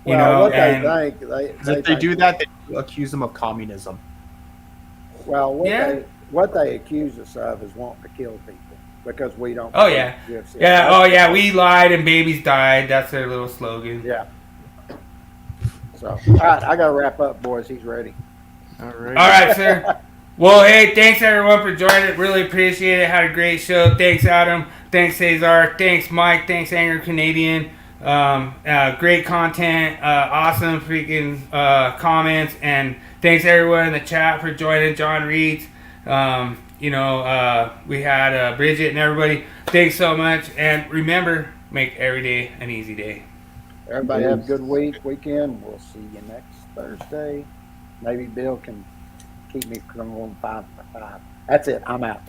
you Well, know. what And they think, Because if they do that, they accuse them of communism. well, Yeah. what they accuse us of is wanting to kill people because we don't. Oh, yeah. UFC. yeah, oh yeah, we lied and babies died. That's their little slogan. Yeah. So, all right, I gotta wrap up, boys. He's ready. All right. All right, sir. Well, hey, thanks everyone for joining. Really appreciate it. Had a great show. Thanks, Adam. Thanks, Cesar. Thanks, Mike. Thanks, Angry Canadian. Great content. Awesome freaking comments. And thanks everyone in the chat for joining. John Reeds. We had Bridget and everybody. Thanks so much. And remember, make every day an easy day. Everybody have a good weekend. We'll see you next Thursday. Maybe Bill can keep me from going 5 for 5. That's it. I'm out.